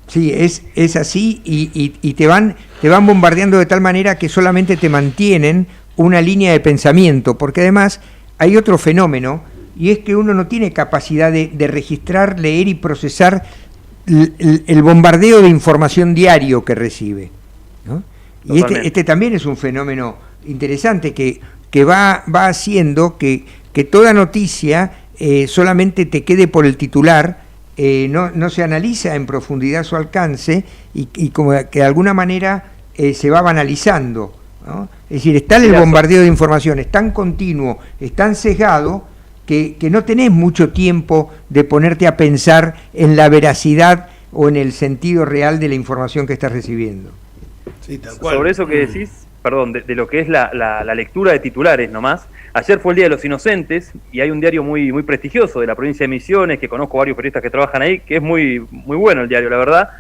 Sí, es así y te van bombardeando de tal manera que solamente te mantienen una línea de pensamiento, porque además hay otro fenómeno, y es que uno no tiene capacidad de registrar, leer y procesar el bombardeo de información diario que recibe, ¿no? Y este también es un fenómeno interesante que va haciendo que toda noticia solamente te quede por el titular, no se analiza en profundidad su alcance y como que de alguna manera se va banalizando, ¿no? Es decir, está el bombardeo de información, es tan continuo, es tan sesgado que no tenés mucho tiempo de ponerte a pensar en la veracidad o en el sentido real de la información que estás recibiendo. Sí, tal cual. Sobre eso que decís, perdón, de lo que es la lectura de titulares nomás, ayer fue el Día de los Inocentes y hay un diario muy, muy prestigioso de la provincia de Misiones, que conozco varios periodistas que trabajan ahí, que es muy, muy bueno el diario, la verdad,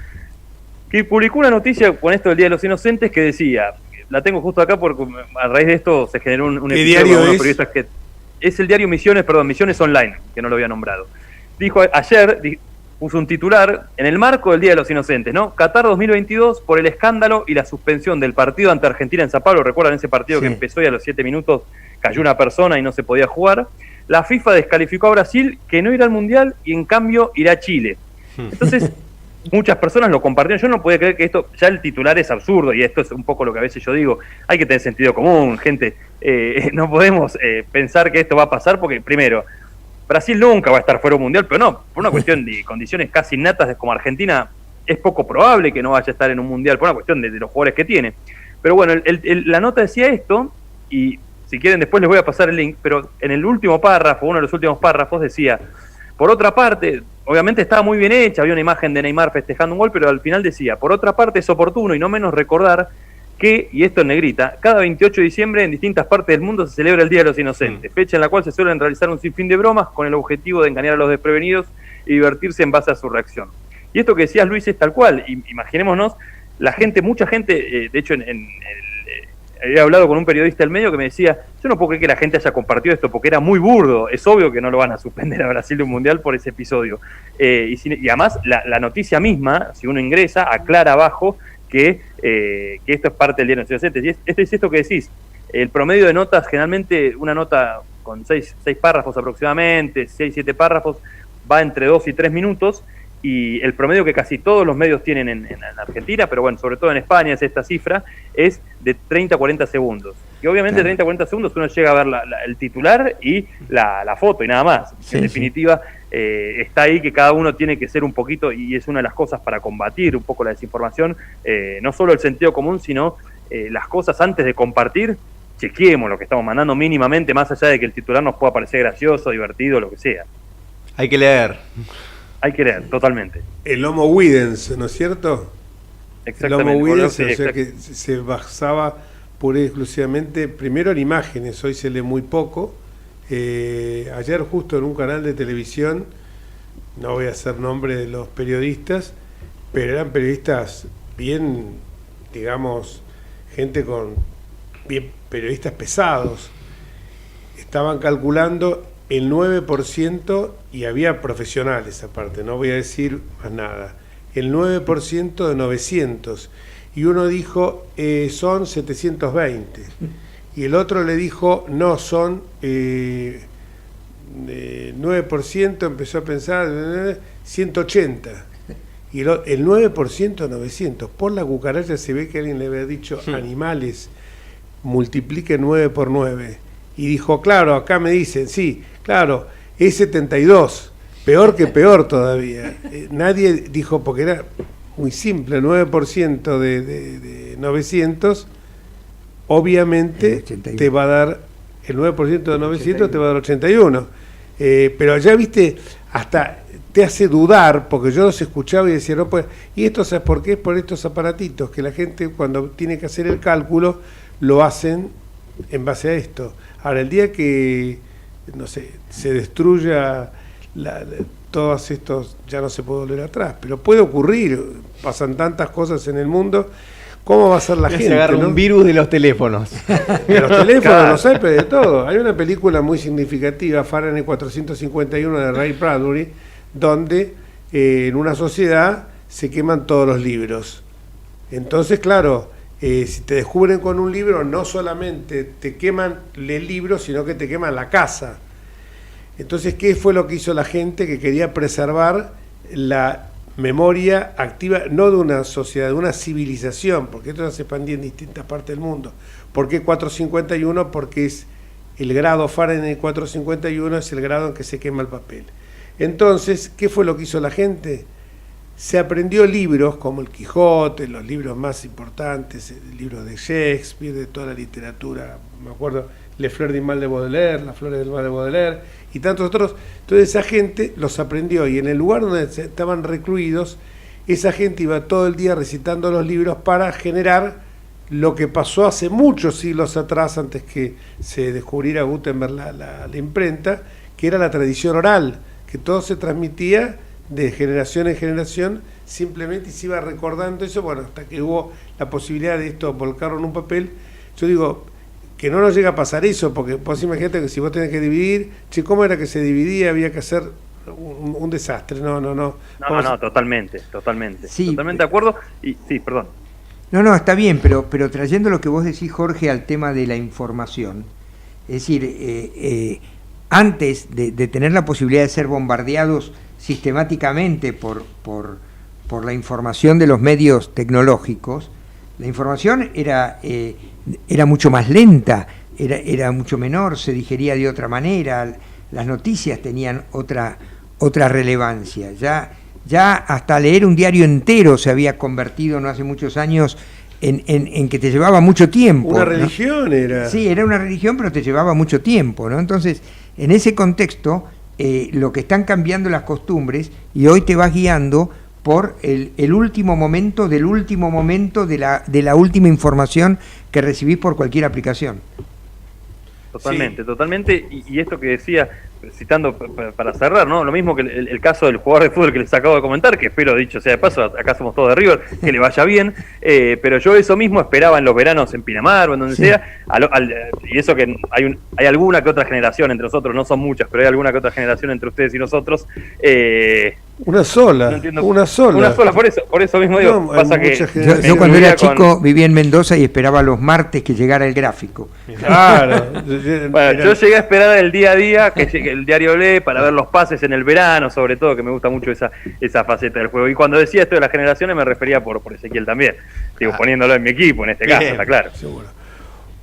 que publicó una noticia con esto del Día de los Inocentes que decía, la tengo justo acá porque a raíz de esto se generó un ¿Qué episodio diario con unos es? periodistas que... Es el diario Misiones, perdón, Misiones Online, que no lo había nombrado. Dijo ayer, puso un titular, en el marco del Día de los Inocentes, ¿no? Qatar 2022 por el escándalo y la suspensión del partido ante Argentina en Sao Paulo. ¿Recuerdan ese partido que empezó y a los 7 minutos cayó una persona y no se podía jugar? La FIFA descalificó a Brasil, que no irá al Mundial, y en cambio irá a Chile. Entonces, muchas personas lo compartieron. Yo no podía creer que esto, ya el titular es absurdo, y esto es un poco lo que a veces yo digo, hay que tener sentido común, gente. No podemos pensar que esto va a pasar porque, primero, Brasil nunca va a estar fuera de un Mundial, pero no, por una cuestión de condiciones casi innatas como Argentina, es poco probable que no vaya a estar en un Mundial, por una cuestión de los jugadores que tiene. Pero bueno, la nota decía esto, y si quieren después les voy a pasar el link, pero en el último párrafo, uno de los últimos párrafos decía, por otra parte, obviamente estaba muy bien hecha, había una imagen de Neymar festejando un gol, pero al final decía, por otra parte es oportuno y no menos recordar que, y esto en negrita, cada 28 de diciembre en distintas partes del mundo se celebra el Día de los Inocentes, fecha en la cual se suelen realizar un sinfín de bromas con el objetivo de engañar a los desprevenidos y divertirse en base a su reacción. Y esto que decías, Luis, es tal cual. Imaginémonos, la gente, mucha gente, de hecho he hablado con un periodista del medio que me decía, yo no puedo creer que la gente haya compartido esto porque era muy burdo, es obvio que no lo van a suspender a Brasil de un Mundial por ese episodio. Y además la noticia misma, si uno ingresa, aclara abajo que esto es parte del Día de los Inocentes. Y es esto que decís, el promedio de notas, generalmente una nota con 6 párrafos aproximadamente, 6-7 párrafos, va entre 2 y 3 minutos, y el promedio que casi todos los medios tienen en Argentina, pero bueno, sobre todo en España es esta cifra, es de 30 a 40 segundos. Y obviamente 30 a 40 segundos uno llega a ver el titular y la foto y nada más. Sí, en definitiva, está ahí que cada uno tiene que ser un poquito, y es una de las cosas para combatir un poco la desinformación, no solo el sentido común, sino las cosas antes de compartir, chequeemos lo que estamos mandando mínimamente, más allá de que el titular nos pueda parecer gracioso, divertido, lo que sea. Hay que leer. Hay que leer, totalmente. El Homo Videns, ¿no es cierto? Exactamente. El Homo Videns, o sea que se basaba pura y exclusivamente, primero en imágenes, hoy se lee muy poco. Ayer justo en un canal de televisión, no voy a hacer nombre de los periodistas, pero eran periodistas bien, digamos, gente con bien periodistas pesados. Estaban calculando el 9%, y había profesionales aparte, no voy a decir más nada, el 9% de 900, y uno dijo son 720, y el otro le dijo no, son 9%, empezó a pensar 180, y el 9% de 900, por la cucaracha se ve que alguien le había dicho animales, multiplique 9 por 9, y dijo, claro, acá me dicen, sí, claro, es 72, peor que peor todavía. Nadie dijo, porque era muy simple, 9% de 900, obviamente te va a dar, el 9% de 900 te va a dar 81. Pero ya viste, hasta te hace dudar, porque yo los escuchaba y decía, no, pues, y esto ¿sabes por qué? Por estos aparatitos, que la gente cuando tiene que hacer el cálculo, lo hacen en base a esto. Ahora, el día que, no sé, se destruya todos estos, ya no se puede volver atrás, pero puede ocurrir, pasan tantas cosas en el mundo, ¿cómo va a ser la gente? Se agarra, ¿no?, un virus de los teléfonos. De los teléfonos, los iPads, de todo. Hay una película muy significativa, Fahrenheit 451, de Ray Bradbury, donde en una sociedad se queman todos los libros. Entonces, claro, si te descubren con un libro, no solamente te queman el libro, sino que te queman la casa. Entonces, ¿qué fue lo que hizo la gente que quería preservar la memoria activa, no de una sociedad, de una civilización? Porque esto se expandía en distintas partes del mundo. ¿Por qué 451? Porque es el grado Fahrenheit 451, es el grado en que se quema el papel. Entonces, ¿qué fue lo que hizo la gente? se aprendió libros como el Quijote, los libros más importantes, el libro de Shakespeare, de toda la literatura, me acuerdo, Les Fleurs du Mal de Baudelaire, Las Flores del Mal de Baudelaire, y tantos otros. Entonces esa gente los aprendió, y en el lugar donde estaban recluidos, esa gente iba todo el día recitando los libros para generar lo que pasó hace muchos siglos atrás, antes que se descubriera Gutenberg la imprenta, que era la tradición oral, que todo se transmitía de generación en generación, simplemente se iba recordando eso, bueno, hasta que hubo la posibilidad de esto volcarlo en un papel. Yo digo, que no nos llega a pasar eso, porque vos imagínate que si vos tenés que dividir, ¿cómo era que se dividía? Había que hacer un desastre, no, totalmente, Sí, totalmente de acuerdo, y sí, perdón. No, está bien, pero trayendo lo que vos decís, Jorge, al tema de la información, es decir, antes de tener la posibilidad de ser bombardeados sistemáticamente por la información de los medios tecnológicos, la información era mucho más lenta, era mucho menor, se digería de otra manera, las noticias tenían otra relevancia. Ya hasta leer un diario entero se había convertido no hace muchos años en que te llevaba mucho tiempo. Una religión era. Sí, era una religión, pero te llevaba mucho tiempo, ¿no? Entonces, en ese contexto, lo que están cambiando las costumbres, y hoy te vas guiando por el último momento del último momento de la última información que recibís por cualquier aplicación. Totalmente, y esto que decía, citando para cerrar, ¿no? Lo mismo que el caso del jugador de fútbol que les acabo de comentar, que espero, dicho sea de paso, acá somos todos de River, que le vaya bien, pero yo eso mismo esperaba en los veranos en Pinamar o en donde sea, y eso que hay alguna que otra generación entre nosotros, no son muchas, pero hay alguna que otra generación entre ustedes y nosotros. Una sola, por eso mismo digo, pasa que yo cuando era chico vivía en Mendoza y esperaba los martes que llegara el gráfico. Claro. Bueno, yo llegué a esperar el día a día, que el diario lee, para ver los pases en el verano, sobre todo, que me gusta mucho esa faceta del juego. Y cuando decía esto de las generaciones me refería por Ezequiel también, poniéndolo en mi equipo en este caso, está claro. Seguro.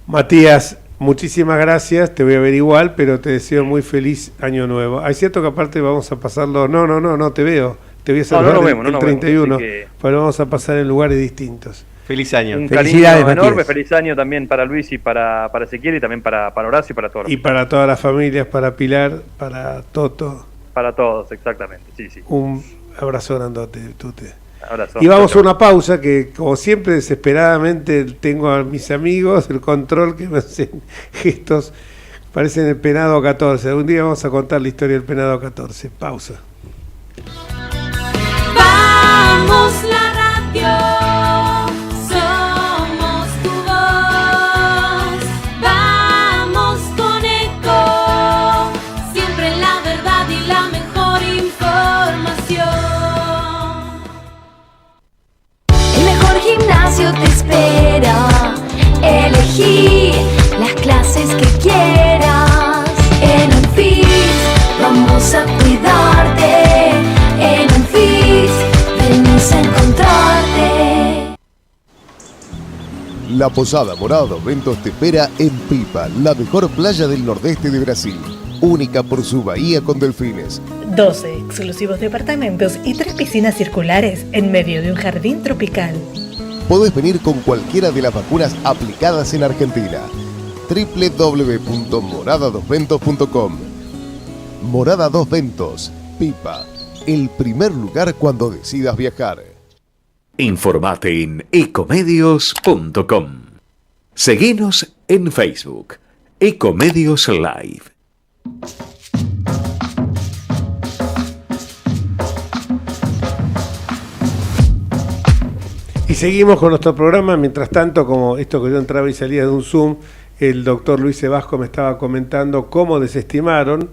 Matías, muchísimas gracias, te voy a ver igual, pero te deseo muy feliz año nuevo. Es cierto que aparte vamos a pasarlo, no te veo, te voy a saludar el 31, pero vamos a pasar en lugares distintos. Feliz año. Un cariño enorme, feliz año también para Luis y para Ezequiel, y también para Horacio y para todos. Y para todas las familias, para Pilar, para Toto. Para todos, exactamente, sí. Un abrazo grandote, Tute. Abrazo. Y vamos a una pausa que, como siempre, desesperadamente tengo a mis amigos, el control, que me hacen gestos, parecen el Penado 14. Algún día vamos a contar la historia del Penado 14. Pausa. Vamos la radio, somos tu voz, vamos con Eco, siempre la verdad y la mejor información. El mejor gimnasio te espera, elegí las clases que quieras. En Anfis vamos a cuidarte, en Anfis venimos a encontrarte. La Posada Morada dos Ventos te espera en Pipa, la mejor playa del nordeste de Brasil, única por su bahía con delfines. 12 exclusivos departamentos y 3 piscinas circulares en medio de un jardín tropical. Podés venir con cualquiera de las vacunas aplicadas en Argentina. www.moradadosventos.com. Morada Dos Ventos, Pipa, el primer lugar cuando decidas viajar. Informate en ecomedios.com. Seguinos en Facebook, Ecomedios Live. Y seguimos con nuestro programa. Mientras tanto, como esto que yo entraba y salía de un Zoom, el doctor Luis Sebasco me estaba comentando cómo desestimaron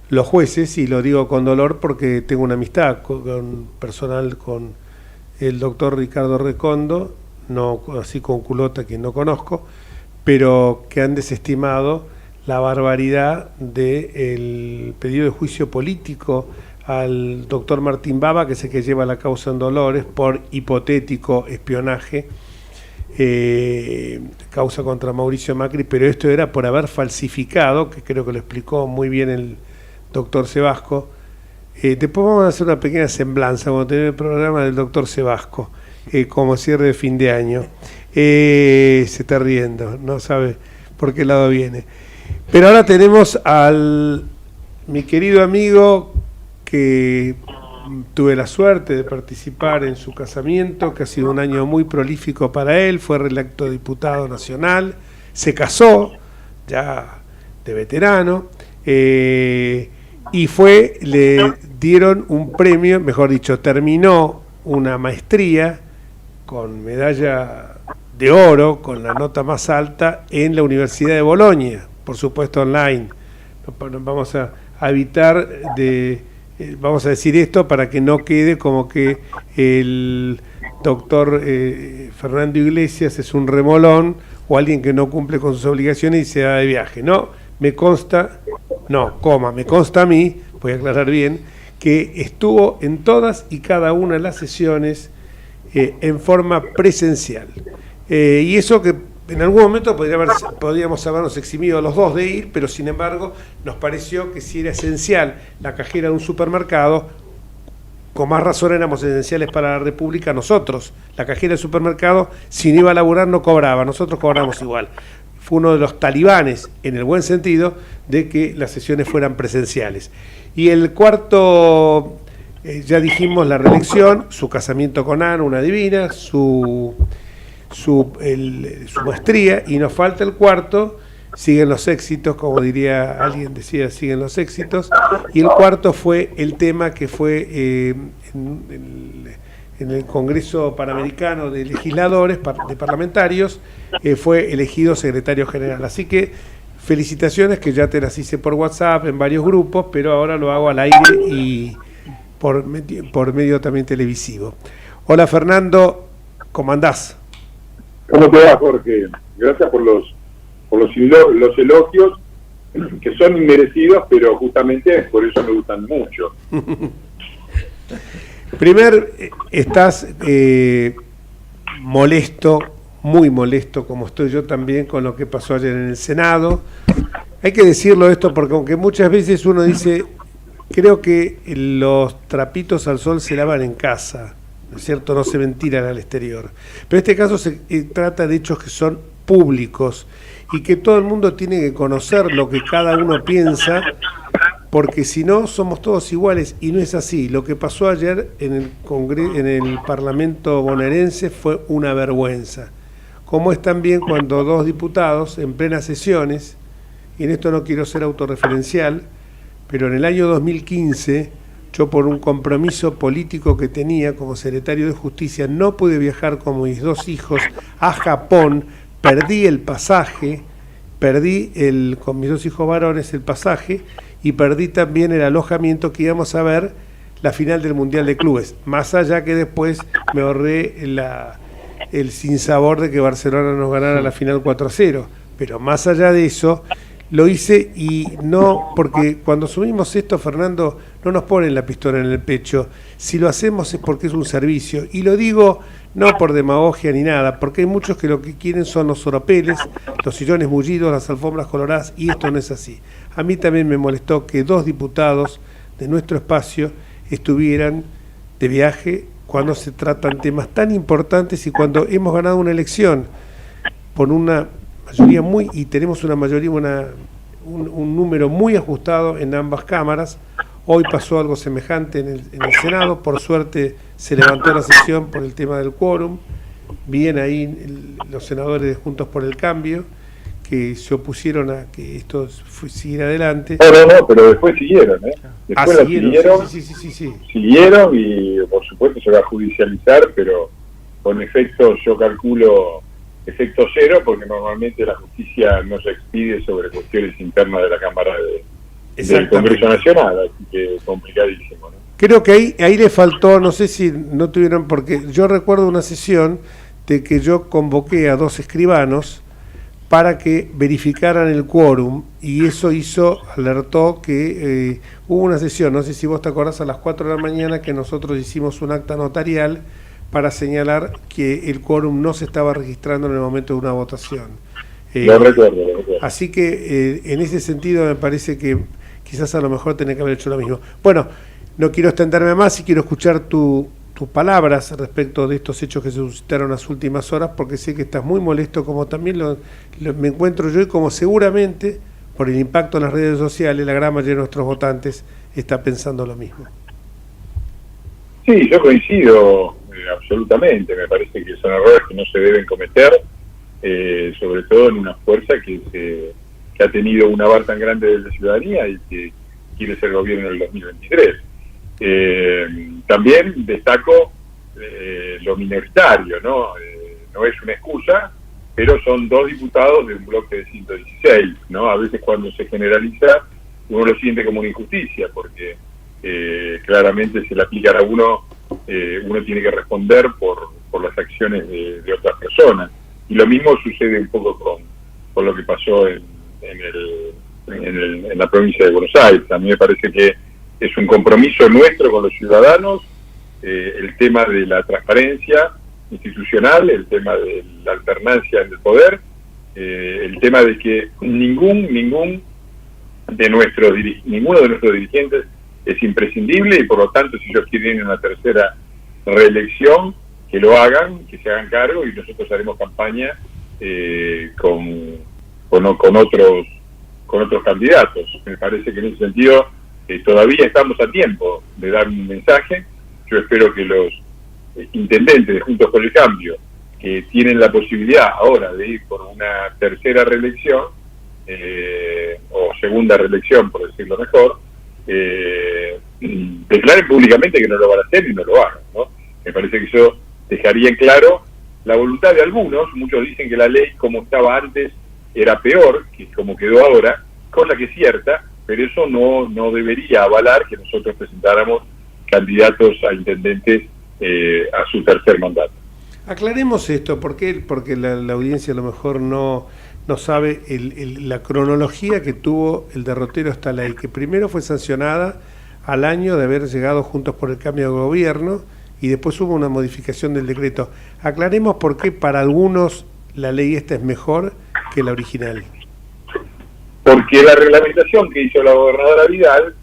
los jueces, y lo digo con dolor porque tengo una amistad personal con el doctor Ricardo Recondo, no así con Culota, quien no conozco, pero que han desestimado la barbaridad del pedido de juicio político al doctor Martín Baba, que es el que lleva la causa en Dolores por hipotético espionaje, causa contra Mauricio Macri, pero esto era por haber falsificado, que creo que lo explicó muy bien el doctor Sebasco, Después vamos a hacer una pequeña semblanza cuando tenemos el programa del doctor Sebasco, como cierre de fin de año. Se está riendo, no sabe por qué lado viene. Pero ahora tenemos al mi querido amigo que tuve la suerte de participar en su casamiento, que ha sido un año muy prolífico para él, fue reelecto diputado nacional, se casó ya de veterano, y le dieron un premio, mejor dicho, terminó una maestría con medalla de oro, con la nota más alta en la Universidad de Bolonia, por supuesto online. Vamos a evitar vamos a decir esto para que no quede como que el doctor Fernando Iglesias es un remolón o alguien que no cumple con sus obligaciones y se da de viaje. No, me consta a mí, voy a aclarar bien, que estuvo en todas y cada una de las sesiones en forma presencial. Y eso que en algún momento podríamos habernos eximido los dos de ir, pero sin embargo nos pareció que si era esencial la cajera de un supermercado, con más razón éramos esenciales para la República nosotros. La cajera del supermercado, si no iba a laburar, no cobraba, nosotros cobramos igual. Fue uno de los talibanes, en el buen sentido, de que las sesiones fueran presenciales. Y el cuarto, ya dijimos la reelección, su casamiento con Ana, una divina, su maestría, y nos falta el cuarto, siguen los éxitos, como diría alguien, decía, siguen los éxitos, y el cuarto fue el tema que fue en el Congreso Panamericano de Legisladores, de Parlamentarios, fue elegido secretario general. Así que felicitaciones, que ya te las hice por WhatsApp en varios grupos, pero ahora lo hago al aire y por medio también televisivo. Hola Fernando, ¿cómo andás? ¿Cómo te va, Jorge? Gracias por los elogios, que son inmerecidos, pero justamente por eso me gustan mucho. Estás molesto, muy molesto, como estoy yo también, con lo que pasó ayer en el Senado. Hay que decirlo esto porque aunque muchas veces uno dice, creo que los trapitos al sol se lavan en casa, ¿no es cierto? No se ventilan al exterior. Pero en este caso se trata de hechos que son públicos y que todo el mundo tiene que conocer lo que cada uno piensa, porque si no somos todos iguales, y no es así. Lo que pasó ayer en el Parlamento bonaerense fue una vergüenza, como es también cuando dos diputados en plenas sesiones, y en esto no quiero ser autorreferencial, pero en el año 2015 yo, por un compromiso político que tenía como secretario de Justicia, no pude viajar con mis dos hijos a Japón, perdí el pasaje, con mis dos hijos varones el pasaje, y perdí también el alojamiento que íbamos a ver la final del Mundial de Clubes, más allá que después me ahorré el sinsabor de que Barcelona nos ganara la final 4-0, pero más allá de eso, lo hice, y no, porque cuando asumimos esto, Fernando, no nos ponen la pistola en el pecho. Si lo hacemos es porque es un servicio, y lo digo no por demagogia ni nada, porque hay muchos que lo que quieren son los oropeles, los sillones mullidos, las alfombras coloradas, y esto no es así. A mí también me molestó que dos diputados de nuestro espacio estuvieran de viaje cuando se tratan temas tan importantes y cuando hemos ganado una elección por una mayoría y tenemos una mayoría, un número muy ajustado en ambas cámaras. Hoy pasó algo semejante en el Senado, por suerte se levantó la sesión por el tema del quórum, bien ahí los senadores de Juntos por el Cambio, que se opusieron a que esto siguiera adelante. No, pero después siguieron, Después siguieron. Siguieron, y por supuesto se va a judicializar, pero con efectos, yo calculo, efecto cero, porque normalmente la justicia no se expide sobre cuestiones internas de la Cámara del Congreso Nacional, así que complicadísimo, ¿no? Creo que ahí le faltó, no sé si no tuvieron, porque yo recuerdo una sesión de que yo convoqué a dos escribanos para que verificaran el quórum, y eso alertó que hubo una sesión, no sé si vos te acordás, a las 4 de la mañana, que nosotros hicimos un acta notarial para señalar que el quórum no se estaba registrando en el momento de una votación. Lo recuerdo. Así que en ese sentido me parece que quizás a lo mejor tenía que haber hecho lo mismo. Bueno, No quiero extenderme más y quiero escuchar tus palabras respecto de estos hechos que se suscitaron en las últimas horas, porque sé que estás muy molesto, como también me encuentro yo, y como seguramente por el impacto en las redes sociales la gran mayoría de nuestros votantes está pensando lo mismo. Sí, yo coincido absolutamente. Me parece que son errores que no se deben cometer, sobre todo en una fuerza que ha tenido un aval tan grande de la ciudadanía y que quiere ser gobierno en el 2023. También destaco lo minoritario, ¿no? No es una excusa, pero son 2 diputados de un bloque de 116, ¿no? A veces cuando se generaliza uno lo siente como una injusticia, porque claramente se le aplican a uno tiene que responder por las acciones de otras personas. Y lo mismo sucede un poco con lo que pasó en la provincia de Buenos Aires. A mí me parece que es un compromiso nuestro con los ciudadanos, el tema de la transparencia institucional, el tema de la alternancia en el poder, el tema de que ninguno de nuestros dirigentes es imprescindible, y por lo tanto, si ellos quieren una tercera reelección, que lo hagan, que se hagan cargo, y nosotros haremos campaña con otros candidatos. Me parece que en ese sentido todavía estamos a tiempo de dar un mensaje. Yo espero que los intendentes de Juntos por el Cambio, que tienen la posibilidad ahora de ir por una tercera reelección, o segunda reelección, por decirlo mejor, declaren públicamente que no lo van a hacer y no lo hagan, ¿no? Me parece que eso dejaría en claro la voluntad de algunos. Muchos dicen que la ley como estaba antes era peor que como quedó ahora, cosa que es cierta, pero eso no debería avalar que nosotros presentáramos candidatos a intendentes a su tercer mandato. Aclaremos esto, porque la audiencia a lo mejor no sabe la cronología que tuvo el derrotero a esta ley, que primero fue sancionada al año de haber llegado Juntos por el Cambio de gobierno, y después hubo una modificación del decreto. Aclaremos por qué para algunos la ley esta es mejor que la original. Porque la reglamentación que hizo la gobernadora Vidal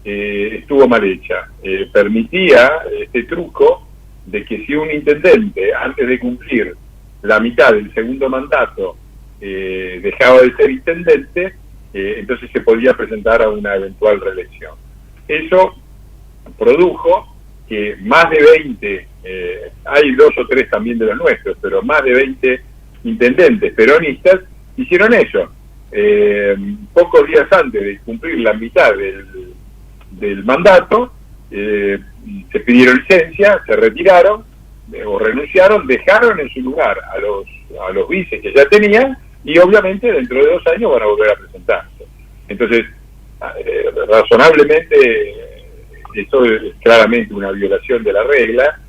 estuvo mal hecha. Permitía este truco de que si un intendente, antes de cumplir la mitad del segundo mandato, dejaba de ser intendente, entonces se podía presentar a una eventual reelección. Eso produjo que más de 20, hay 2 o 3 también de los nuestros, pero más de 20 intendentes peronistas hicieron eso. Pocos días antes de cumplir la mitad del mandato, se pidieron licencia, se retiraron o renunciaron, dejaron en su lugar a los vices que ya tenían, y obviamente dentro de 2 años van a volver a presentarse. Entonces, razonablemente, esto es claramente una violación de la regla,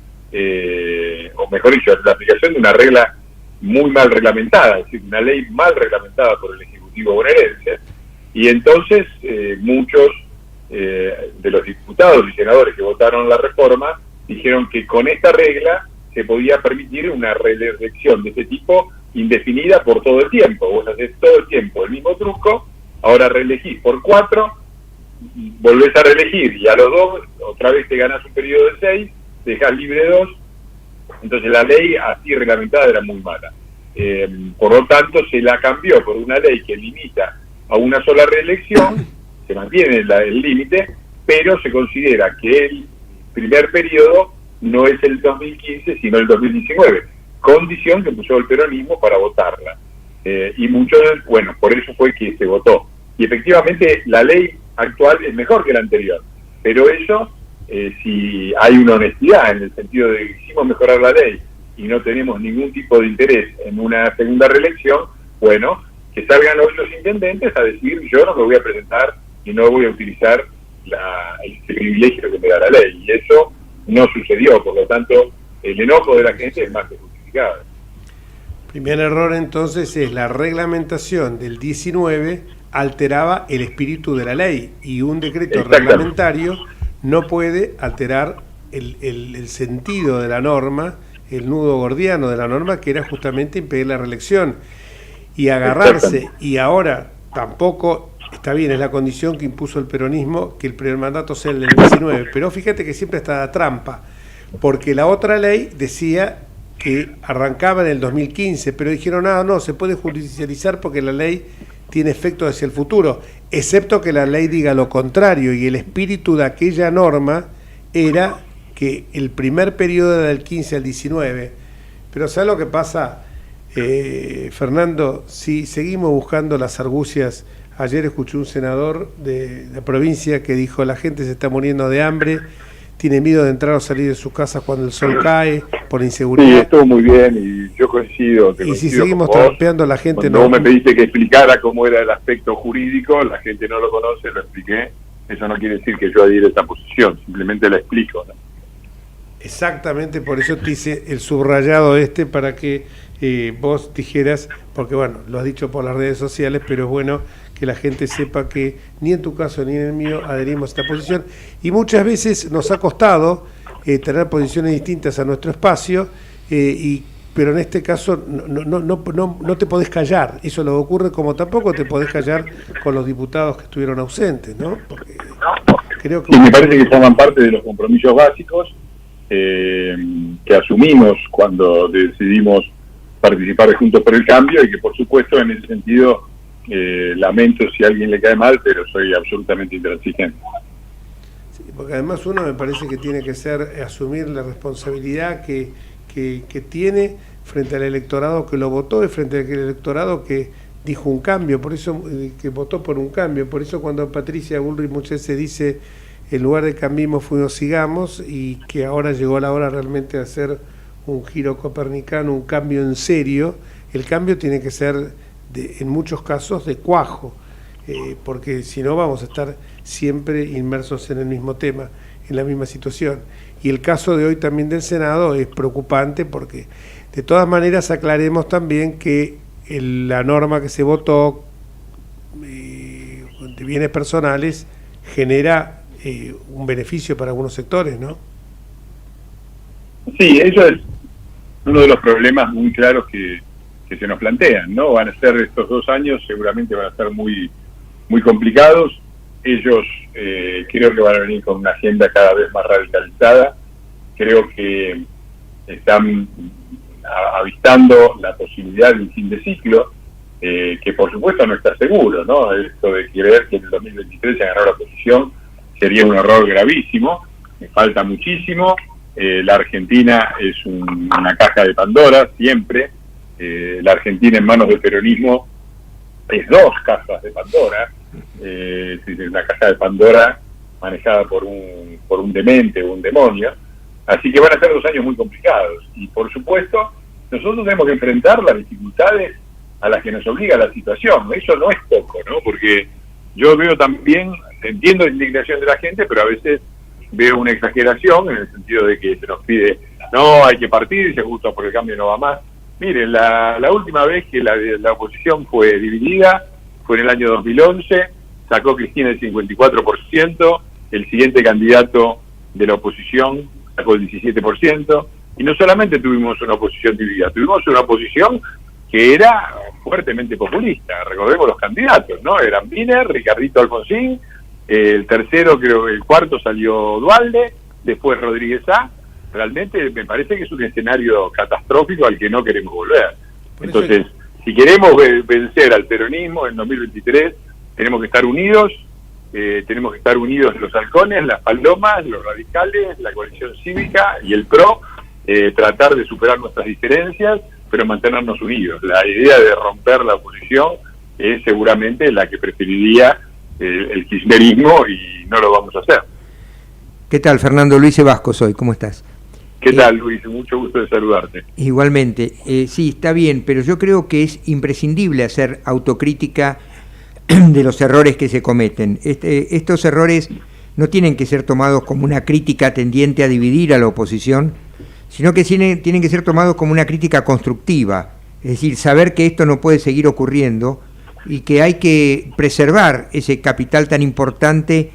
o mejor dicho, la aplicación de una regla muy mal reglamentada, es decir, una ley mal reglamentada por el Ejecutivo bonaerense. Y entonces muchos de los diputados y senadores que votaron la reforma dijeron que con esta regla se podía permitir una reelección de este tipo indefinida por todo el tiempo. Vos haces todo el tiempo el mismo truco, ahora reelegís por 4, volvés a reelegir y a los 2 otra vez te ganas un periodo de 6, dejás libre 2. Entonces la ley así reglamentada era muy mala. Por lo tanto se la cambió por una ley que limita a una sola reelección, se mantiene el límite, pero se considera que el primer periodo no es el 2015 sino el 2019, condición que puso el peronismo para votarla. Y muchos, bueno, por eso fue que se votó. Y efectivamente la ley actual es mejor que la anterior, pero eso, si hay una honestidad en el sentido de que quisimos mejorar la ley y no tenemos ningún tipo de interés en una segunda reelección, bueno, que salgan hoy los intendentes a decir: yo no me voy a presentar y no voy a utilizar el privilegio que me da la ley. Y eso no sucedió, por lo tanto el enojo de la gente es más que justificado. Primer error entonces es la reglamentación del 19 alteraba el espíritu de la ley, y un decreto reglamentario no puede alterar el sentido de la norma, el nudo gordiano de la norma, que era justamente impedir la reelección. Y agarrarse, y ahora tampoco está bien, es la condición que impuso el peronismo, que el primer mandato sea el del 19, pero fíjate que siempre está la trampa, porque la otra ley decía que arrancaba en el 2015, pero dijeron, no, se puede judicializar porque la ley tiene efecto hacia el futuro, excepto que la ley diga lo contrario, y el espíritu de aquella norma era que el primer periodo era del 15 al 19. Pero ¿sabes lo que pasa, Fernando? Si seguimos buscando las argucias, ayer escuché un senador de la provincia que dijo, la gente se está muriendo de hambre, tiene miedo de entrar o salir de sus casas cuando el sol cae, por inseguridad. Sí, estuvo muy bien y yo coincido. Y si seguimos trampeando, la gente cuando vos me pediste que explicara cómo era el aspecto jurídico, la gente no lo conoce, lo expliqué. Eso no quiere decir que yo adhiera a esta posición, simplemente la explico, ¿no? Exactamente, por eso te hice el subrayado para que vos dijeras, porque bueno, lo has dicho por las redes sociales, pero es bueno que la gente sepa que ni en tu caso ni en el mío adherimos a esta posición, y muchas veces nos ha costado tener posiciones distintas a nuestro espacio, pero en este caso no te podés callar. Eso lo ocurre, como tampoco te podés callar con los diputados que estuvieron ausentes, ¿no? Porque creo que... Sí, me parece que forman parte de los compromisos básicos que asumimos cuando decidimos participar de Juntos por el Cambio, y que por supuesto en ese sentido lamento si a alguien le cae mal, pero soy absolutamente intransigente. Sí, porque además uno me parece que tiene que asumir la responsabilidad que tiene frente al electorado que lo votó y frente al electorado que dijo un cambio, por eso que votó por un cambio. Por eso cuando Patricia Bullrich muchas veces dice, en lugar de cambiemos fuimos sigamos, y que ahora llegó la hora realmente de hacer un giro copernicano, un cambio en serio, el cambio tiene que ser en muchos casos de cuajo, porque si no vamos a estar siempre inmersos en el mismo tema, en la misma situación. Y el caso de hoy también del Senado es preocupante, porque de todas maneras aclaremos también que la norma que se votó de bienes personales genera un beneficio para algunos sectores, ¿no? Sí, eso es uno de los problemas muy claros que se nos plantean, ¿no? Van a ser estos 2 años, seguramente van a ser muy complicados. Ellos creo que van a venir con una agenda cada vez más radicalizada. Creo que están avistando la posibilidad de un fin de ciclo, que por supuesto no está seguro, ¿no? Esto de creer que en el 2023 se ganó la oposición sería un error gravísimo. Me falta muchísimo. La Argentina es una caja de Pandora, siempre. La Argentina en manos del peronismo es 2 cajas de Pandora. Es una caja de Pandora manejada por un demente o un demonio. Así que van a ser 2 años muy complicados. Y por supuesto, nosotros tenemos que enfrentar las dificultades a las que nos obliga la situación. Eso no es poco, ¿no? Porque yo veo también, entiendo la indignación de la gente, pero a veces veo una exageración en el sentido de que se nos pide, no, hay que partir, si Juntos por el Cambio no va más. Miren, la última vez que la oposición fue dividida fue en el año 2011, sacó Cristina el 54%, el siguiente candidato de la oposición sacó el 17%, y no solamente tuvimos una oposición dividida, tuvimos una oposición que era fuertemente populista. Recordemos los candidatos, ¿no? Eran Wiener, Ricardito Alfonsín, el tercero, creo que el cuarto salió Duhalde, después Rodríguez A. Realmente me parece que es un escenario catastrófico al que no queremos volver. Entonces, si queremos vencer al peronismo en 2023, tenemos que estar unidos, los halcones, las palomas, los radicales, la coalición cívica y el PRO, tratar de superar nuestras diferencias, pero mantenernos unidos. La idea de romper la oposición es seguramente la que preferiría el kirchnerismo, y no lo vamos a hacer. ¿Qué tal, Fernando? Luis Vasco soy, ¿cómo estás? ¿Qué tal, Luis? Mucho gusto de saludarte. Igualmente. Sí, está bien, pero yo creo que es imprescindible hacer autocrítica de los errores que se cometen. Estos errores no tienen que ser tomados como una crítica tendiente a dividir a la oposición, sino que tienen que ser tomados como una crítica constructiva, es decir, saber que esto no puede seguir ocurriendo y que hay que preservar ese capital tan importante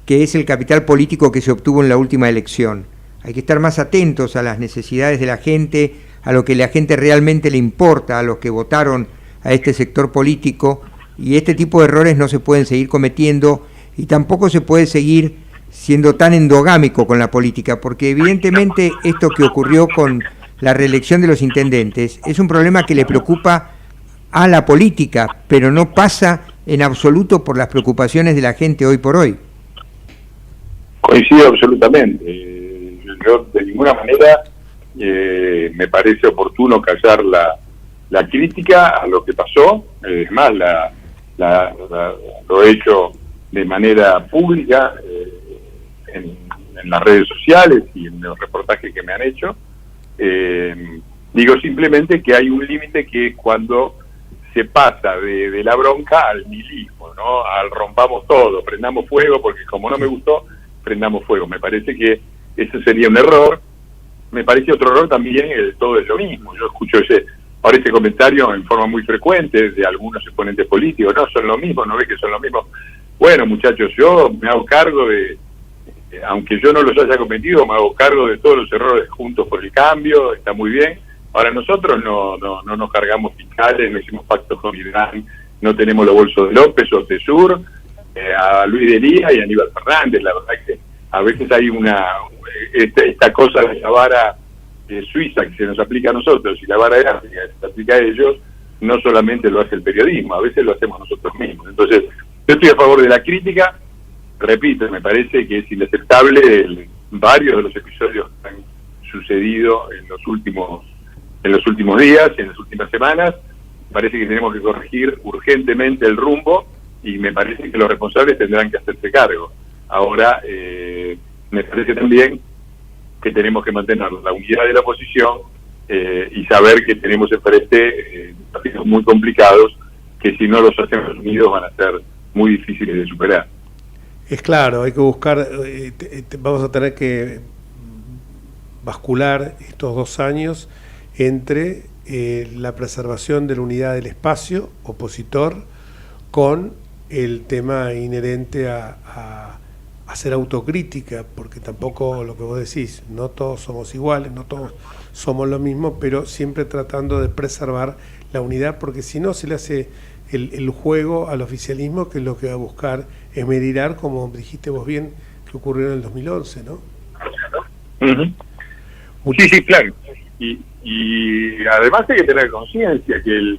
que es el capital político que se obtuvo en la última elección. Hay que estar más atentos a las necesidades de la gente, a lo que la gente realmente le importa, a los que votaron a este sector político, y este tipo de errores no se pueden seguir cometiendo y tampoco se puede seguir siendo tan endogámico con la política, porque evidentemente esto que ocurrió con la reelección de los intendentes es un problema que le preocupa a la política, pero no pasa en absoluto por las preocupaciones de la gente hoy por hoy. Coincido absolutamente. Yo de ninguna manera me parece oportuno callar la crítica a lo que pasó. Es más, lo he hecho de manera pública en las redes sociales y en los reportajes que me han hecho. Digo simplemente que hay un límite que es cuando se pasa de la bronca al nihilismo, ¿no? Al rompamos todo, prendamos fuego, porque como no me gustó, prendamos fuego. Me parece que ese sería un error. Me parece otro error también el todo es lo mismo. Yo escucho ese comentario en forma muy frecuente de algunos exponentes políticos. No, son lo mismo, ¿no ves que son lo mismo? Bueno, muchachos, yo me hago cargo aunque yo no los haya cometido, me hago cargo de todos los errores Juntos por el Cambio, está muy bien. Ahora nosotros no nos cargamos fiscales, no hicimos pactos con Irán, no tenemos los bolsos de López o Tesur, a Luis de Lía y a Aníbal Fernández. La verdad que a veces hay esta cosa de la vara suiza que se nos aplica a nosotros y la vara de África que se aplica a ellos, no solamente lo hace el periodismo, a veces lo hacemos nosotros mismos. Entonces, yo estoy a favor de la crítica. Repito, me parece que es inaceptable varios de los episodios que han sucedido en los últimos días, en las últimas semanas. Me parece que tenemos que corregir urgentemente el rumbo y me parece que los responsables tendrán que hacerse cargo. Ahora, me parece también que tenemos que mantener la unidad de la oposición y saber que tenemos enfrente partidos muy complicados que si no los hacemos unidos van a ser muy difíciles de superar. Es claro, hay que buscar, vamos a tener que bascular estos 2 años entre la preservación de la unidad del espacio opositor con el tema inherente a hacer autocrítica, porque tampoco lo que vos decís, no todos somos iguales, no todos somos lo mismo, pero siempre tratando de preservar la unidad, porque si no se le hace el juego al oficialismo, que es lo que va a buscar esmerar, como dijiste vos bien, que ocurrió en el 2011, ¿no? Sí, claro. Y además hay que tener conciencia que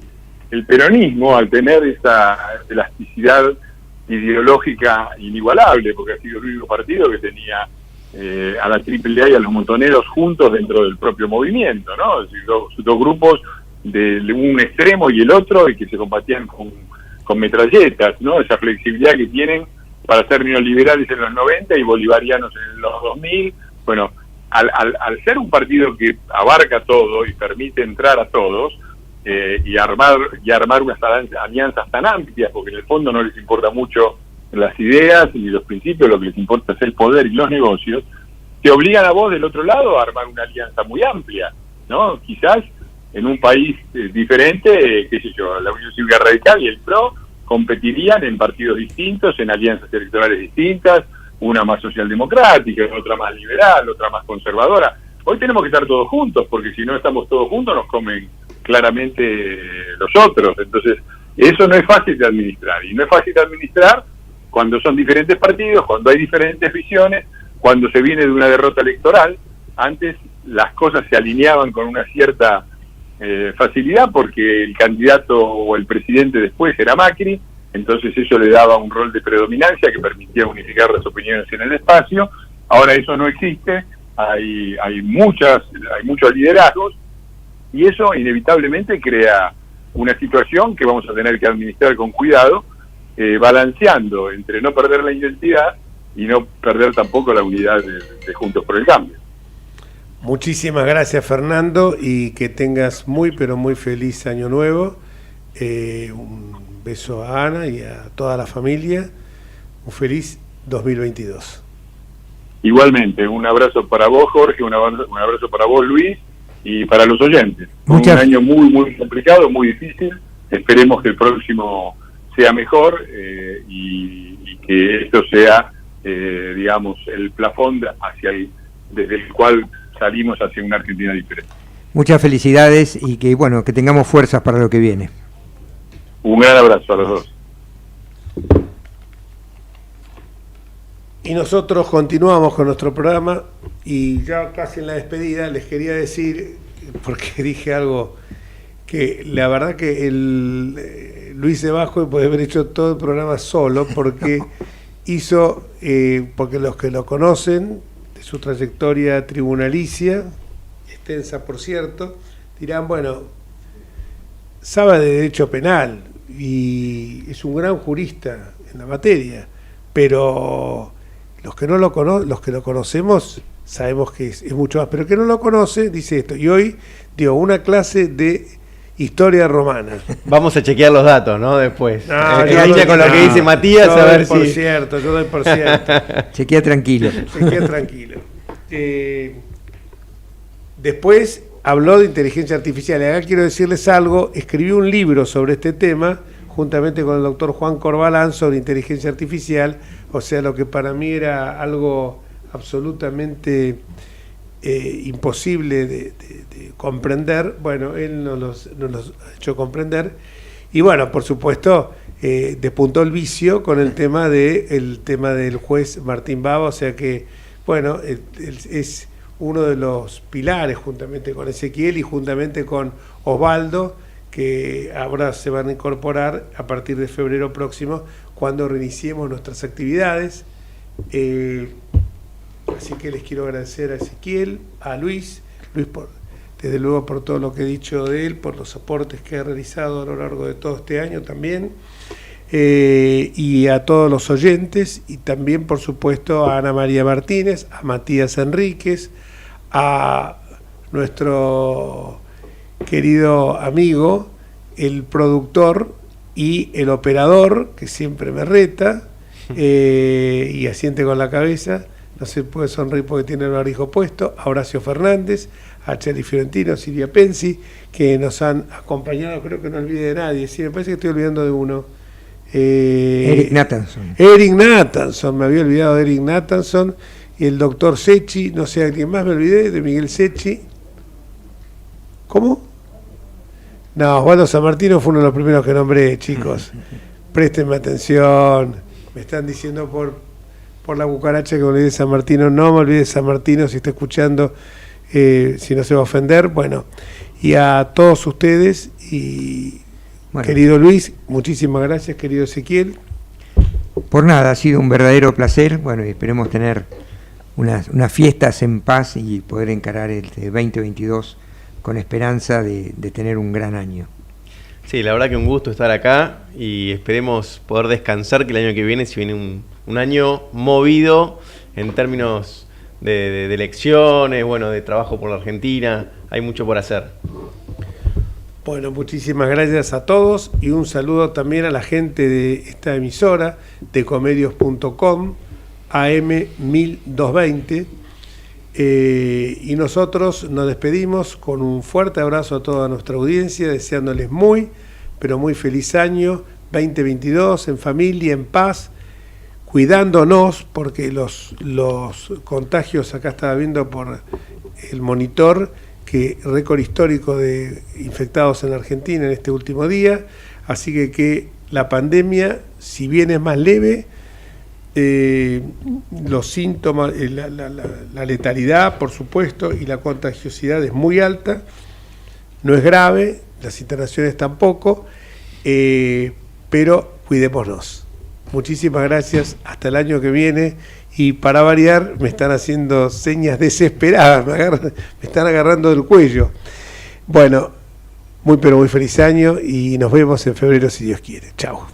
el peronismo, al tener esa elasticidad ideológica inigualable, porque ha sido el único partido que tenía a la AAA y a los montoneros juntos dentro del propio movimiento, ¿no? Es decir, dos grupos de un extremo y el otro, y que se combatían con metralletas, ¿no? Esa flexibilidad que tienen para ser neoliberales en los 90 y bolivarianos en los 2000. Bueno, al ser un partido que abarca todo y permite entrar a todos, y armar unas alianzas tan amplias, porque en el fondo no les importa mucho las ideas y los principios, lo que les importa es el poder y los negocios, te obligan a vos del otro lado a armar una alianza muy amplia, ¿no? Quizás en un país diferente, qué sé yo, la Unión Cívica Radical y el PRO competirían en partidos distintos, en alianzas electorales distintas, una más socialdemocrática, otra más liberal, otra más conservadora. Hoy tenemos que estar todos juntos, porque si no estamos todos juntos nos comen claramente los otros. Entonces, eso no es fácil de administrar, y no es fácil de administrar cuando son diferentes partidos, cuando hay diferentes visiones, cuando se viene de una derrota electoral. Antes las cosas se alineaban con una cierta facilidad, porque el candidato o el presidente después era Macri, entonces eso le daba un rol de predominancia que permitía unificar las opiniones en el espacio. Ahora eso no existe, hay muchos liderazgos, y eso inevitablemente crea una situación que vamos a tener que administrar con cuidado, balanceando entre no perder la identidad y no perder tampoco la unidad de Juntos por el Cambio. Muchísimas gracias, Fernando, y que tengas muy pero muy feliz año nuevo. Un beso a Ana y a toda la familia. Un feliz 2022. Igualmente, un abrazo para vos, Jorge, un abrazo para vos, Luis, y para los oyentes. Un año muy, muy complicado, muy difícil. Esperemos que el próximo sea mejor, y que esto sea, digamos, el plafón desde el cual salimos hacia una Argentina diferente. Muchas felicidades y que tengamos fuerzas para lo que viene. Un gran abrazo a los dos. Y nosotros continuamos con nuestro programa y ya casi en la despedida les quería decir, porque dije algo que la verdad que Luis de Bajo puede haber hecho todo el programa solo porque hizo, porque los que lo conocen, de su trayectoria tribunalicia, extensa por cierto, dirán, bueno, sabe de derecho penal y es un gran jurista en la materia, pero los que no lo los que lo conocemos sabemos que es mucho más, pero el que no lo conoce dice esto, y hoy dio una clase de historia romana. Vamos a chequear los datos, ¿no? Después. En línea con lo que dice Matías, a ver por si... cierto, yo doy por cierto. Chequea tranquilo. Chequea tranquilo. Después habló de inteligencia artificial. Y acá quiero decirles algo, escribí un libro sobre este tema, juntamente con el doctor Juan Corbalán, sobre inteligencia artificial, o sea, lo que para mí era algo absolutamente imposible de comprender, bueno, él nos los ha hecho comprender, y bueno, por supuesto, despuntó el vicio con el tema del juez Martín Bava, o sea que, bueno, es uno de los pilares, juntamente con Ezequiel y juntamente con Osvaldo, que ahora se van a incorporar a partir de febrero próximo, cuando reiniciemos nuestras actividades. Así que les quiero agradecer a Ezequiel, a Luis desde luego por todo lo que he dicho de él, por los aportes que ha realizado a lo largo de todo este año también, y a todos los oyentes, y también por supuesto a Ana María Martínez, a Matías Enríquez, a nuestro querido amigo, el productor y el operador, que siempre me reta y asiente con la cabeza, no se puede sonreír porque tiene el barbijo puesto, a Horacio Fernández, a Cheli Fiorentino, a Silvia Pensi, que nos han acompañado, creo que no olvide de nadie, sí, me parece que estoy olvidando de uno. Eric Nathanson. Eric Nathanson, me había olvidado de Eric Nathanson, y el doctor Secchi, no sé a quién más me olvidé, de Miguel Secchi. ¿Cómo? No, Osvaldo San Martino fue uno de los primeros que nombré, chicos. Préstenme atención, me están diciendo por la cucaracha que me olvidé de San Martino, no me olvidé de San Martino, si está escuchando, si no se va a ofender, bueno, y a todos ustedes, y bueno, querido Luis, muchísimas gracias, querido Ezequiel. Por nada, ha sido un verdadero placer, bueno, y esperemos tener unas fiestas en paz y poder encarar el 2022 con esperanza de tener un gran año. Sí, la verdad que un gusto estar acá y esperemos poder descansar, que el año que viene, si viene un año movido en términos de elecciones, bueno, de trabajo por la Argentina, hay mucho por hacer. Bueno, muchísimas gracias a todos y un saludo también a la gente de esta emisora, de Ecomedios.com, AM 1220, y nosotros nos despedimos con un fuerte abrazo a toda nuestra audiencia, deseándoles muy, pero muy feliz año 2022, en familia, en paz, cuidándonos, porque los contagios, acá estaba viendo por el monitor, que récord histórico de infectados en Argentina en este último día, así que la pandemia, si bien es más leve, los síntomas, la letalidad, por supuesto, y la contagiosidad es muy alta, no es grave, las internaciones tampoco, pero cuidémonos. Muchísimas gracias, hasta el año que viene, y para variar me están haciendo señas desesperadas, me están agarrando del cuello. Bueno, muy pero muy feliz año y nos vemos en febrero si Dios quiere. Chao.